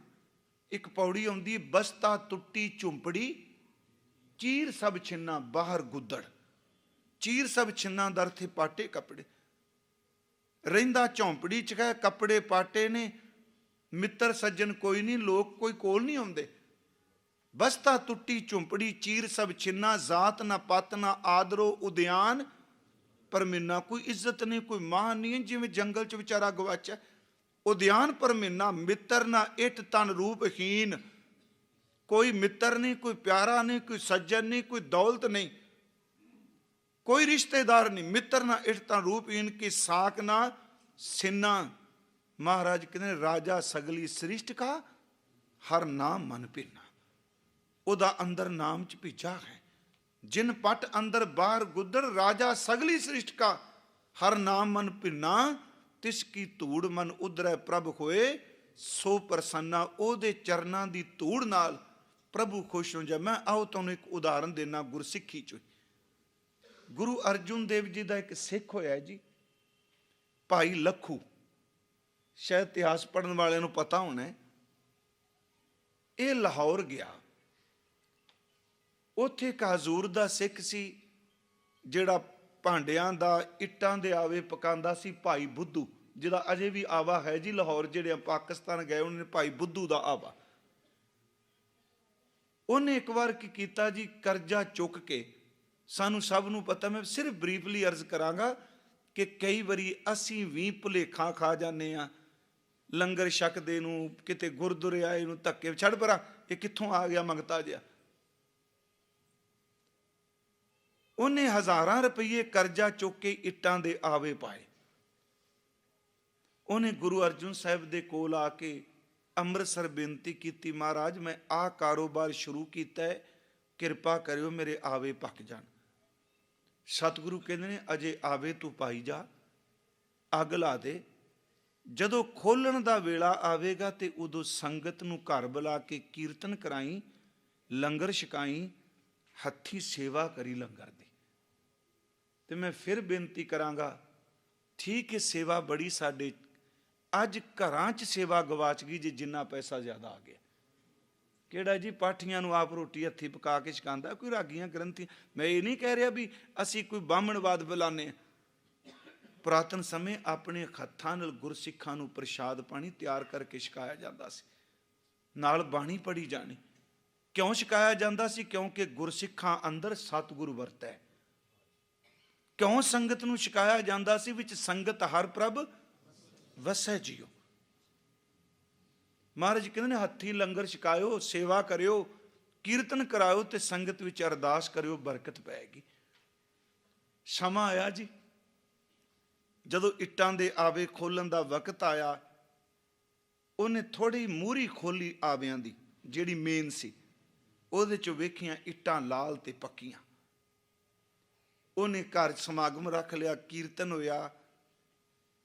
ਇੱਕ ਪੌੜੀ ਆਉਂਦੀ, ਬਸਤਾ ਟੁੱਟੀ ਝੁੰਪੜੀ, ਚੀਰ ਸਭ ਛਿੰਨਾ ਬਾਹਰ ਗੁੱਦੜ। ਚੀਰ ਸਭ ਛਿੰਨਾ ਦਾ ਅਰਥ ਪਾਟੇ ਕੱਪੜੇ। ਰਹਿੰਦਾ ਝੌਂਪੜੀ ਚ ਹੈ, ਕੱਪੜੇ ਪਾਟੇ ਨੇ, ਮਿੱਤਰ ਸੱਜਣ ਕੋਈ ਨਹੀਂ, ਲੋਕ ਕੋਈ ਕੋਲ ਨਹੀਂ ਆਉਂਦੇ। ਬਸਤਾ ਟੁੱਟੀ ਝੁੰਪੜੀ, ਚੀਰ ਸਭ ਛਿੰਨਾ, ਜ਼ਾਤ ਨਾ ਪਤ ਨਾ ਆਦਰੋ ਉਦਿਆਨ ਪਰਮਿੰਨਾ। ਕੋਈ ਇੱਜ਼ਤ ਨਹੀਂ, ਕੋਈ ਮਾਣ ਨਹੀਂ, ਜਿਵੇਂ ਜੰਗਲ ਚ ਵਿਚਾਰਾ ਗਵਾਚਾ। ਉਦਿਆਨ ਪਰਮਿੰਨਾ, ਮਿੱਤਰ ਨਾ ਇੱਟ ਤਨ ਰੂਪਹੀਨ। ਕੋਈ ਮਿੱਤਰ ਨਹੀਂ, ਕੋਈ ਪਿਆਰਾ ਨਹੀਂ, ਕੋਈ ਸੱਜਣ ਨਹੀਂ, ਕੋਈ ਦੌਲਤ ਨਹੀਂ, ਕੋਈ ਰਿਸ਼ਤੇਦਾਰ ਨਹੀਂ। ਮਿੱਤਰ ਨਾ ਇੱਟ ਤਨ ਰੂਪਹੀਨ, ਕੀ ਸਾਕ ਨਾ ਸਿੰਨਾ। ਮਹਾਰਾਜ ਕਹਿੰਦੇ ਨੇ ਰਾਜਾ ਸਗਲੀ ਸ੍ਰਿਸ਼ਟ ਕਾ, ਹਰ ਨਾਮ ਮਨ ਭਿੰਨਾ। ਉਹਦਾ ਅੰਦਰ ਨਾਮ ਚ ਭਿੱਜਾ ਹੈ। ਜਿਨ ਪਟ ਅੰਦਰ ਬਾਹਰ ਗੁੱਦੜ, ਰਾਜਾ ਸਗਲੀ ਸ੍ਰਿਸ਼ਟ ਕਾ, ਹਰ ਨਾਮ ਮਨ ਭਿੰਨਾ। ਤਿਸ ਕੀ ਧੂੜ ਮਨ ਉਧਰੈ ਪ੍ਰਭ ਹੋਏ, ਸੋ ਪ੍ਰਸੰਨਾ। ਉਹਦੇ ਚਰਨਾਂ ਦੀ ਧੂੜ ਨਾਲ ਪ੍ਰਭੂ ਖੁਸ਼ ਹੋ ਜਾ। ਮੈਂ ਆਓ ਤੁਹਾਨੂੰ ਇੱਕ ਉਦਾਹਰਨ ਦੇਣਾ ਗੁਰਸਿੱਖੀ ਚ। ਗੁਰੂ ਅਰਜੁਨ ਦੇਵ ਜੀ ਦਾ ਇੱਕ ਸਿੱਖ ਹੋਇਆ ਜੀ, ਭਾਈ ਲੱਖੂ। ਸ਼ਾਇਦ ਇਤਿਹਾਸ ਪੜ੍ਹਨ ਵਾਲਿਆਂ ਨੂੰ ਪਤਾ ਹੋਣਾ। ਇਹ ਲਾਹੌਰ ਗਿਆ, ਉੱਥੇ ਇੱਕ ਹਜ਼ੂਰ ਦਾ ਸਿੱਖ ਸੀ ਜਿਹੜਾ ਭਾਂਡਿਆਂ ਦਾ, ਇੱਟਾਂ ਦੇ ਆਵੇ ਪਕਾਉਂਦਾ ਸੀ, ਭਾਈ ਬੁੱਧੂ, ਜਿਹਦਾ ਅਜੇ ਵੀ ਆਵਾ ਹੈ ਜੀ ਲਾਹੌਰ। ਜਿਹੜੇ ਪਾਕਿਸਤਾਨ ਗਏ ਉਹਨਾਂ ਨੇ ਭਾਈ ਬੁੱਧੂ ਦਾ ਆਵਾ। ਉਹਨੇ ਇੱਕ ਵਾਰ ਕੀ ਕੀਤਾ ਜੀ, ਕਰਜ਼ਾ ਚੁੱਕ ਕੇ, ਸਾਨੂੰ ਸਭ ਨੂੰ ਪਤਾ, ਮੈਂ ਸਿਰਫ ਬਰੀਫਲੀ ਅਰਜ਼ ਕਰਾਂਗਾ ਕਿ ਕਈ ਵਾਰੀ ਅਸੀਂ ਵੀ ਭੁਲੇਖਾ ਖਾ ਜਾਂਦੇ ਹਾਂ। ਲੰਗਰ ਛਕਦੇ ਨੂੰ, ਕਿਤੇ ਗੁਰਦੁਆਰੇ ਆਏ ਨੂੰ ਧੱਕੇ, ਛੱਡ ਪਰਾਂ, ਇਹ ਕਿੱਥੋਂ ਆ ਗਿਆ ਮੰਗਤਾ ਜਿਹਾ। ਉਹਨੇ ਹਜ਼ਾਰਾਂ ਰੁਪਏ ਕਰਜ਼ਾ ਚੁੱਕ ਕੇ ਇੱਟਾਂ ਦੇ ਆਵੇ ਪਾਏ। ਉਹਨੇ ਗੁਰੂ ਅਰਜਨ ਸਾਹਿਬ ਦੇ ਕੋਲ ਆ ਕੇ ਅੰਮ੍ਰਿਤਸਰ ਬੇਨਤੀ ਕੀਤੀ, ਮਹਾਰਾਜ ਮੈਂ ਆਹ ਕਾਰੋਬਾਰ ਸ਼ੁਰੂ ਕੀਤਾ ਹੈ, ਕਿਰਪਾ ਕਰਿਓ ਮੇਰੇ ਆਵੇ ਪੱਕ ਜਾਣ। ਸਤਿਗੁਰੂ ਕਹਿੰਦੇ ਨੇ ਅਜੇ ਆਵੇ ਤੂੰ ਪਾਈ ਜਾ, ਅੱਗ ਲਾ ਦੇ। ਜਦੋਂ ਖੋਲਣ ਦਾ ਵੇਲਾ ਆਵੇਗਾ ਤੇ ਉਦੋਂ ਸੰਗਤ ਨੂੰ ਘਰ ਬੁਲਾ ਕੇ ਕੀਰਤਨ ਕਰਾਈ, ਲੰਗਰ ਛਕਾਈ, ਹੱਥੀ ਸੇਵਾ ਕਰੀ ਲੰਗਰ ਦੀ। ਤੇ ਮੈਂ ਫਿਰ ਬੇਨਤੀ ਕਰਾਂਗਾ, ਠੀਕ ਹੈ ਸੇਵਾ ਬੜੀ ਸਾਡੇ, ਅੱਜ ਘਰਾਂ 'ਚ ਸੇਵਾ ਗਵਾਚ ਗਈ ਜੀ, ਜਿੰਨਾ ਪੈਸਾ ਜ਼ਿਆਦਾ ਆ ਗਿਆ। ਕਿਹੜਾ ਜੀ ਪਾਠੀਆਂ ਨੂੰ ਆਪ ਰੋਟੀ ਹੱਥੀ ਪਕਾ ਕੇ ਛਕਾਉਂਦਾ, ਕੋਈ ਰਾਗੀਆਂ ਗ੍ਰੰਥੀ। ਮੈਂ ਇਹ ਨਹੀਂ ਕਹਿ ਰਿਹਾ ਵੀ ਅਸੀਂ ਕੋਈ ਬਾਹਮਣਵਾਦ ਬੁਲਾਉਂਦੇ ਹਾਂ। ਪੁਰਾਤਨ ਸਮੇਂ ਆਪਣੇ ਹੱਥਾਂ ਨਾਲ ਗੁਰਸਿੱਖਾਂ ਨੂੰ ਪ੍ਰਸ਼ਾਦ ਪਾਣੀ ਤਿਆਰ ਕਰਕੇ ਛਕਾਇਆ ਜਾਂਦਾ ਸੀ, ਨਾਲ ਬਾਣੀ ਪੜ੍ਹੀ ਜਾਣੀ। ਕਿਉਂ ਛਕਾਇਆ ਜਾਂਦਾ ਸੀ? ਕਿਉਂਕਿ ਗੁਰਸਿੱਖਾਂ ਅੰਦਰ ਸਤਿਗੁਰ ਵਰਤੈ। ਕਿਉਂ ਸੰਗਤ ਨੂੰ ਛਕਾਇਆ ਜਾਂਦਾ ਸੀ? ਵਿੱਚ ਸੰਗਤ ਹਰ ਪ੍ਰਭ ਵਸੈ ਜੀਓ। ਮਹਾਰਾਜ ਕਹਿੰਦੇ ਨੇ ਹੱਥੀ ਲੰਗਰ ਛਕਾਇਓ, ਸੇਵਾ ਕਰਿਓ, ਕੀਰਤਨ ਕਰਾਇਓ ਤੇ ਸੰਗਤ ਵਿੱਚ ਅਰਦਾਸ ਕਰਿਓ, ਬਰਕਤ ਪਏਗੀ। ਸਮਾਂ ਆਇਆ ਜੀ, ਜਦੋਂ ਇੱਟਾਂ ਦੇ ਆਵੇ ਖੋਲਣ ਦਾ ਵਕਤ ਆਇਆ, ਉਹਨੇ ਥੋੜੀ ਮੂਹਰੀ ਖੋਲੀ ਆਵਿਆਂ ਦੀ, ਜਿਹੜੀ ਮੇਨ ਸੀ। ਉਹਦੇ ਚੋਂ ਵੇਖੀਆਂ ਇੱਟਾਂ ਲਾਲ ਤੇ ਪੱਕੀਆਂ। ਉਹਨੇ ਘਰ ਸਮਾਗਮ ਰੱਖ ਲਿਆ, ਕੀਰਤਨ ਹੋਇਆ,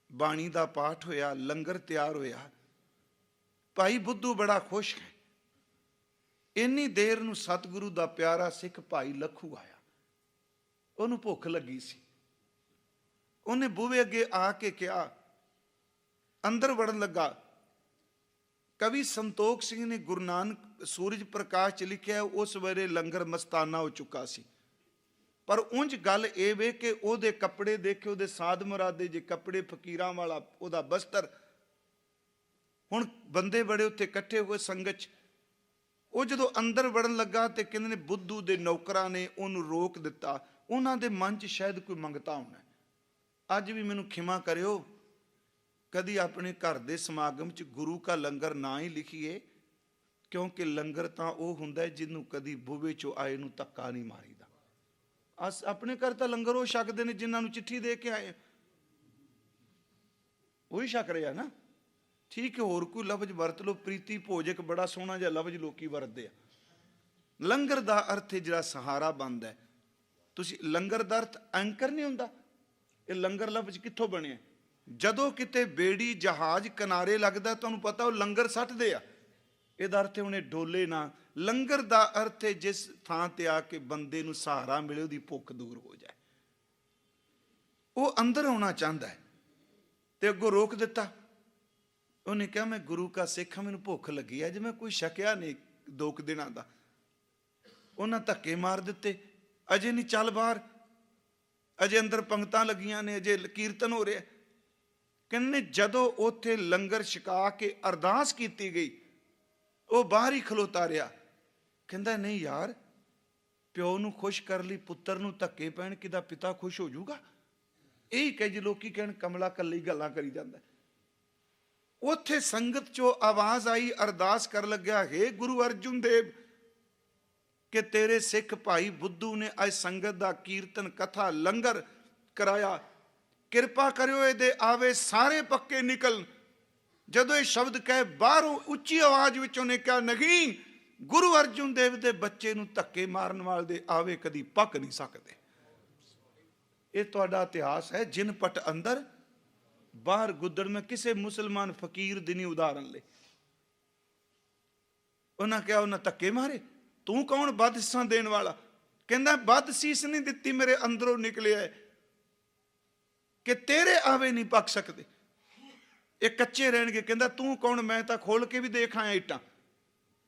ਬਾਣੀ ਦਾ ਪਾਠ ਹੋਇਆ, ਲੰਗਰ ਤਿਆਰ ਹੋਇਆ। ਭਾਈ ਬੁੱਧੂ ਬੜਾ ਖੁਸ਼ ਹੈ। ਇੰਨੀ ਦੇਰ ਨੂੰ ਸਤਿਗੁਰੂ ਦਾ ਪਿਆਰਾ ਸਿੱਖ ਭਾਈ ਲੱਖੂ ਆਇਆ। ਉਹਨੂੰ ਭੁੱਖ ਲੱਗੀ ਸੀ। ਉਹਨੇ ਬੂਹੇ ਅੱਗੇ ਆ ਕੇ ਕਿਹਾ, ਅੰਦਰ ਵੜਨ ਲੱਗਾ। ਕਵੀ ਸੰਤੋਖ ਸਿੰਘ ਨੇ ਗੁਰੂ ਨਾਨਕ ਸੂਰਜ ਪ੍ਰਕਾਸ਼ 'ਚ ਲਿਖਿਆ, ਉਸ ਵੇਲੇ ਲੰਗਰ ਮਸਤਾਨਾ ਹੋ ਚੁੱਕਾ ਸੀ। ਪਰ ਉਂਝ ਗੱਲ ਇਹ ਵੇ ਕਿ ਉਹਦੇ ਕੱਪੜੇ ਦੇਖੇ, ਉਹਦੇ ਸਾਧ ਮੁਰਾਦੇ ਜੇ ਕੱਪੜੇ, ਫਕੀਰਾਂ ਵਾਲਾ ਉਹਦਾ ਬਸਤਰ। ਹੁਣ ਬੰਦੇ ਬੜੇ ਉੱਥੇ ਇਕੱਠੇ ਹੋਏ ਸੰਗਤ 'ਚ। ਉਹ ਜਦੋਂ ਅੰਦਰ ਵੜਨ ਲੱਗਾ ਤੇ ਕਹਿੰਦੇ ਨੇ ਬੁੱਧੂ ਦੇ ਨੌਕਰਾਂ ਨੇ ਉਹਨੂੰ ਰੋਕ ਦਿੱਤਾ। ਉਹਨਾਂ ਦੇ ਮਨ 'ਚ ਸ਼ਾਇਦ ਕੋਈ ਮੰਗਤਾ ਹੋਣਾ। ਅੱਜ ਵੀ ਮੈਨੂੰ ਖਿਮਾ ਕਰਿਓ, ਕਦੀ ਆਪਣੇ ਘਰ ਦੇ ਸਮਾਗਮ 'ਚ ਗੁਰੂ ਕਾ ਲੰਗਰ ਨਾ ਹੀ ਲਿਖੀਏ, ਕਿਉਂਕਿ ਲੰਗਰ ਤਾਂ ਉਹ ਹੁੰਦਾ ਜਿਹਨੂੰ ਕਦੀ ਬੂਹੇ 'ਚੋਂ ਆਏ ਨੂੰ ਧੱਕਾ ਨਹੀਂ ਮਾਰੀਦਾ। ਆਪਣੇ ਘਰ ਤਾਂ ਲੰਗਰ ਉਹ ਛਕਦੇ ਨੇ ਜਿਨ੍ਹਾਂ ਨੂੰ ਚਿੱਠੀ ਦੇ ਕੇ ਆਏ, ਉਹੀ ਛਕ ਰਿਹਾ ਨਾ। ਠੀਕ ਹੈ, ਹੋਰ ਕੋਈ ਲਫ਼ਜ਼ ਵਰਤ ਲਓ। ਪ੍ਰੀਤੀ ਭੋਜਕ ਬੜਾ ਸੋਹਣਾ ਜਿਹਾ ਲਫ਼ਜ਼ ਲੋਕੀ ਵਰਤਦੇ ਆ। ਲੰਗਰ ਦਾ ਅਰਥ ਹੈ ਜਿਹੜਾ ਸਹਾਰਾ ਬਣਦਾ। ਤੁਸੀਂ ਲੰਗਰ ਦਾ ਅਰਥ ਐਂਕਰ ਨਹੀਂ ਹੁੰਦਾ। ਇਹ ਲੰਗਰ ਲਫ਼ਜ਼ ਕਿੱਥੋਂ ਬਣਿਆ? ਜਦੋਂ ਕਿਤੇ ਬੇੜੀ ਜਹਾਜ਼ ਕਿਨਾਰੇ ਲੱਗਦਾ, ਤੁਹਾਨੂੰ ਪਤਾ ਉਹ ਲੰਗਰ ਸੱਟਦੇ ਆ। ਇਹਦਾ ਅਰਥ ਉਹਨੇ ਡੋਲੇ ਨਾ। ਲੰਗਰ ਦਾ ਅਰਥ ਹੈ ਜਿਸ ਥਾਂ ਤੇ ਆ ਕੇ ਬੰਦੇ ਨੂੰ ਸਹਾਰਾ ਮਿਲੇ, ਉਹਦੀ ਭੁੱਖ ਦੂਰ ਹੋ ਜਾਏ। ਉਹ ਅੰਦਰ ਆਉਣਾ ਚਾਹੁੰਦਾ ਹੈ ਤੇ ਅੱਗੋਂ ਰੋਕ ਦਿੱਤਾ। ਉਹਨੇ ਕਿਹਾ, ਮੈਂ ਗੁਰੂ ਕਾ ਸਿੱਖ ਹਾਂ, ਮੈਨੂੰ ਭੁੱਖ ਲੱਗੀ, ਅੱਜ ਮੈਂ ਕੋਈ ਛਕਿਆ ਨਹੀਂ 2 ਦਿਨਾਂ ਦਾ। ਉਹਨਾਂ ਧੱਕੇ ਮਾਰ ਦਿੱਤੇ। ਅਜੇ ਨਹੀਂ, ਚੱਲ ਬਾਹਰ, ਅਜੇ ਅੰਦਰ ਪੰਗਤਾਂ ਲੱਗੀਆਂ ਨੇ, ਅਜੇ ਕੀਰਤਨ ਹੋ ਰਿਹਾ। ਕਹਿੰਦੇ ਜਦੋਂ ਉੱਥੇ ਲੰਗਰ ਛਕਾ ਕੇ ਅਰਦਾਸ ਕੀਤੀ ਗਈ, ਉਹ ਬਾਹਰ ਹੀ ਖਲੋਤਾ ਰਿਹਾ। ਕਹਿੰਦਾ ਨਹੀਂ ਯਾਰ, ਪਿਓ ਨੂੰ ਖੁਸ਼ ਕਰ ਲਈ, ਪੁੱਤਰ ਨੂੰ ਧੱਕੇ ਪੈਣ, ਕਿਦਾ ਪਿਤਾ ਖੁਸ਼ ਹੋ ਜਾਊਗਾ? ਇਹੀ ਕਹੇ ਜੀ ਲੋਕੀ ਕਹਿਣ ਕਮਲਾ ਕੱਲੀ ਗੱਲਾਂ ਕਰੀ ਜਾਂਦਾ। ਉੱਥੇ ਸੰਗਤ ਚੋਂ ਆਵਾਜ਼ ਆਈ, ਅਰਦਾਸ ਕਰ ਲੱਗਿਆ, ਹੇ ਗੁਰੂ ਅਰਜੁਨ ਦੇਵ, ਕਿ ਤੇਰੇ ਸਿੱਖ ਭਾਈ ਬੁੱਧੂ ਨੇ ਅੱਜ ਸੰਗਤ ਦਾ ਕੀਰਤਨ, ਕਥਾ, ਲੰਗਰ ਕਰਾਇਆ, ਕਿਰਪਾ ਕਰਿਓ ਇਹਦੇ ਆਵੇ ਸਾਰੇ ਪੱਕੇ ਨਿਕਲ। ਜਦੋਂ ਇਹ ਸ਼ਬਦ ਕਹੇ, ਬਾਹਰੋਂ ਉੱਚੀ ਆਵਾਜ਼ ਵਿੱਚ ਉਹਨੇ ਕਿਹਾ, ਨਹੀਂ, ਗੁਰੂ ਅਰਜੁਨ ਦੇਵ ਦੇ ਬੱਚੇ ਨੂੰ ਧੱਕੇ ਮਾਰਨ ਵਾਲੇ ਦੇ ਆਵੇ ਕਦੀ ਪੱਕ ਨਹੀਂ ਸਕਦੇ। ਇਹ ਤੁਹਾਡਾ ਇਤਿਹਾਸ ਹੈ। ਜਿਨ ਪਟ ਅੰਦਰ ਬਾਹਰ ਗੁੱਦੜ। ਮੈਂ ਕਿਸੇ ਮੁਸਲਮਾਨ ਫਕੀਰ ਦੀ ਨਹੀਂ ਉਦਾਹਰਨ ਲਈ। ਉਹਨਾਂ ਕਿਹਾ, ਉਹਨਾਂ ਧੱਕੇ ਮਾਰੇ, ਤੂੰ ਕੌਣ ਬਦਸੀਸਾਂ ਦੇਣ ਵਾਲਾ? ਕਹਿੰਦਾ ਬਦਸੀਸ ਨਹੀਂ ਦਿੱਤੀ, ਮੇਰੇ ਅੰਦਰੋਂ ਨਿਕਲਿਆ ਕਿ ਤੇਰੇ ਆਵੇ ਨਹੀਂ ਪੱਕ ਸਕਦੇ, ਇਹ ਕੱਚੇ ਰਹਿਣਗੇ। ਕਹਿੰਦਾ ਤੂੰ ਕੌਣ? ਮੈਂ ਤਾਂ ਖੋਲ ਕੇ ਵੀ ਦੇਖ ਆਇਆ, ਇੱਟਾਂ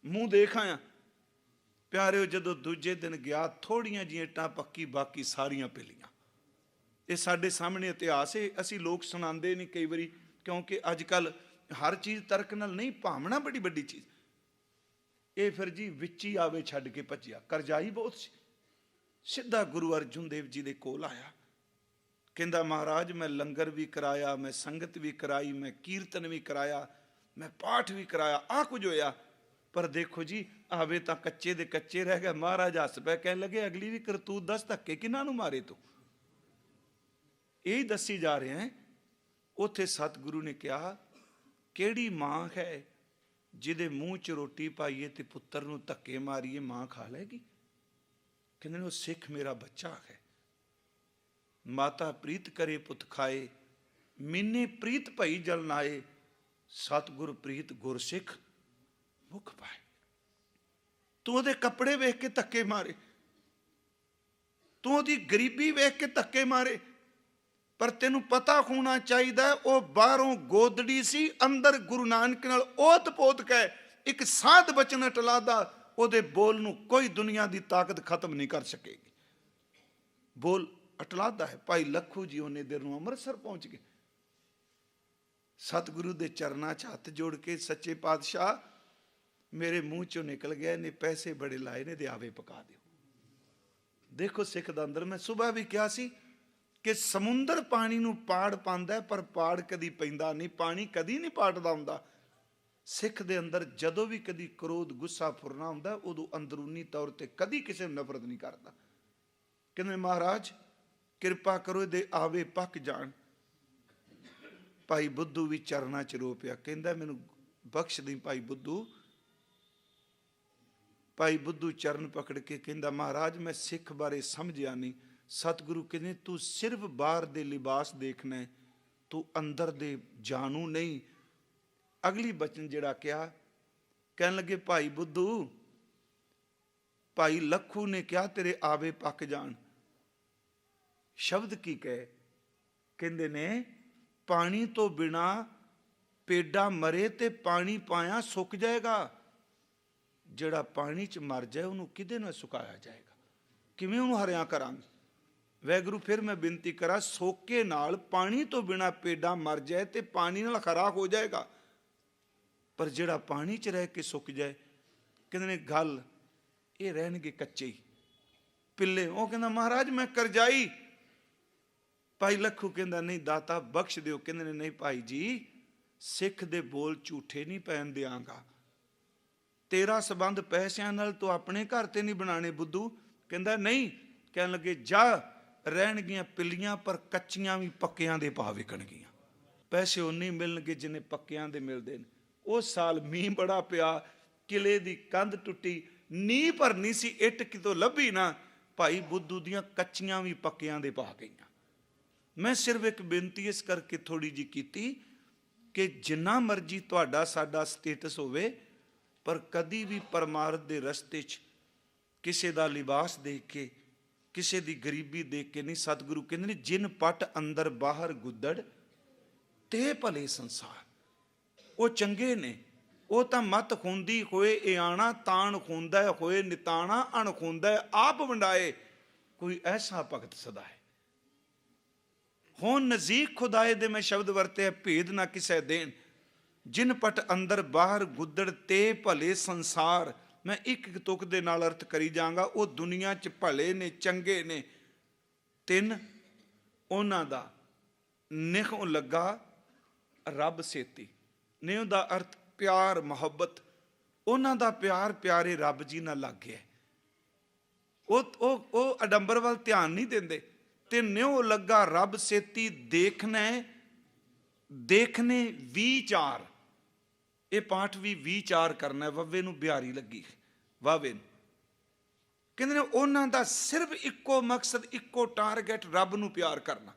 ਮੂੰਹ ਦੇਖ ਆਇਆ। ਪਿਆਰਿਓ, ਜਦੋਂ ਦੂਜੇ ਦਿਨ ਗਿਆ, ਥੋੜੀਆਂ ਜਿਹੀਆਂ ਇੱਟਾਂ ਪੱਕੀ, ਬਾਕੀ ਸਾਰੀਆਂ ਪਿਲੀਆਂ। ਇਹ ਸਾਡੇ ਸਾਹਮਣੇ ਇਤਿਹਾਸ ਹੈ। ਅਸੀਂ ਲੋਕ ਸੁਣਾਉਂਦੇ ਨਹੀਂ ਕਈ ਵਾਰੀ, ਕਿਉਂਕਿ ਅੱਜ ਕੱਲ ਹਰ ਚੀਜ਼ ਤਰਕ ਨਾਲ ਨਹੀਂ, ਭਾਵਨਾ ਬੜੀ ਵੱਡੀ ਚੀਜ਼। ਇਹ ਫਿਰ ਜੀ ਵਿੱਚ ਹੀ ਆਵੇ ਛੱਡ ਕੇ ਭੱਜਿਆ। ਕਰਜ਼ਾਈ ਬਹੁਤ ਸੀ। ਸਿੱਧਾ ਗੁਰੂ ਅਰਜੁਨ ਦੇਵ ਜੀ ਦੇ ਕੋਲ ਆਇਆ। ਕਹਿੰਦਾ ਮਹਾਰਾਜ, ਮੈਂ ਲੰਗਰ ਵੀ ਕਰਾਇਆ, ਮੈਂ ਸੰਗਤ ਵੀ ਕਰਾਈ, ਮੈਂ ਕੀਰਤਨ ਵੀ ਕਰਾਇਆ, ਮੈਂ ਪਾਠ ਵੀ ਕਰਾਇਆ, ਆਹ ਕੁਝ ਹੋਇਆ, ਪਰ ਦੇਖੋ ਜੀ ਆਵੇ ਤਾਂ ਕੱਚੇ ਦੇ ਕੱਚੇ ਰਹਿ ਗਿਆ। ਮਹਾਰਾਜ ਹੱਸ ਪਏ, ਕਹਿਣ ਲੱਗੇ, ਅਗਲੀ ਵੀ ਕਰਤੂਤ ਦੱਸ, ਧੱਕੇ ਕਿਹਨਾਂ ਨੂੰ ਮਾਰੇ ਤੂੰ? ਇਹੀ ਦੱਸੀ ਜਾ ਰਹੇ ਹੈ। ਉੱਥੇ ਸਤਿਗੁਰੂ ਨੇ ਕਿਹਾ, ਕਿਹੜੀ ਮਾਂ ਹੈ ਜਿਹਦੇ ਮੂੰਹ 'ਚ ਰੋਟੀ ਪਾਈਏ ਤੇ ਪੁੱਤਰ ਨੂੰ ਧੱਕੇ ਮਾਰੀਏ, ਮਾਂ ਖਾ ਲੈਗੀ? ਕਹਿੰਦੇ ਨੇ ਉਹ ਸਿੱਖ ਮੇਰਾ ਬੱਚਾ ਹੈ। ਮਾਤਾ ਪ੍ਰੀਤ ਕਰੇ ਪੁੱਤ ਖਾਏ, ਮੀਨੇ ਪ੍ਰੀਤ ਭਈ ਜਲ ਨਾਏ, ਸਤਿਗੁਰ ਪ੍ਰੀਤ ਗੁਰ ਸਿੱਖ ਮੁਖ ਪਾਏ। ਤੂੰ ਉਹਦੇ ਕੱਪੜੇ ਵੇਖ ਕੇ ਧੱਕੇ ਮਾਰੇ, ਤੂੰ ਉਹਦੀ ਗਰੀਬੀ ਵੇਖ ਕੇ ਧੱਕੇ ਮਾਰੇ, ਪਰ ਤੈਨੂੰ ਪਤਾ ਹੋਣਾ ਚਾਹੀਦਾ ਉਹ ਬਾਹਰੋਂ ਗੋਦੜੀ ਸੀ, ਅੰਦਰ ਗੁਰੂ ਨਾਨਕ ਨਾਲ ਓਤ ਪੋਤ ਕਹਿ ਇੱਕ ਸਾਧ ਬਚਨ ਟਲਾਦਾ, ਉਹਦੇ ਬੋਲ ਨੂੰ ਕੋਈ ਦੁਨੀਆ ਦੀ ਤਾਕਤ ਖਤਮ ਨਹੀਂ ਕਰ ਸਕੇਗੀ। ਬੋਲ ਅਟਲਾਦਾ ਹੈ। ਭਾਈ ਲੱਖੂ ਜੀ ਉਹਨੇ ਦੇਰ ਨੂੰ ਅੰਮ੍ਰਿਤਸਰ ਪਹੁੰਚ ਗਏ। ਸਤਿਗੁਰੂ ਦੇ ਚਰਨਾਂ 'ਚ ਹੱਥ ਜੋੜ ਕੇ, ਸੱਚੇ ਪਾਤਸ਼ਾਹ, ਮੇਰੇ ਮੂੰਹ 'ਚੋਂ ਨਿਕਲ ਗਿਆ, ਇਹਨੇ ਪੈਸੇ ਬੜੇ ਲਾਏ ਨੇ, ਦੇ ਆਵੇ ਪਕਾ ਦਿਓ। ਦੇਖੋ ਸਿੱਖ ਦਾ ਅੰਦਰ, ਮੈਂ ਸੁਬਾਹ ਵੀ ਕਿਹਾ ਸੀ ਕਿ ਸਮੁੰਦਰ ਪਾਣੀ ਨੂੰ ਪਾੜ ਪਾਉਂਦਾ, ਪਰ ਪਾੜ ਕਦੀ ਪੈਂਦਾ ਨਹੀਂ, ਪਾਣੀ ਕਦੀ ਨਹੀਂ ਪਾਟਦਾ ਹੁੰਦਾ। ਸਿੱਖ ਦੇ ਅੰਦਰ ਜਦੋਂ ਵੀ ਕਦੀ ਕ੍ਰੋਧ, ਗੁੱਸਾ ਫੁਰਨਾ ਹੁੰਦਾ, ਉਦੋਂ ਅੰਦਰੂਨੀ ਤੌਰ ਤੇ ਕਦੀ ਕਿਸੇ ਨੂੰ ਨਫ਼ਰਤ ਨਹੀਂ ਕਰਦਾ। ਕਹਿੰਦੇ ਮਹਾਰਾਜ ਕਿਰਪਾ ਕਰੋ ਇਹਦੇ ਆਵੇ ਪੱਕ ਜਾਣ। ਭਾਈ ਬੁੱਧੂ ਵੀ ਚਰਨਾਂ 'ਚ ਰੋ ਪਿਆ, ਕਹਿੰਦਾ ਮੈਨੂੰ ਬਖਸ਼ ਦੀ ਭਾਈ ਬੁੱਧੂ। ਭਾਈ ਬੁੱਧੂ ਚਰਨ ਪਕੜ ਕੇ ਕਹਿੰਦਾ ਮਹਾਰਾਜ ਮੈਂ ਸਿੱਖ ਬਾਰੇ ਸਮਝਿਆ ਨਹੀਂ। ਸਤਿਗੁਰੂ ਕਹਿੰਦੇ ਤੂੰ ਸਿਰਫ ਬਾਹਰ ਦੇ ਲਿਬਾਸ ਦੇਖਣਾ, ਤੂੰ ਅੰਦਰ ਦੇ ਜਾਣੂ ਨਹੀਂ। ਅਗਲੀ ਬਚਨ ਜਿਹੜਾ ਕਿਹਾ, ਕਹਿਣ ਲੱਗੇ ਭਾਈ ਬੁੱਧੂ ਭਾਈ ਲੱਖੂ ਨੇ ਕਿਹਾ ਤੇਰੇ ਆਵੇ ਪੱਕ ਜਾਣ। ਸ਼ਬਦ ਕੀ ਕਹੇ? ਕਹਿੰਦੇ ਨੇ ਪਾਣੀ ਤੋਂ ਬਿਨਾ ਪੇਡਾ ਮਰੇ ਤੇ ਪਾਣੀ ਪਾਇਆ ਸੁੱਕ ਜਾਏਗਾ। ਜਿਹੜਾ ਪਾਣੀ 'ਚ ਮਰ ਜਾਏ ਉਹਨੂੰ ਕਿਹਦੇ ਨਾਲ ਸੁਕਾਇਆ ਜਾਏਗਾ? ਕਿਵੇਂ ਉਹਨੂੰ ਹਰਿਆ ਕਰਾਂਗੇ? ਵਾਹਿਗੁਰੂ ਫਿਰ ਮੈਂ ਬੇਨਤੀ ਕਰਾਂ, ਸੋਕੇ ਨਾਲ ਪਾਣੀ ਤੋਂ ਬਿਨਾ ਪੇਡਾ ਮਰ ਜਾਏ ਤੇ ਪਾਣੀ ਨਾਲ ਹਰਾ ਹੋ ਜਾਏਗਾ, ਪਰ ਜਿਹੜਾ ਪਾਣੀ 'ਚ ਰਹਿ ਕੇ ਸੁੱਕ ਜਾਏ, ਕਹਿੰਦੇ ਨੇ ਗੱਲ ਇਹ ਰਹਿਣਗੇ ਕੱਚੇ ਹੀ ਪਿੱਲੇ। ਉਹ ਕਹਿੰਦਾ ਮਹਾਰਾਜ ਮੈਂ ਕਰਜ਼ਾਈ। ਭਾਈ ਲੱਖੂ ਕਹਿੰਦਾ ਨਹੀਂ ਦਾਤਾ ਬਖਸ਼ ਦਿਓ। ਕਹਿੰਦੇ ਨੇ ਨਹੀਂ ਭਾਈ ਜੀ, ਸਿੱਖ ਦੇ ਬੋਲ ਝੂਠੇ ਨਹੀਂ ਪੈਣ ਦਿਆਂਗਾ। ਤੇਰਾ ਸੰਬੰਧ ਪੈਸਿਆਂ ਨਾਲ ਤੂੰ ਆਪਣੇ ਘਰ ਤੇ ਨਹੀਂ ਬਣਾਣੇ ਬੁੱਧੂ। ਕਹਿੰਦਾ ਨਹੀਂ। ਕਹਿਣ ਲੱਗੇ ਜਾ, ਰਹਿਣਗੀਆਂ ਪਿੱਲੀਆਂ ਪਰ ਕੱਚੀਆਂ ਵੀ ਪੱਕਿਆਂ ਦੇ ਭਾਅ ਵਿਕਣਗੀਆਂ। ਪੈਸੇ ਉਨੇ ਮਿਲਣਗੇ ਜਿੰਨੇ ਪੱਕਿਆਂ ਦੇ ਮਿਲਦੇ ਨੇ। ਉਸ ਸਾਲ ਮੀਂਹ ਬੜਾ ਪਿਆ, ਕਿਲੇ ਦੀ ਕੰਧ ਟੁੱਟੀ, ਨੀਂਹ ਭਰਨੀ ਸੀ, ਇੱਟ ਕਿਤੋਂ ਲੱਭੀ ਨਾ। ਭਾਈ ਬੁੱਧੂ ਦੀਆਂ ਕੱਚੀਆਂ ਵੀ ਪੱਕਿਆਂ ਦੇ ਭਾਅ ਗਈਆਂ। ਮੈਂ ਸਿਰਫ ਇੱਕ ਬੇਨਤੀ ਇਸ ਕਰਕੇ ਥੋੜੀ ਜਿਹੀ ਕੀਤੀ ਕਿ ਜਿੰਨਾ ਮਰਜ਼ੀ ਤੁਹਾਡਾ ਸਾਡਾ ਸਟੇਟਸ ਹੋਵੇ, ਪਰ ਕਦੀ ਵੀ ਪਰਮਾਰਥ ਦੇ ਰਸਤੇ 'ਚ ਕਿਸੇ ਦਾ ਲਿਬਾਸ ਦੇਖ ਕੇ, ਕਿਸੇ ਦੀ ਗਰੀਬੀ ਦੇਖ ਕੇ ਨਹੀਂ। ਸਤਿਗੁਰੂ ਕਹਿੰਦੇ ਨੇ ਜਿਨ ਪਟ ਅੰਦਰ ਬਾਹਰ ਗੁੱਦੜ ਤੇ ਭਲੇ ਸੰਸਾਰ। ਉਹ ਚੰਗੇ ਨੇ, ਉਹ ਤਾਂ ਮਤ ਖੁੰਦੀ ਹੋਏ ਇਆਣਾ, ਤਾਣ ਖੁੰਦਾ ਹੋਏ ਨਿਤਾਣਾ, ਅਣ ਖੁੰਦਾ ਆਪ ਵੰਡਾਏ, ਕੋਈ ਐਸਾ ਭਗਤ ਸਦਾ ਹੈ। ਹੁਣ ਨਜ਼ੀਕ ਖੁਦਾਏ ਦੇ ਮੈਂ ਸ਼ਬਦ ਵਰਤੇ, ਭੇਦ ਨਾ ਕਿਸੇ ਦੇਣ। ਜਿਨ ਪਟ ਅੰਦਰ ਬਾਹਰ ਗੁੱਦੜ ਤੇ ਭਲੇ ਸੰਸਾਰ। ਮੈਂ ਇੱਕ ਇੱਕ ਤੁਕ ਦੇ ਨਾਲ ਅਰਥ ਕਰੀ ਜਾਵਾਂਗਾ। ਉਹ ਦੁਨੀਆ 'ਚ ਭਲੇ ਨੇ, ਚੰਗੇ ਨੇ। ਤਿੰਨ, ਉਹਨਾਂ ਦਾ ਨਿਹੁ ਲੱਗਾ ਰੱਬ ਸੇਤੀ। ਨਿਹੁ ਦਾ ਅਰਥ ਪਿਆਰ ਮੁਹੱਬਤ। ਉਹਨਾਂ ਦਾ ਪਿਆਰ ਪਿਆਰੇ ਰੱਬ ਜੀ ਨਾਲ ਲੱਗ ਗਿਆ। ਉਹ ਅਡੰਬਰ ਵੱਲ ਧਿਆਨ ਨਹੀਂ ਦਿੰਦੇ। ਤੇ ਨਿਉ ਲੱਗਾ ਰੱਬ ਸੇਤੀ, ਦੇਖਨੇ ਵਿਚਾਰ। ਇਹ ਪਾਠ ਵੀ ਵਿਚਾਰ ਕਰਨਾ। ਵੱਵੇ ਨੂੰ ਬਿਹਾਰੀ ਲੱਗੀ, ਵਾਵੇ ਨੂੰ। ਕਹਿੰਦੇ ਨੇ ਉਹਨਾਂ ਦਾ ਸਿਰਫ ਇੱਕੋ ਮਕਸਦ, ਇੱਕੋ ਟਾਰਗੇਟ, ਰੱਬ ਨੂੰ ਪਿਆਰ ਕਰਨਾ।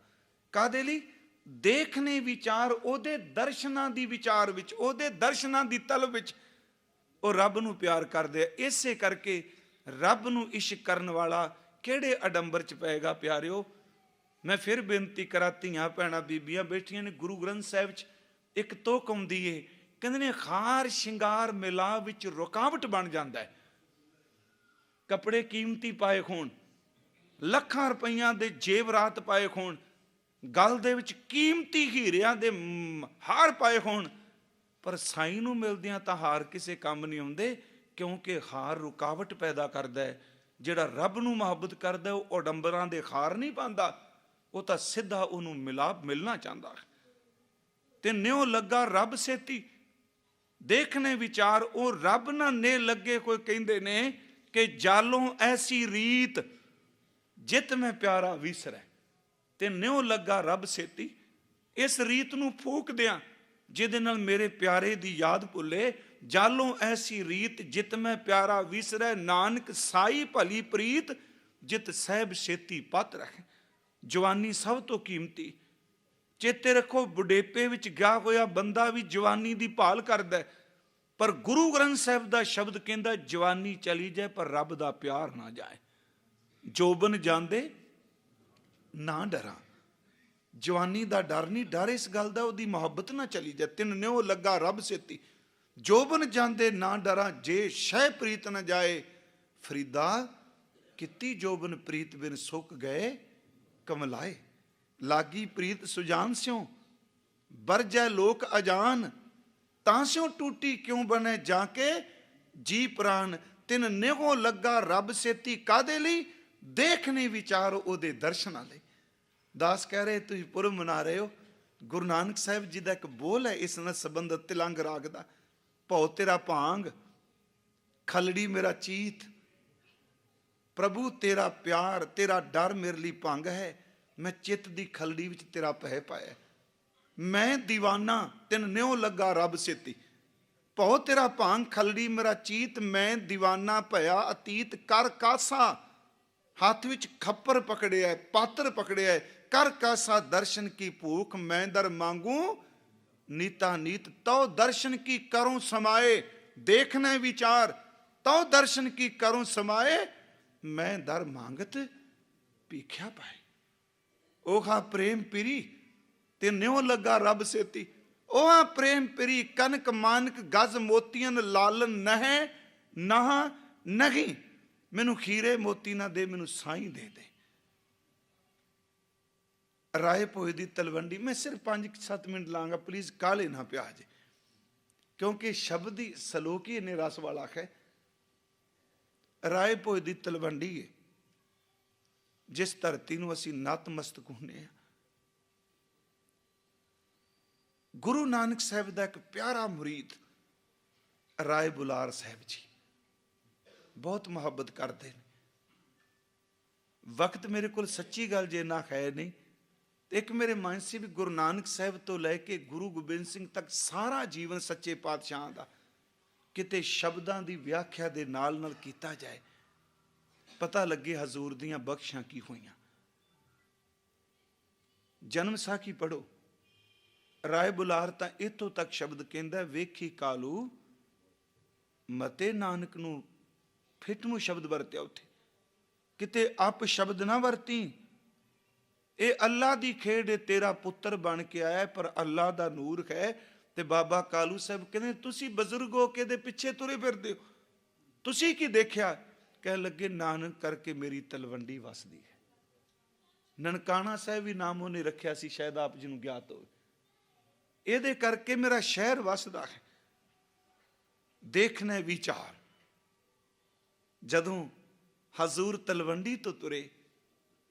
ਕਾਹਦੇ ਲਈ? ਦੇਖਨੇ ਵਿਚਾਰ, ਉਹਦੇ ਦਰਸ਼ਨਾਂ ਦੀ ਵਿਚਾਰ ਵਿੱਚ, ਉਹਦੇ ਦਰਸ਼ਨਾਂ ਦੀ ਤਲਬ ਵਿੱਚ ਉਹ ਰੱਬ ਨੂੰ ਪਿਆਰ ਕਰਦੇ ਆ। ਇਸੇ ਕਰਕੇ ਰੱਬ ਨੂੰ ਇਸ਼ਕ ਕਰਨ ਵਾਲਾ ਕਿਹੜੇ ਅਡੰਬਰ 'ਚ ਪਏਗਾ ਪਿਆਰਿਓ? ਮੈਂ ਫਿਰ ਬੇਨਤੀ ਕਰਾਂ, ਧੀਆਂ ਭੈਣਾਂ ਬੀਬੀਆਂ ਬੈਠੀਆਂ ਨੇ, ਗੁਰੂ ਗ੍ਰੰਥ ਸਾਹਿਬ 'ਚ ਇੱਕ ਤੁਕ ਆਉਂਦੀ ਏ, ਕਹਿੰਦੇ ਨੇ ਹਾਰ ਸ਼ਿੰਗਾਰ ਮਿਲਾਪ ਵਿੱਚ ਰੁਕਾਵਟ ਬਣ ਜਾਂਦਾ ਹੈ। ਕੱਪੜੇ ਕੀਮਤੀ ਪਾਏ ਹੋਣ, ਲੱਖਾਂ ਰੁਪਈਆਂ ਦੇ ਜੇਵਰਾਤ ਪਾਏ ਹੋਣ, ਗਲ ਦੇ ਵਿੱਚ ਕੀਮਤੀ ਹੀਰਿਆਂ ਦੇ ਹਾਰ ਪਾਏ ਹੋਣ, ਪਰ ਸਾਈਂ ਨੂੰ ਮਿਲਦਿਆਂ ਤਾਂ ਹਾਰ ਕਿਸੇ ਕੰਮ ਨਹੀਂ ਆਉਂਦੇ, ਕਿਉਂਕਿ ਹਾਰ ਰੁਕਾਵਟ ਪੈਦਾ ਕਰਦਾ ਹੈ। ਜਿਹੜਾ ਰੱਬ ਨੂੰ ਮੁਹੱਬਤ ਕਰਦਾ ਉਹ ਅਡੰਬਰਾਂ ਦੇ ਹਾਰ ਨਹੀਂ ਪਾਉਂਦਾ, ਉਹ ਤਾਂ ਸਿੱਧਾ ਉਹਨੂੰ ਮਿਲਾਪ ਮਿਲਣਾ ਚਾਹੁੰਦਾ। ਤੇ ਨਿਉ ਲੱਗਾ ਰੱਬ ਸੇਤੀ, ਦੇਖਣੇ ਵਿਚਾਰ। ਉਹ ਰੱਬ ਨਾ ਨੇ ਲੱਗੇ। ਕੋਈ ਕਹਿੰਦੇ ਨੇ ਕਿ ਜਾਲੋਂ ਐਸੀ ਰੀਤ ਜਿਤ ਮੈਂ ਪਿਆਰਾ ਵਿਸਰੈ। ਤੇ ਨਿਉ ਲੱਗਾ ਰੱਬ ਸੇਤੀ, ਇਸ ਰੀਤ ਨੂੰ ਫੂਕ ਦਿਆਂ ਜਿਹਦੇ ਨਾਲ ਮੇਰੇ ਪਿਆਰੇ ਦੀ ਯਾਦ ਭੁੱਲੇ। ਜਾਲੋਂ ਐਸੀ ਰੀਤ ਜਿਤ ਮੈਂ ਪਿਆਰਾ ਵਿਸਰੈ, ਨਾਨਕ ਸਾਈ ਭਲੀ ਪ੍ਰੀਤ ਜਿਤ ਸਹਿਬ ਛੇਤੀ ਪਤ ਰੱਖੇ। ਜਵਾਨੀ ਸਭ ਤੋਂ ਕੀਮਤੀ। ਚੇਤੇ ਰੱਖੋ, ਬੁਢੇਪੇ ਵਿੱਚ ਗਿਆ ਹੋਇਆ ਬੰਦਾ ਵੀ ਜਵਾਨੀ ਦੀ ਭਾਲ ਕਰਦਾ, ਪਰ ਗੁਰੂ ਗ੍ਰੰਥ ਸਾਹਿਬ ਦਾ ਸ਼ਬਦ ਕਹਿੰਦਾ ਜਵਾਨੀ ਚਲੀ ਜਾਏ ਪਰ ਰੱਬ ਦਾ ਪਿਆਰ ਨਾ ਜਾਏ। ਜੋਬਨ ਜਾਂਦੇ ਨਾ ਡਰਾਂ। ਜਵਾਨੀ ਦਾ ਡਰ ਨਹੀਂ, ਡਰ ਇਸ ਗੱਲ ਦਾ ਉਹਦੀ ਮੁਹੱਬਤ ਨਾ ਚਲੀ ਜਾਏ। ਤਿੰਨ ਨਿਉ ਲੱਗਾ ਰੱਬ ਸੇਤੀ, ਜੋਬਨ ਜਾਂਦੇ ਨਾ ਡਰਾਂ, ਜੇ ਸ਼ਹਿ ਪ੍ਰੀਤ ਨਾ ਜਾਏ। ਫਰੀਦਾ ਕੀਤੀ ਜੋਬਨ ਪ੍ਰੀਤ ਬਿਨ ਸੁੱਕ ਗਏ ਕਮਲਾਏ। ਲਾਗੀ ਪ੍ਰੀਤ ਸੁਜਾਨ ਸਿਉ ਬਰਜੈ ਲੋਕ ਅਜਾਨ, ਤਾਂ ਸਿਉ ਟੂਟੀ ਕਿਉਂ ਬਣੇ ਜਾ ਕੇ ਜੀ ਪ੍ਰਾਨ। ਤਿੰਨ ਨਿਹੁ ਲੱਗਾ ਰੱਬ ਸੇਤੀ, ਕਾਹਦੇ ਲਈ? ਦੇਖਣੇ ਵਿਚਾਰ, ਉਹਦੇ ਦਰਸ਼ਨਾਂ ਲਈ। ਦਾਸ ਕਹਿ ਰਹੇ ਤੁਸੀਂ ਪੁਰਬ ਮਨਾ ਰਹੇ ਹੋ। ਗੁਰੂ ਨਾਨਕ ਸਾਹਿਬ ਜੀ ਦਾ ਇੱਕ ਬੋਲ ਹੈ ਇਸ ਨਾਲ ਸੰਬੰਧਿਤ, ਤਿਲੰਗ ਰਾਗ ਦਾ। ਭਉ ਤੇਰਾ ਭਾਂਗ, ਖਲੜੀ ਮੇਰਾ ਚੀਤ। ਪ੍ਰਭੂ ਤੇਰਾ ਪਿਆਰ, ਤੇਰਾ ਡਰ ਮੇਰੇ ਲਈ ਭੰਗ ਹੈ। ਮੈਂ ਚਿੱਤ ਦੀ ਖਲੜੀ ਵਿੱਚ ਤੇਰਾ ਪਹਿ ਪਾਇਆ। ਮੈਂ ਦੀਵਾਨਾ, ਤਿੰਨ ਨਿਉ ਲੱਗਾ ਰੱਬ ਸੇਤੀ। ਭਉ ਤੇਰਾ ਭਾਂਗ, ਖਲੜੀ ਮੇਰਾ ਚੀਤ। ਮੈਂ ਦੀਵਾਨਾ ਭਇਆ ਅਤੀਤ, ਕਰ ਕਾਸਾ। ਹੱਥ ਵਿੱਚ ਖੱਪਰ ਪਕੜਿਆ, ਪਾਤਰ ਪਕੜਿਆ, ਕਰ ਕਾਸਾ। ਦਰਸ਼ਨ ਕੀ ਭੂਖ ਮੈਂ ਦਰ ਮੰਗੂ ਨੀਤਾ ਨੀਤ, ਤਉ ਦਰਸ਼ਨ ਕੀ ਕਰੂੰ ਸਮਾਏ। ਦੇਖਣਾ ਵਿਚਾਰ, ਤਉ ਦਰਸ਼ਨ ਕੀ ਕਰੂੰ ਸਮਾਏ, ਮੈਂ ਦਰ ਮੰਗਤ ਭੀਖਿਆ ਪਾਏ। ओहा प्रेम पिरी ते न्यों लगा रब सेती। ओहा प्रेम पिरी कनक मानक गज मोतियन लालन नह नहा नहीं। मैनू खीरे मोती ना दे, मैनू साई दे दे। राय भोए दी तलवंडी। मैं सिर्फ 5-7 मिनट लांगा, प्लीज काले ना पिया जे, क्योंकि शब्द ही सलोक ही इन्ने रस वाला है। राय भोए दी तलवंडी है जिस धरती ਨੂੰ ਅਸੀਂ ਨਤਮਸਤਕ ਹੁੰਦੇ ਹਾਂ। ਗੁਰੂ ਨਾਨਕ ਸਾਹਿਬ ਦਾ ਇੱਕ ਪਿਆਰਾ ਮੁਰੀਦ ਰਾਏ ਬੁਲਾਰ ਸਾਹਿਬ ਜੀ ਬਹੁਤ ਮੁਹੱਬਤ ਕਰਦੇ ਨੇ। ਵਕਤ ਮੇਰੇ ਕੋਲ ਸੱਚੀ ਗੱਲ ਜੇ ਨਾ ਹੈ ਨਹੀਂ, ਇੱਕ ਮੇਰੇ ਮਨ ਸੀ ਵੀ ਗੁਰੂ ਨਾਨਕ ਸਾਹਿਬ ਤੋਂ ਲੈ ਕੇ ਗੁਰੂ ਗੋਬਿੰਦ ਸਿੰਘ ਤੱਕ ਸਾਰਾ ਜੀਵਨ ਸੱਚੇ ਪਾਤਸ਼ਾਹਾਂ ਦਾ ਕਿਤੇ ਸ਼ਬਦਾਂ ਦੀ ਵਿਆਖਿਆ ਦੇ ਨਾਲ ਨਾਲ ਕੀਤਾ ਜਾਏ, ਪਤਾ ਲੱਗੇ ਹਜ਼ੂਰ ਦੀਆਂ ਬਖਸ਼ਾਂ ਕੀ ਹੋਈਆਂ। ਜਨਮ ਸਾਖੀ ਪੜੋ। ਰਾਏ ਬੁਲਾਰ ਤਾਂ ਇੱਥੋਂ ਤੱਕ ਸ਼ਬਦ ਕਹਿੰਦਾ, ਵੇਖੀ ਕਾਲੂ ਮਤੇ ਨਾਨਕ ਨੂੰ ਫਿੱਟ ਨੂੰ ਸ਼ਬਦ ਵਰਤਿਆ ਉੱਥੇ, ਕਿਤੇ ਅਪ ਸ਼ਬਦ ਨਾ ਵਰਤੀ। ਇਹ ਅੱਲਾ ਦੀ ਖੇਡ ਹੈ, ਤੇਰਾ ਪੁੱਤਰ ਬਣ ਕੇ ਆਇਆ ਪਰ ਅੱਲਾ ਦਾ ਨੂਰ ਹੈ। ਤੇ ਬਾਬਾ ਕਾਲੂ ਸਾਹਿਬ ਕਹਿੰਦੇ, ਤੁਸੀਂ ਬਜ਼ੁਰਗ ਹੋ ਕੇ ਇਹਦੇ ਪਿੱਛੇ ਤੁਰੇ ਫਿਰਦੇ ਹੋ, ਤੁਸੀਂ ਕੀ ਦੇਖਿਆ? ਕਹਿ ਲੱਗੇ, ਨਾਨਕ ਕਰਕੇ ਮੇਰੀ ਤਲਵੰਡੀ ਵਸਦੀ ਹੈ। ਨਨਕਾਣਾ ਸਾਹਿਬ ਵੀ ਨਾਮ ਉਹਨੇ ਰੱਖਿਆ ਸੀ, ਸ਼ਾਇਦ ਆਪ ਜੀ ਨੂੰ ਗਿਆਤ ਹੋਵੇ। ਇਹਦੇ ਕਰਕੇ ਮੇਰਾ ਸ਼ਹਿਰ ਵਸਦਾ ਹੈ। ਦੇਖਣਾ ਵਿਚਾਰ, ਜਦੋਂ ਹਜ਼ੂਰ ਤਲਵੰਡੀ ਤੋਂ ਤੁਰੇ,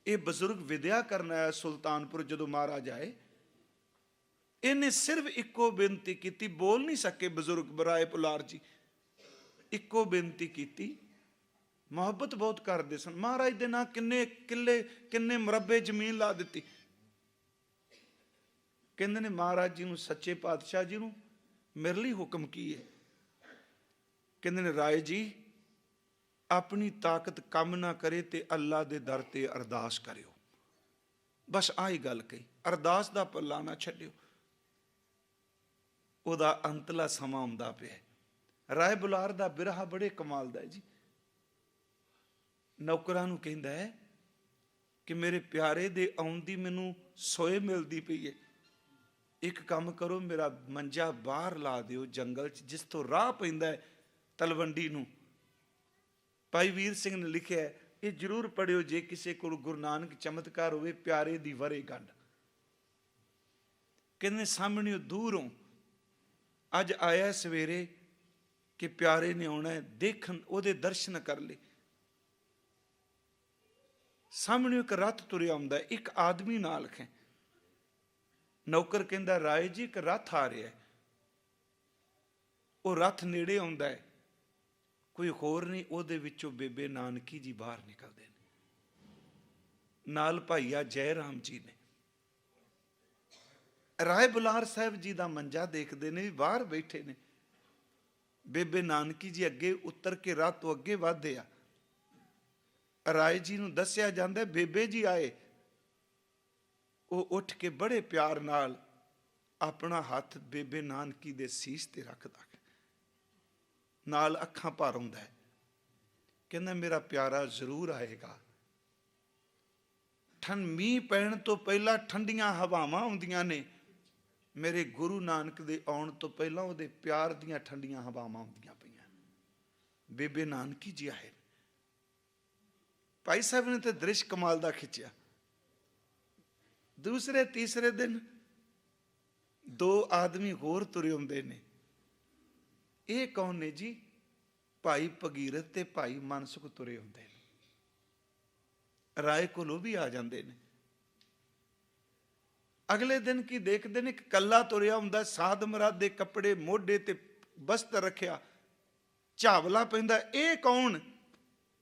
ਇਹ ਬਜ਼ੁਰਗ ਵਿਦਿਆ ਕਰਨ ਆਇਆ ਸੁਲਤਾਨਪੁਰ। ਜਦੋਂ ਮਹਾਰਾਜ ਆਏ, ਇਹਨੇ ਸਿਰਫ ਇੱਕੋ ਬੇਨਤੀ ਕੀਤੀ, ਬੋਲ ਨਹੀਂ ਸਕੇ ਬਜ਼ੁਰਗ ਰਾਏ ਬੁਲਾਰ ਜੀ। ਇੱਕੋ ਬੇਨਤੀ ਕੀਤੀ, ਮੁਹੱਬਤ ਬਹੁਤ ਕਰਦੇ ਸਨ। ਮਹਾਰਾਜ ਦੇ ਨਾਂ ਕਿੰਨੇ ਕਿੱਲੇ ਕਿੰਨੇ ਮੁਰੱਬੇ ਜ਼ਮੀਨ ਲਾ ਦਿੱਤੀ। ਕਹਿੰਦੇ ਨੇ ਮਹਾਰਾਜ ਜੀ ਨੂੰ, ਸੱਚੇ ਪਾਤਸ਼ਾਹ ਜੀ ਨੂੰ, ਮੇਰੇ ਲਈ ਹੁਕਮ ਕੀ ਹੈ? ਕਹਿੰਦੇ ਨੇ, ਰਾਏ ਜੀ ਆਪਣੀ ਤਾਕਤ ਕੰਮ ਨਾ ਕਰੇ ਤੇ ਅੱਲਾ ਦੇ ਦਰ ਤੇ ਅਰਦਾਸ ਕਰਿਓ। ਬਸ ਆਹੀ ਗੱਲ ਕਹੀ, ਅਰਦਾਸ ਦਾ ਪੱਲਾ ਨਾ ਛੱਡਿਓ। ਉਹਦਾ ਅੰਤਲਾ ਸਮਾਂ ਆਉਂਦਾ ਪਿਆ। ਰਾਏ ਬੁਲਾਰ ਦਾ ਬਿਰਹਾ ਬੜੇ ਕਮਾਲ ਦਾ ਹੈ ਜੀ। ਨੌਕਰਾਂ ਨੂੰ ਕਹਿੰਦਾ ਹੈ ਕਿ ਮੇਰੇ ਪਿਆਰੇ ਦੇ ਆਉਣ ਦੀ ਮੈਨੂੰ ਸੋਏ ਮਿਲਦੀ ਪਈ ਹੈ। ਇੱਕ ਕੰਮ ਕਰੋ, ਮੇਰਾ ਮੰਜਾ ਬਾਹਰ ਲਾ ਦਿਓ ਜੰਗਲ 'ਚ, ਜਿਸ ਤੋਂ ਰਾਹ ਪੈਂਦਾ ਹੈ ਤਲਵੰਡੀ ਨੂੰ। ਭਾਈ ਵੀਰ ਸਿੰਘ ਨੇ ਲਿਖਿਆ, ਇਹ ਜ਼ਰੂਰ ਪੜ੍ਹਿਓ ਜੇ ਕਿਸੇ ਕੋਲ ਗੁਰੂ ਨਾਨਕ ਚਮਤਕਾਰ ਹੋਵੇ, ਪਿਆਰੇ ਦੀ ਵਰੇ ਗੰਢ। ਕਹਿੰਦੇ ਸਾਹਮਣੇ ਦੂਰੋਂ ਅੱਜ ਆਇਆ ਸਵੇਰੇ ਕਿ ਪਿਆਰੇ ਨੇ ਆਉਣਾ, ਦੇਖਣ ਉਹਦੇ ਦਰਸ਼ਨ ਕਰ ਲਏ। ਸਾਹਮਣੇ ਇੱਕ ਰੱਥ ਤੁਰਿਆ ਆਉਂਦਾ, ਇੱਕ ਆਦਮੀ ਨਾਲ ਹੈ। ਨੌਕਰ ਕਹਿੰਦਾ, ਰਾਏ ਜੀ ਇੱਕ ਰੱਥ ਆ ਰਿਹਾ। ਉਹ ਰੱਥ ਨੇੜੇ ਆਉਂਦਾ ਹੈ, ਕੋਈ ਹੋਰ ਨਹੀਂ, ਉਹਦੇ ਵਿੱਚੋਂ ਬੇਬੇ ਨਾਨਕੀ ਜੀ ਬਾਹਰ ਨਿਕਲਦੇ ਨੇ, ਨਾਲ ਭਾਈਆ ਜੈ ਰਾਮ ਜੀ ਨੇ। ਰਾਏ ਬੁਲਾਰ ਸਾਹਿਬ ਜੀ ਦਾ ਮੰਜਾ ਦੇਖਦੇ ਨੇ, ਬਾਹਰ ਬੈਠੇ ਨੇ। ਬੇਬੇ ਨਾਨਕੀ ਜੀ ਅੱਗੇ ਉਤਰ ਕੇ ਰਾਹ ਤੋਂ ਅੱਗੇ ਵਧਦੇ ਆ। ਰਾਏ ਜੀ ਨੂੰ ਦੱਸਿਆ ਜਾਂਦਾ, ਬੇਬੇ ਜੀ ਆਏ। ਉਹ ਉੱਠ ਕੇ ਬੜੇ ਪਿਆਰ ਨਾਲ ਆਪਣਾ ਹੱਥ ਬੇਬੇ ਨਾਨਕੀ ਦੇ ਸੀਸ ਤੇ ਰੱਖਦਾ, ਨਾਲ ਅੱਖਾਂ ਭਰ ਆਉਂਦਾ ਹੈ। ਕਹਿੰਦਾ, ਮੇਰਾ ਪਿਆਰਾ ਜ਼ਰੂਰ ਆਏਗਾ। ਮੀਂਹ ਪੈਣ ਤੋਂ ਪਹਿਲਾਂ ਠੰਡੀਆਂ ਹਵਾਵਾਂ ਆਉਂਦੀਆਂ ਨੇ। ਮੇਰੇ ਗੁਰੂ ਨਾਨਕ ਦੇ ਆਉਣ ਤੋਂ ਪਹਿਲਾਂ ਉਹਦੇ ਪਿਆਰ ਦੀਆਂ ਠੰਡੀਆਂ ਹਵਾਵਾਂ ਆਉਂਦੀਆਂ ਪਈਆਂ। ਬੇਬੇ ਨਾਨਕੀ ਜੀ ਆਏ। ਭਾਈ ਸਾਹਿਬ ਨੇ ਤੇ ਦ੍ਰਿਸ਼ ਕਮਾਲ ਦਾ ਖਿੱਚਿਆ। ਦੂਸਰੇ ਤੀਸਰੇ ਦਿਨ 2 ਆਦਮੀ ਹੋਰ ਤੁਰੇ ਹੁੰਦੇ ਨੇ। ਇਹ ਕੌਣ ਨੇ ਜੀ? ਭਾਈ ਭਗੀਰਥ ਤੇ ਭਾਈ ਮਨਸੁਖ ਤੁਰੇ ਹੁੰਦੇ ਨੇ। ਰਾਏ ਕੋਲ ਉਹ ਵੀ ਆ ਜਾਂਦੇ ਨੇ। ਅਗਲੇ ਦਿਨ ਕੀ ਦੇਖਦੇ ਨੇ, ਇੱਕ ਕੱਲਾ ਤੁਰਿਆ ਹੁੰਦਾ, ਸਾਧ ਮਰਾਦ ਦੇ ਕੱਪੜੇ ਮੋਢੇ ਤੇ ਬਸਤਰ ਰੱਖਿਆ, ਝਾਵਲਾ ਪੈਂਦਾ। ਇਹ ਕੌਣ?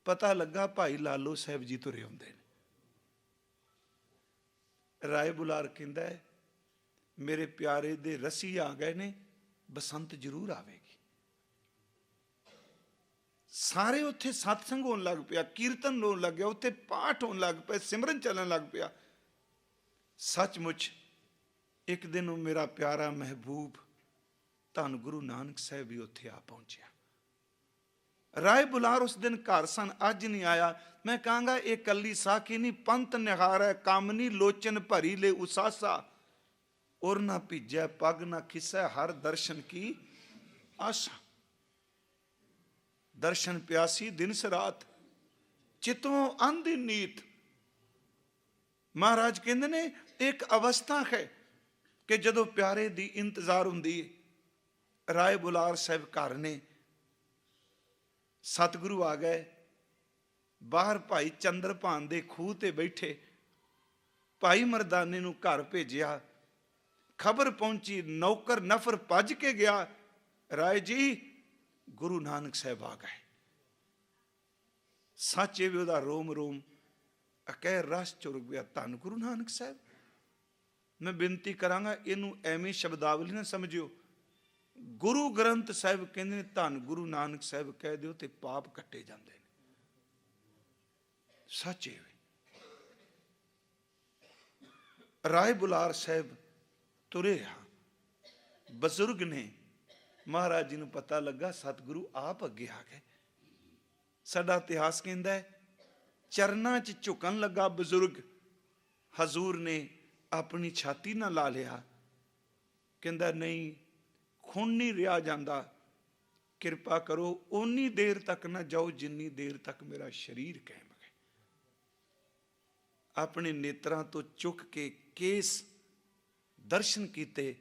ਪਤਾ ਲੱਗਾ ਭਾਈ ਲਾਲੋ ਸਾਹਿਬ ਜੀ ਤੁਰੇ ਹੁੰਦੇ ਨੇ। ਰਾਏ ਬੁਲਾਰ ਕਹਿੰਦਾ ਹੈ, ਮੇਰੇ ਪਿਆਰੇ ਦੇ ਰਸੀ ਆ ਗਏ ਨੇ, ਬਸੰਤ ਜ਼ਰੂਰ ਆਵੇਗੀ। ਸਾਰੇ ਉੱਥੇ ਸਤਸੰਗ ਹੋਣ ਲੱਗ ਪਿਆ, ਕੀਰਤਨ ਹੋਣ ਲੱਗ ਗਿਆ, ਉੱਥੇ ਪਾਠ ਹੋਣ ਲੱਗ ਪਿਆ, ਸਿਮਰਨ ਚੱਲਣ ਲੱਗ ਪਿਆ। ਸੱਚਮੁੱਚ ਇੱਕ ਦਿਨ ਉਹ ਮੇਰਾ ਪਿਆਰਾ ਮਹਿਬੂਬ ਧੰਨ ਗੁਰੂ ਨਾਨਕ ਸਾਹਿਬ ਵੀ ਉੱਥੇ ਆ ਪਹੁੰਚਿਆ। ਰਾਏ ਬੁਲਾਰ ਉਸ ਦਿਨ ਘਰ ਸਨ, ਅੱਜ ਨਹੀਂ ਆਇਆ। ਮੈਂ ਕਹਾਂਗਾ ਇਹ ਕੱਲੀ ਸਾਖੀ ਨਹੀਂ, ਪੰਥ ਨਿਹਾਰੈ ਕਾਮਨੀ ਲੋਚਨ ਭਰੀ ਲੈ ਉਸਾਸਾ, ਔਰ ਨਾ ਭਿੱਜੈ ਪੱਗ ਨਾ ਖਿਸੈ ਹਰ ਦਰਸ਼ਨ ਕੀ ਆਸਾ। ਦਰਸ਼ਨ ਪਿਆਸੀ ਦਿਨ ਸਰਾਤ ਚਿਤੋਂ ਅੰਧਿ ਨੀਤ। ਮਹਾਰਾਜ ਕਹਿੰਦੇ ਨੇ ਇੱਕ ਅਵਸਥਾ ਹੈ ਕਿ ਜਦੋਂ ਪਿਆਰੇ ਦੀ ਇੰਤਜ਼ਾਰ ਹੁੰਦੀ ਹੈ। ਰਾਏ ਬੁਲਾਰ ਸਾਹਿਬ ਘਰ ਨੇ, ਸਤਿਗੁਰੂ ਆ ਗਏ। ਬਾਹਰ ਭਾਈ ਚੰਦਰਭਾਨ ਦੇ ਖੂਹ ਤੇ ਬੈਠੇ, ਭਾਈ ਮਰਦਾਨੇ ਨੂੰ ਘਰ ਭੇਜਿਆ। ਖਬਰ ਪਹੁੰਚੀ, ਨੌਕਰ ਨਫਰ ਭੱਜ ਕੇ ਗਿਆ, ਰਾਏ ਜੀ ਗੁਰੂ ਨਾਨਕ ਸਾਹਿਬ ਆ ਗਏ। ਸੱਚੇ ਵੀ ਉਹਦਾ ਰੋਮ ਰੋਮ ਅਕਹਿ ਰਸ ਚੁਰਗ ਗਿਆ, ਧੰਨ ਗੁਰੂ ਨਾਨਕ ਸਾਹਿਬ। ਮੈਂ ਬੇਨਤੀ ਕਰਾਂਗਾ ਇਹਨੂੰ ਐਵੇਂ ਸ਼ਬਦਾਵਲੀ ਨਾ ਸਮਝਿਓ। ਗੁਰੂ ਗ੍ਰੰਥ ਸਾਹਿਬ ਕਹਿੰਦੇ ਨੇ ਧੰਨ ਗੁਰੂ ਨਾਨਕ ਸਾਹਿਬ ਕਹਿ ਦਿਓ ਤੇ ਪਾਪ ਕੱਟੇ ਜਾਂਦੇ ਨੇ। ਸੱਚੇ ਰਾਏ ਬੁਲਾਰ ਸਾਹਿਬ ਤੁਰੇ ਆ, ਬਜ਼ੁਰਗ ਨੇ। ਮਹਾਰਾਜ ਜੀ ਨੂੰ ਪਤਾ ਲੱਗਾ ਸਤਿਗੁਰੂ ਆਪ ਅੱਗੇ ਆ ਗਏ। ਸਾਡਾ ਇਤਿਹਾਸ ਕਹਿੰਦਾ ਹੈ ਚਰਨਾਂ 'ਚ ਝੁਕਣ ਲੱਗਾ ਬਜ਼ੁਰਗ, ਹਜ਼ੂਰ ਨੇ ਆਪਣੀ ਛਾਤੀ ਨਾਲ ਲਾ ਲਿਆ। ਕਹਿੰਦਾ ਨਹੀਂ, ਖੂਨ ਨਹੀਂ ਰਿਹਾ ਜਾਂਦਾ, ਕਿਰਪਾ ਕਰੋ ਓਨੀ ਦੇਰ ਤੱਕ ਨਾ ਜਾਓ ਜਿੰਨੀ ਦੇਰ ਤੱਕ ਮੇਰਾ ਸਰੀਰ ਕਾਇਮ ਹੈ। ਆਪਣੇ ਨੇਤਰਾਂ ਤੋਂ ਚੁੱਕ ਕੇ ਕੇਸ ਦਰਸ਼ਨ ਕੀਤੇ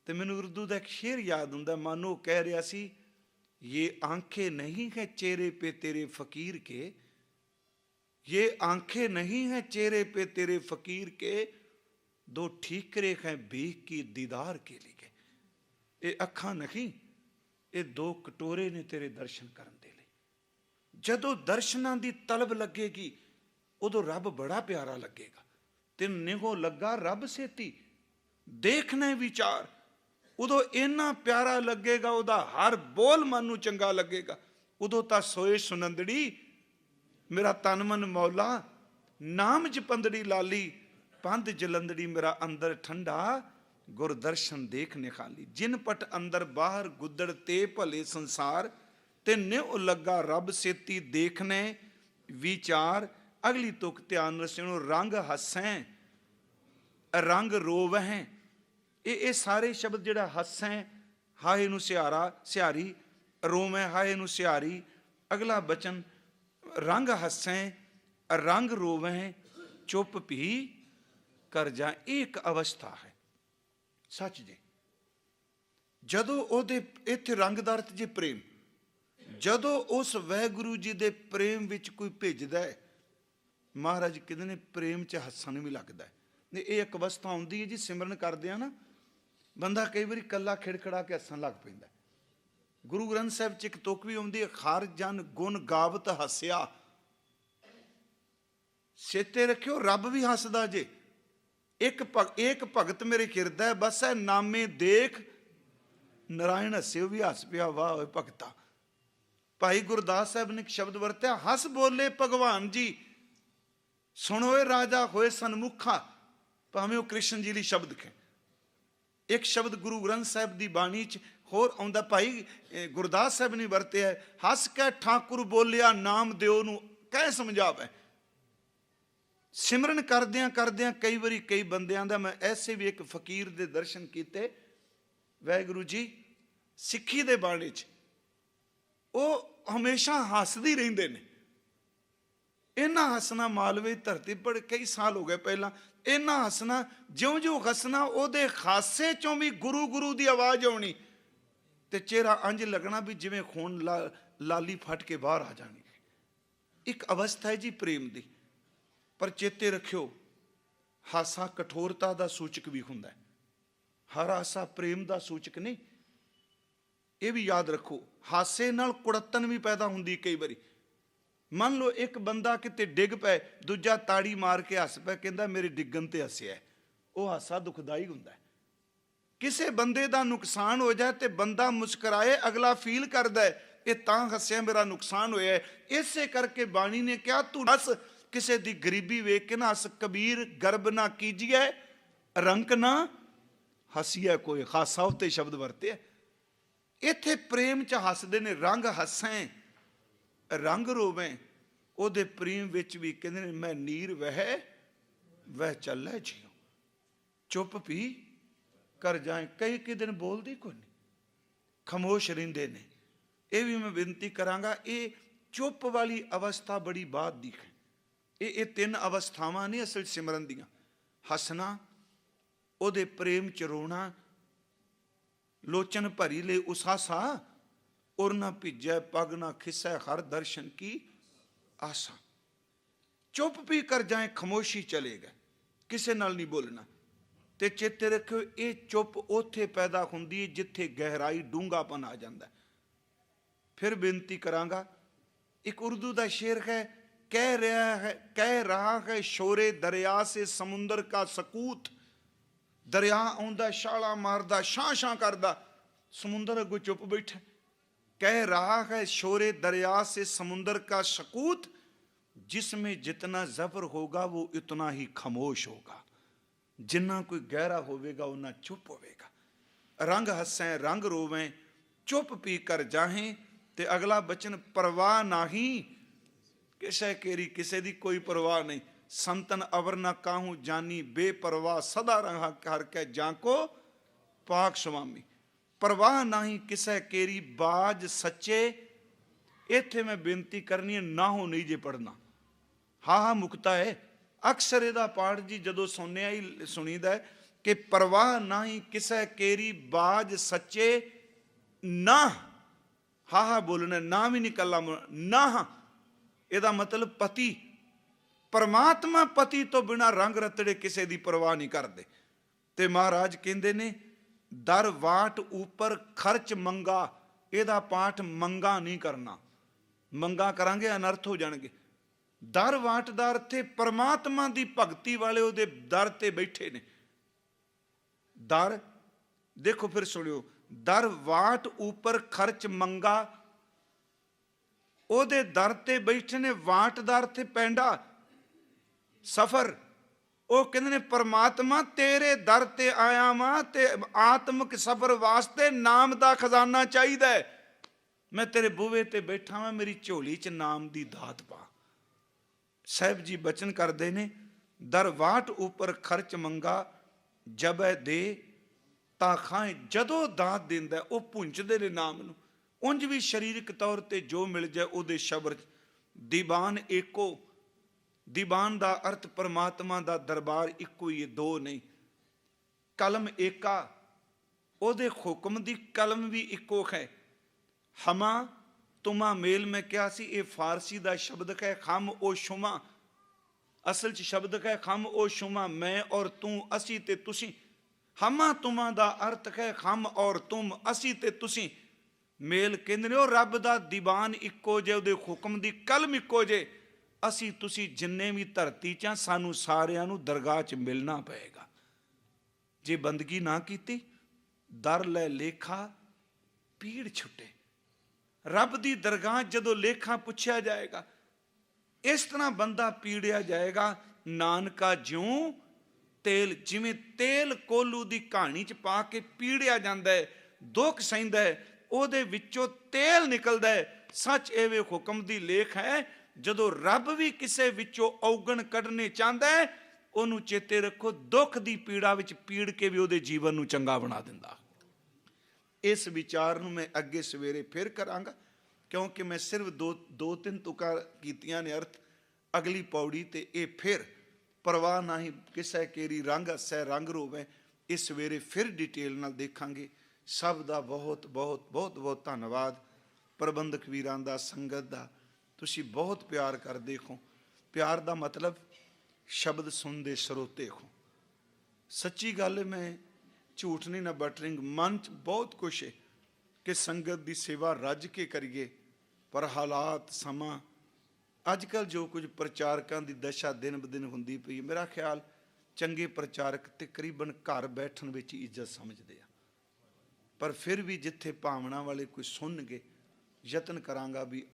ਤੇ ਮੈਨੂੰ ਉਰਦੂ ਦਾ ਇੱਕ ਸ਼ੇਰ ਯਾਦ ਹੁੰਦਾ, ਮਾਨੋ ਕਹਿ ਰਿਹਾ ਸੀ, ये आंखें नहीं है चेहरे पे तेरे फकीर के, ये आंखें नहीं है चेहरे पे तेरे फकीर के, दो ठीकरे हैं भीख की दीदार के लिए। ये अखां नहीं, ये दो कटोरे ने तेरे दर्शन करन दे लई। जदों दर्शनां दी तलब लगेगी उदों रब बड़ा प्यारा लगेगा। ते निगो लगा रब सेती देखने विचार, उदों इन्ना प्यारा लगेगा, उदा हर बोल मन नूं चंगा लगेगा। उदों तां सोए सुनंदड़ी मेरा तन मन मौला, नाम जपंदड़ी लाली, पंध जलंदड़ी मेरा अंदर ठंडा, गुरदर्शन देखने खाली। जिन पट अंदर बाहर गुदड़ ते भले संसार, ते न्यो लगा रब सेती देखने विचार। अगली तुक ध्यान रसियो, रंग हसें रंग रोवहें। ਇਹ ਸਾਰੇ ਸ਼ਬਦ ਜਿਹੜਾ ਹੱਸੈਂ, ਹਾਏ ਨੂੰ ਸਿਆਰਾ ਸਿਆਰੀ, ਰੋਵੈਂ ਹਾਏ ਨੂੰ ਸਿਆਰੀ। ਅਗਲਾ ਬਚਨ ਰੰਗ ਹੱਸੈਂ ਰੰਗ ਰੋਵੈਂ, ਚੁੱਪ ਵੀ ਕਰ ਜਾ। ਇਹ ਇੱਕ ਅਵਸਥਾ ਹੈ। ਸੱਚ ਜੀ, ਜਦੋਂ ਉਹਦੇ ਇੱਥੇ ਰੰਗ ਦਾ ਅਰਥ ਜੀ ਪ੍ਰੇਮ, ਜਦੋਂ ਉਸ ਵਾਹਿਗੁਰੂ ਜੀ ਦੇ ਪ੍ਰੇਮ ਵਿੱਚ ਕੋਈ ਭਿੱਜਦਾ ਹੈ, ਮਹਾਰਾਜ ਕਹਿੰਦੇ ਨੇ ਪ੍ਰੇਮ 'ਚ ਹੱਸਣ ਵੀ ਲੱਗਦਾ ਹੈ। ਇਹ ਇੱਕ ਅਵਸਥਾ ਆਉਂਦੀ ਹੈ ਜੀ, ਸਿਮਰਨ ਕਰਦੇ ਆ ਨਾ, ਬੰਦਾ ਕਈ ਵਾਰੀ ਕੱਲਾ ਖਿੜਖੜਾ ਕੇ ਹੱਸਣ ਲੱਗ ਪੈਂਦਾ। ਗੁਰੂ ਗ੍ਰੰਥ ਸਾਹਿਬ 'ਚ ਇੱਕ ਤੁਕ ਵੀ ਆਉਂਦੀ ਹੈ, ਹਰ ਜਨ ਗੁਣ ਗਾਵਤ ਹੱਸਿਆ। ਚੇਤੇ ਰੱਖਿਓ ਰੱਬ ਵੀ ਹੱਸਦਾ ਜੇ। ਇੱਕ ਭਗਤ ਮੇਰੇ ਕਿਰਦਾ ਬਸ ਹੈ, ਨਾਮੇ ਦੇਖ ਨਾਰਾਇਣ ਹੱਸੇ, ਉਹ ਵੀ ਹੱਸ ਪਿਆ, ਵਾਹ ਹੋਏ ਭਗਤਾ। ਭਾਈ ਗੁਰਦਾਸ ਸਾਹਿਬ ਨੇ ਇੱਕ ਸ਼ਬਦ ਵਰਤਿਆ, ਹੱਸ ਬੋਲੇ ਭਗਵਾਨ ਜੀ, ਸੁਣੋਏ ਰਾਜਾ ਹੋਏ ਸਨਮੁਖਾ। ਭਾਵੇਂ ਉਹ ਕ੍ਰਿਸ਼ਨ ਜੀ ਲਈ ਸ਼ਬਦ ਹੈ। ਇੱਕ ਸ਼ਬਦ ਗੁਰੂ ਗ੍ਰੰਥ ਸਾਹਿਬ ਦੀ ਬਾਣੀ 'ਚ ਹੋਰ ਆਉਂਦਾ, ਭਾਈ ਗੁਰਦਾਸ ਸਾਹਿਬ ਨੇ ਵਰਤਿਆ, ਹੱਸ ਕੇ ਠਾਕੁਰ ਬੋਲਿਆ ਨਾਮ ਦਿਓ ਨੂੰ ਕਹਿ ਸਮਝਾਵੇ। ਸਿਮਰਨ ਕਰਦਿਆਂ ਕਰਦਿਆਂ ਕਈ ਵਾਰੀ ਕਈ ਬੰਦਿਆਂ ਦਾ, ਮੈਂ ਐਸੇ ਵੀ ਇੱਕ ਫਕੀਰ ਦੇ ਦਰਸ਼ਨ ਕੀਤੇ, ਵਾਹਿਗੁਰੂ ਜੀ ਸਿੱਖੀ ਦੇ ਬਾਣੀ 'ਚ ਉਹ ਹਮੇਸ਼ਾ ਹੱਸਦੇ ਰਹਿੰਦੇ ਨੇ। ਇੰਨਾ ਹੱਸਣਾ, ਮਾਲਵੇ ਧਰਤੀ ਪਰ ਕਈ ਸਾਲ ਹੋ ਗਏ ਪਹਿਲਾਂ, ਇੰਨਾ ਹੱਸਣਾ, ਜਿਉਂ-ਜਿਉਂ ਹੱਸਣਾ ਉਹਦੇ ਹਾਸੇ 'ਚੋਂ ਵੀ ਗੁਰੂ ਗੁਰੂ ਦੀ ਆਵਾਜ਼ ਆਉਣੀ, ਤੇ ਚਿਹਰਾ ਇੰਝ ਲੱਗਣਾ ਵੀ ਜਿਵੇਂ ਖੂਨ ਲਾਲੀ ਫਟ ਕੇ ਬਾਹਰ ਆ ਜਾਣੀ। ਇੱਕ ਅਵਸਥਾ ਹੈ ਜੀ ਪ੍ਰੇਮ ਦੀ। ਪਰ ਚੇਤੇ ਰੱਖਿਓ, ਹਾਸਾ ਕਠੋਰਤਾ ਦਾ ਸੂਚਕ ਵੀ ਹੁੰਦਾ ਹੈ, ਹਰ ਹਾਸਾ ਪ੍ਰੇਮ ਦਾ ਸੂਚਕ ਨਹੀਂ। ਇਹ ਵੀ ਯਾਦ ਰੱਖੋ, ਹਾਸੇ ਨਾਲ ਕੁੜੱਤਣ ਵੀ ਪੈਦਾ ਹੁੰਦੀ ਕਈ ਵਾਰੀ। ਮੰਨ ਲਓ ਇੱਕ ਬੰਦਾ ਕਿਤੇ ਡਿੱਗ ਪਏ, ਦੂਜਾ ਤਾੜੀ ਮਾਰ ਕੇ ਹੱਸ ਪਏ, ਕਹਿੰਦਾ ਮੇਰੇ ਡਿੱਗਣ ਤੇ ਹੱਸਿਆ। ਉਹ ਹਾਸਾ ਦੁਖਦਾਈ ਹੁੰਦਾ ਹੈ। ਕਿਸੇ ਬੰਦੇ ਦਾ ਨੁਕਸਾਨ ਹੋ ਜਾਏ ਤੇ ਬੰਦਾ ਮੁਸਕਰਾਏ, ਅਗਲਾ ਫੀਲ ਕਰਦਾ ਹੈ ਇਹ ਤਾਂ ਹੱਸਿਆ, ਮੇਰਾ ਨੁਕਸਾਨ ਹੋਇਆ ਹੈ। ਇਸੇ ਕਰਕੇ ਬਾਣੀ ਨੇ ਕਿਹਾ ਤੂੰ ਹੱਸ, ਕਿਸੇ ਦੀ ਗਰੀਬੀ ਵੇਖ ਕੇ ਨਾ ਹੱਸ। ਕਬੀਰ ਗਰਬ ਨਾ ਕੀਜੀਏ ਰੰਕ ਨਾ ਹੱਸੀਏ ਕੋਈ, ਹਾਸਾ ਉੱਤੇ ਸ਼ਬਦ ਵਰਤੇ। ਇੱਥੇ ਪ੍ਰੇਮ 'ਚ ਹੱਸਦੇ ਨੇ, ਰੰਗ ਹੱਸੈਂ ਰੰਗ ਰੋਵੇਂ ਉਹਦੇ ਪ੍ਰੇਮ ਵਿੱਚ ਵੀ ਕਹਿੰਦੇ ਨੇ ਮੈਂ ਨੀਰ ਵਹਿ ਚੱਲੈ ਜਿਉ, ਚੁੱਪ ਵੀ ਕਰ ਜਾਏ। ਕਈ ਦਿਨ ਬੋਲਦੀ ਕੋਈ ਨਹੀਂ, ਖਾਮੋਸ਼ ਰਹਿੰਦੇ ਨੇ। ਇਹ ਵੀ ਮੈਂ ਬੇਨਤੀ ਕਰਾਂਗਾ, ਇਹ ਚੁੱਪ ਵਾਲੀ ਅਵਸਥਾ ਬੜੀ ਬਾਅਦ ਦੀ ਹੈ। ਇਹ ਤਿੰਨ ਅਵਸਥਾਵਾਂ ਨੇ ਅਸਲ ਸਿਮਰਨ ਦੀਆਂ। ਹੱਸਣਾ, ਉਹਦੇ ਪ੍ਰੇਮ ਚ ਰੋਣਾ, ਲੋਚਨ ਭਰੀ ਲੈ ਉਸਾਸਾ, ਔਰ ਨਾ ਭਿੱਜੈ ਪਗ ਨਾ ਖਿਸੈ ਹਰ ਦਰਸ਼ਨ ਕੀ ਆਸਾ। ਚੁੱਪ ਵੀ ਕਰ ਜਾਏ, ਖਾਮੋਸ਼ੀ ਚਲੇ ਗਏ, ਕਿਸੇ ਨਾਲ ਨਹੀਂ ਬੋਲਣਾ। ਤੇ ਚੇਤੇ ਰੱਖਿਓ, ਇਹ ਚੁੱਪ ਉੱਥੇ ਪੈਦਾ ਹੁੰਦੀ ਹੈ ਜਿੱਥੇ ਗਹਿਰਾਈ ਡੂੰਘਾਪਨ ਆ ਜਾਂਦਾ। ਫਿਰ ਬੇਨਤੀ ਕਰਾਂਗਾ, ਇੱਕ ਉਰਦੂ ਦਾ ਸ਼ੇਰ ਹੈ, ਕਹਿ ਰਹਾ ਹੈ ਸ਼ੋਰੇ ਦਰਿਆ ਸੇ ਸਮੁੰਦਰ ਕਾ ਸਕੂਤ। ਦਰਿਆ ਆਉਂਦਾ, ਛਾਲਾਂ ਮਾਰਦਾ, ਛਾਂ ਕਰਦਾ, ਸਮੁੰਦਰ ਅੱਗੋਂ ਚੁੱਪ ਬੈਠਾ। ਕਹਿ ਰਹਾ ਹੈ शोरे दरिया से समुंदर का सकूत, जिसमें जितना जबर होगा वो इतना ही खामोश होगा। जिन्ना कोई गहरा होवेगा उन्ना चुप होवेगा। रंग हसें रंग रोवें, चुप पी कर जाहें। ते अगला बचन, परवाह नाही किसे केरी, किसे दी कोई परवाह नहीं। संतन अवर न काहू जानी, बेपरवाह सदा रहा कर के जाको पाक स्वामी। परवाह नाही किसे केरी, बाज सच्चे। इत्थे मैं बेनती करनी है, ना हो नहीं जे पढ़ना, हा मुक्ता है। अक्सर इहदा पाठ जी जदों सुनने ही सुनीदा है कि परवाह नाही किसे केरी, बाज सच्चे। ना हा बोलना, ना भी नहीं कला ना। इहदा मतलब पति, परमात्मा पति तो बिना रंग रतड़े किसे दी परवाह नहीं करते। ते महाराज कहते ने, दर वाट ऊपर खर्च मंगा। ਇਹਦਾ ਪਾਠ ਮੰਗਾ ਨਹੀਂ ਕਰਨਾ, ਮੰਗਾ ਕਰਾਂਗੇ ਅਨਰਥ ਹੋ ਜਾਣਗੇ। ਦਰ ਵਾਟ ਦਾ ਅਰਥ ਹੈ ਪਰਮਾਤਮਾ ਦੀ ਭਗਤੀ ਵਾਲੇ ਉਹਦੇ ਦਰ ਤੇ ਬੈਠੇ ਨੇ। ਦਰ ਦੇਖੋ, ਫਿਰ ਸੁਣਿਓ, ਦਰ ਵਾਟ ਉੱਪਰ ਖਰਚ ਮੰਗਾ, ਉਹਦੇ ਦਰ ਤੇ ਬੈਠੇ ਨੇ। ਵਾਟ ਦਾ ਅਰਥ ਹੈ ਪੈਂਡਾ, ਸਫਰ। ਉਹ ਕਹਿੰਦੇ ਨੇ ਪਰਮਾਤਮਾ ਤੇਰੇ ਦਰ ਤੇ ਆਇਆ ਵਾਂ ਤੇ ਆਤਮਿਕ ਸਫਰ ਵਾਸਤੇ ਨਾਮ ਦਾ ਖਜ਼ਾਨਾ ਚਾਹੀਦਾ ਹੈ। ਮੈਂ ਤੇਰੇ ਬੂਹੇ ਤੇ ਬੈਠਾ ਵਾਂ, ਮੇਰੀ ਝੋਲੀ 'ਚ ਨਾਮ ਦੀ ਦਾਤ ਪਾ। ਸਾਹਿਬ ਜੀ ਬਚਨ ਕਰਦੇ ਨੇ, ਦਰਵਾਟ ਉੱਪਰ ਖਰਚ ਮੰਗਾ, ਜਬੈ ਦੇ ਤਾਂ ਖਾਏ। ਜਦੋਂ ਦਾਤ ਦਿੰਦਾ ਉਹ ਪੁੰਚਦੇ ਨੇ ਨਾਮ ਨੂੰ। ਉਂਝ ਵੀ ਸਰੀਰਕ ਤੌਰ ਤੇ ਜੋ ਮਿਲ ਜਾਏ ਉਹਦੇ ਸ਼ਬਦ। ਦੀਵਾਨ ਏਕੋ, ਦੀਵਾਨ ਦਾ ਅਰਥ ਪਰਮਾਤਮਾ ਦਾ ਦਰਬਾਰ ਇੱਕੋ ਹੀ ਹੈ, ਦੋ ਨਹੀਂ। ਕਲਮ ਏਕਾ, ਉਹਦੇ ਹੁਕਮ ਦੀ ਕਲਮ ਵੀ ਇੱਕੋ ਹੈ। ਹਮਾ ਤੁਮਾ ਮੇਲ, ਮੈਂ ਕਿਹਾ ਸੀ ਇਹ ਫਾਰਸੀ ਦਾ ਸ਼ਬਦ ਹੈ। ਖਮ ਉਹ ਸ਼ੁਮਾ, ਅਸਲ 'ਚ ਸ਼ਬਦ ਹੈ ਖਮ ਉਹ ਸ਼ੁਮਾ, ਮੈਂ ਔਰ ਤੂੰ, ਅਸੀਂ ਤੇ ਤੁਸੀਂ। ਹਮਾ ਤੁਮਾ ਦਾ ਅਰਥ ਹੈ ਖਮ ਔਰ ਤੁਮ, ਅਸੀਂ ਤੇ ਤੁਸੀਂ। ਮੇਲ ਕਹਿੰਦੇ ਨੇ ਉਹ ਰੱਬ ਦਾ ਦੀਵਾਨ ਇੱਕੋ ਜੇ, ਉਹਦੇ ਹੁਕਮ ਦੀ ਕਲਮ ਇੱਕੋ ਜੇ। ਅਸੀਂ ਤੁਸੀਂ ਜਿੰਨੇ ਵੀ ਧਰਤੀ 'ਚ, ਸਾਨੂੰ ਸਾਰਿਆਂ ਨੂੰ ਦਰਗਾਹ 'ਚ ਮਿਲਣਾ ਪਏਗਾ। ਜੇ ਬੰਦਗੀ ਨਾ ਕੀਤੀ, ਦਰ ਲੈ ਲੇਖਾ ਪੀੜ ਛੁੱਟੇ। ਰੱਬ ਦੀ ਦਰਗਾਹ ਜਦੋਂ ਲੇਖਾ ਪੁੱਛਿਆ ਜਾਏਗਾ, ਇਸ ਤਰ੍ਹਾਂ ਬੰਦਾ ਪੀੜਿਆ ਜਾਏਗਾ। ਨਾਨਕਾ ਜਿਉਂ ਤੇਲ, ਜਿਵੇਂ ਤੇਲ ਕੋਲੂ ਦੀ ਕਹਾਣੀ 'ਚ ਪਾ ਕੇ ਪੀੜਿਆ ਜਾਂਦਾ ਹੈ, ਦੁੱਖ ਸਹਿੰਦਾ ਹੈ, ਉਹਦੇ ਵਿੱਚੋਂ ਤੇਲ ਨਿਕਲਦਾ ਹੈ। ਸੱਚ ਐਵੇਂ ਹੁਕਮ ਦੀ ਲੇਖ ਹੈ। ਜਦੋਂ ਰੱਬ ਵੀ ਕਿਸੇ ਵਿੱਚੋਂ ਔਗਣ ਕੱਢਣੇ ਚਾਹੁੰਦਾ ਹੈ, ਉਹਨੂੰ ਚੇਤੇ ਰੱਖੋ, ਦੁੱਖ ਦੀ ਪੀੜਾ ਵਿੱਚ ਪੀੜ ਕੇ ਵੀ ਉਹਦੇ ਜੀਵਨ ਨੂੰ ਚੰਗਾ ਬਣਾ ਦਿੰਦਾ। ਇਸ ਵਿਚਾਰ ਨੂੰ ਮੈਂ ਅੱਗੇ ਸਵੇਰੇ ਫਿਰ ਕਰਾਂਗਾ, ਕਿਉਂਕਿ ਮੈਂ ਸਿਰਫ ਦੋ ਤਿੰਨ ਤੁਕਾਂ ਕੀਤੀਆਂ ਨੇ ਅਰਥ। ਅਗਲੀ ਪੌੜੀ ਤੇ ਇਹ ਫਿਰ ਪਰਵਾਹ ਨਹੀਂ ਕਿਸੇ ਕੇਰੀ, ਰੰਗ ਹੱਸੈ ਰੰਗ ਰੋਵੇਂ, ਇਹ ਸਵੇਰੇ ਫਿਰ ਡਿਟੇਲ ਨਾਲ ਦੇਖਾਂਗੇ। ਸਭ ਦਾ ਬਹੁਤ ਬਹੁਤ ਬਹੁਤ ਬਹੁਤ ਧੰਨਵਾਦ। ਪ੍ਰਬੰਧਕ ਵੀਰਾਂ ਦਾ, ਸੰਗਤ ਦਾ, ਤੁਸੀਂ ਬਹੁਤ ਪਿਆਰ ਕਰਦੇ ਹੋ। ਪਿਆਰ ਦਾ ਮਤਲਬ ਸ਼ਬਦ ਸੁਣਦੇ ਸਰੋਤੇ ਹੋ। ਸੱਚੀ ਗੱਲ ਹੈ, ਮੈਂ ਝੂਠ ਨਹੀਂ ਨਾ ਬਟਰਿੰਗ। ਮਨ 'ਚ ਬਹੁਤ ਕੁਛ ਹੈ ਕਿ ਸੰਗਤ ਦੀ ਸੇਵਾ ਰੱਜ ਕੇ ਕਰੀਏ, ਪਰ ਹਾਲਾਤ, ਸਮਾਂ, ਅੱਜ ਕੱਲ੍ਹ ਜੋ ਕੁਝ ਪ੍ਰਚਾਰਕਾਂ ਦੀ ਦਸ਼ਾ ਦਿਨ ਬ ਦਿਨ ਹੁੰਦੀ ਪਈ, ਮੇਰਾ ਖਿਆਲ ਚੰਗੇ ਪ੍ਰਚਾਰਕ ਤਕਰੀਬਨ ਘਰ ਬੈਠਣ ਵਿੱਚ ਹੀ ਇੱਜ਼ਤ ਸਮਝਦੇ ਆ। ਪਰ ਫਿਰ ਵੀ ਜਿੱਥੇ ਭਾਵਨਾ ਵਾਲੇ ਕੋਈ ਸੁਣਨਗੇ, ਯਤਨ ਕਰਾਂਗਾ ਵੀ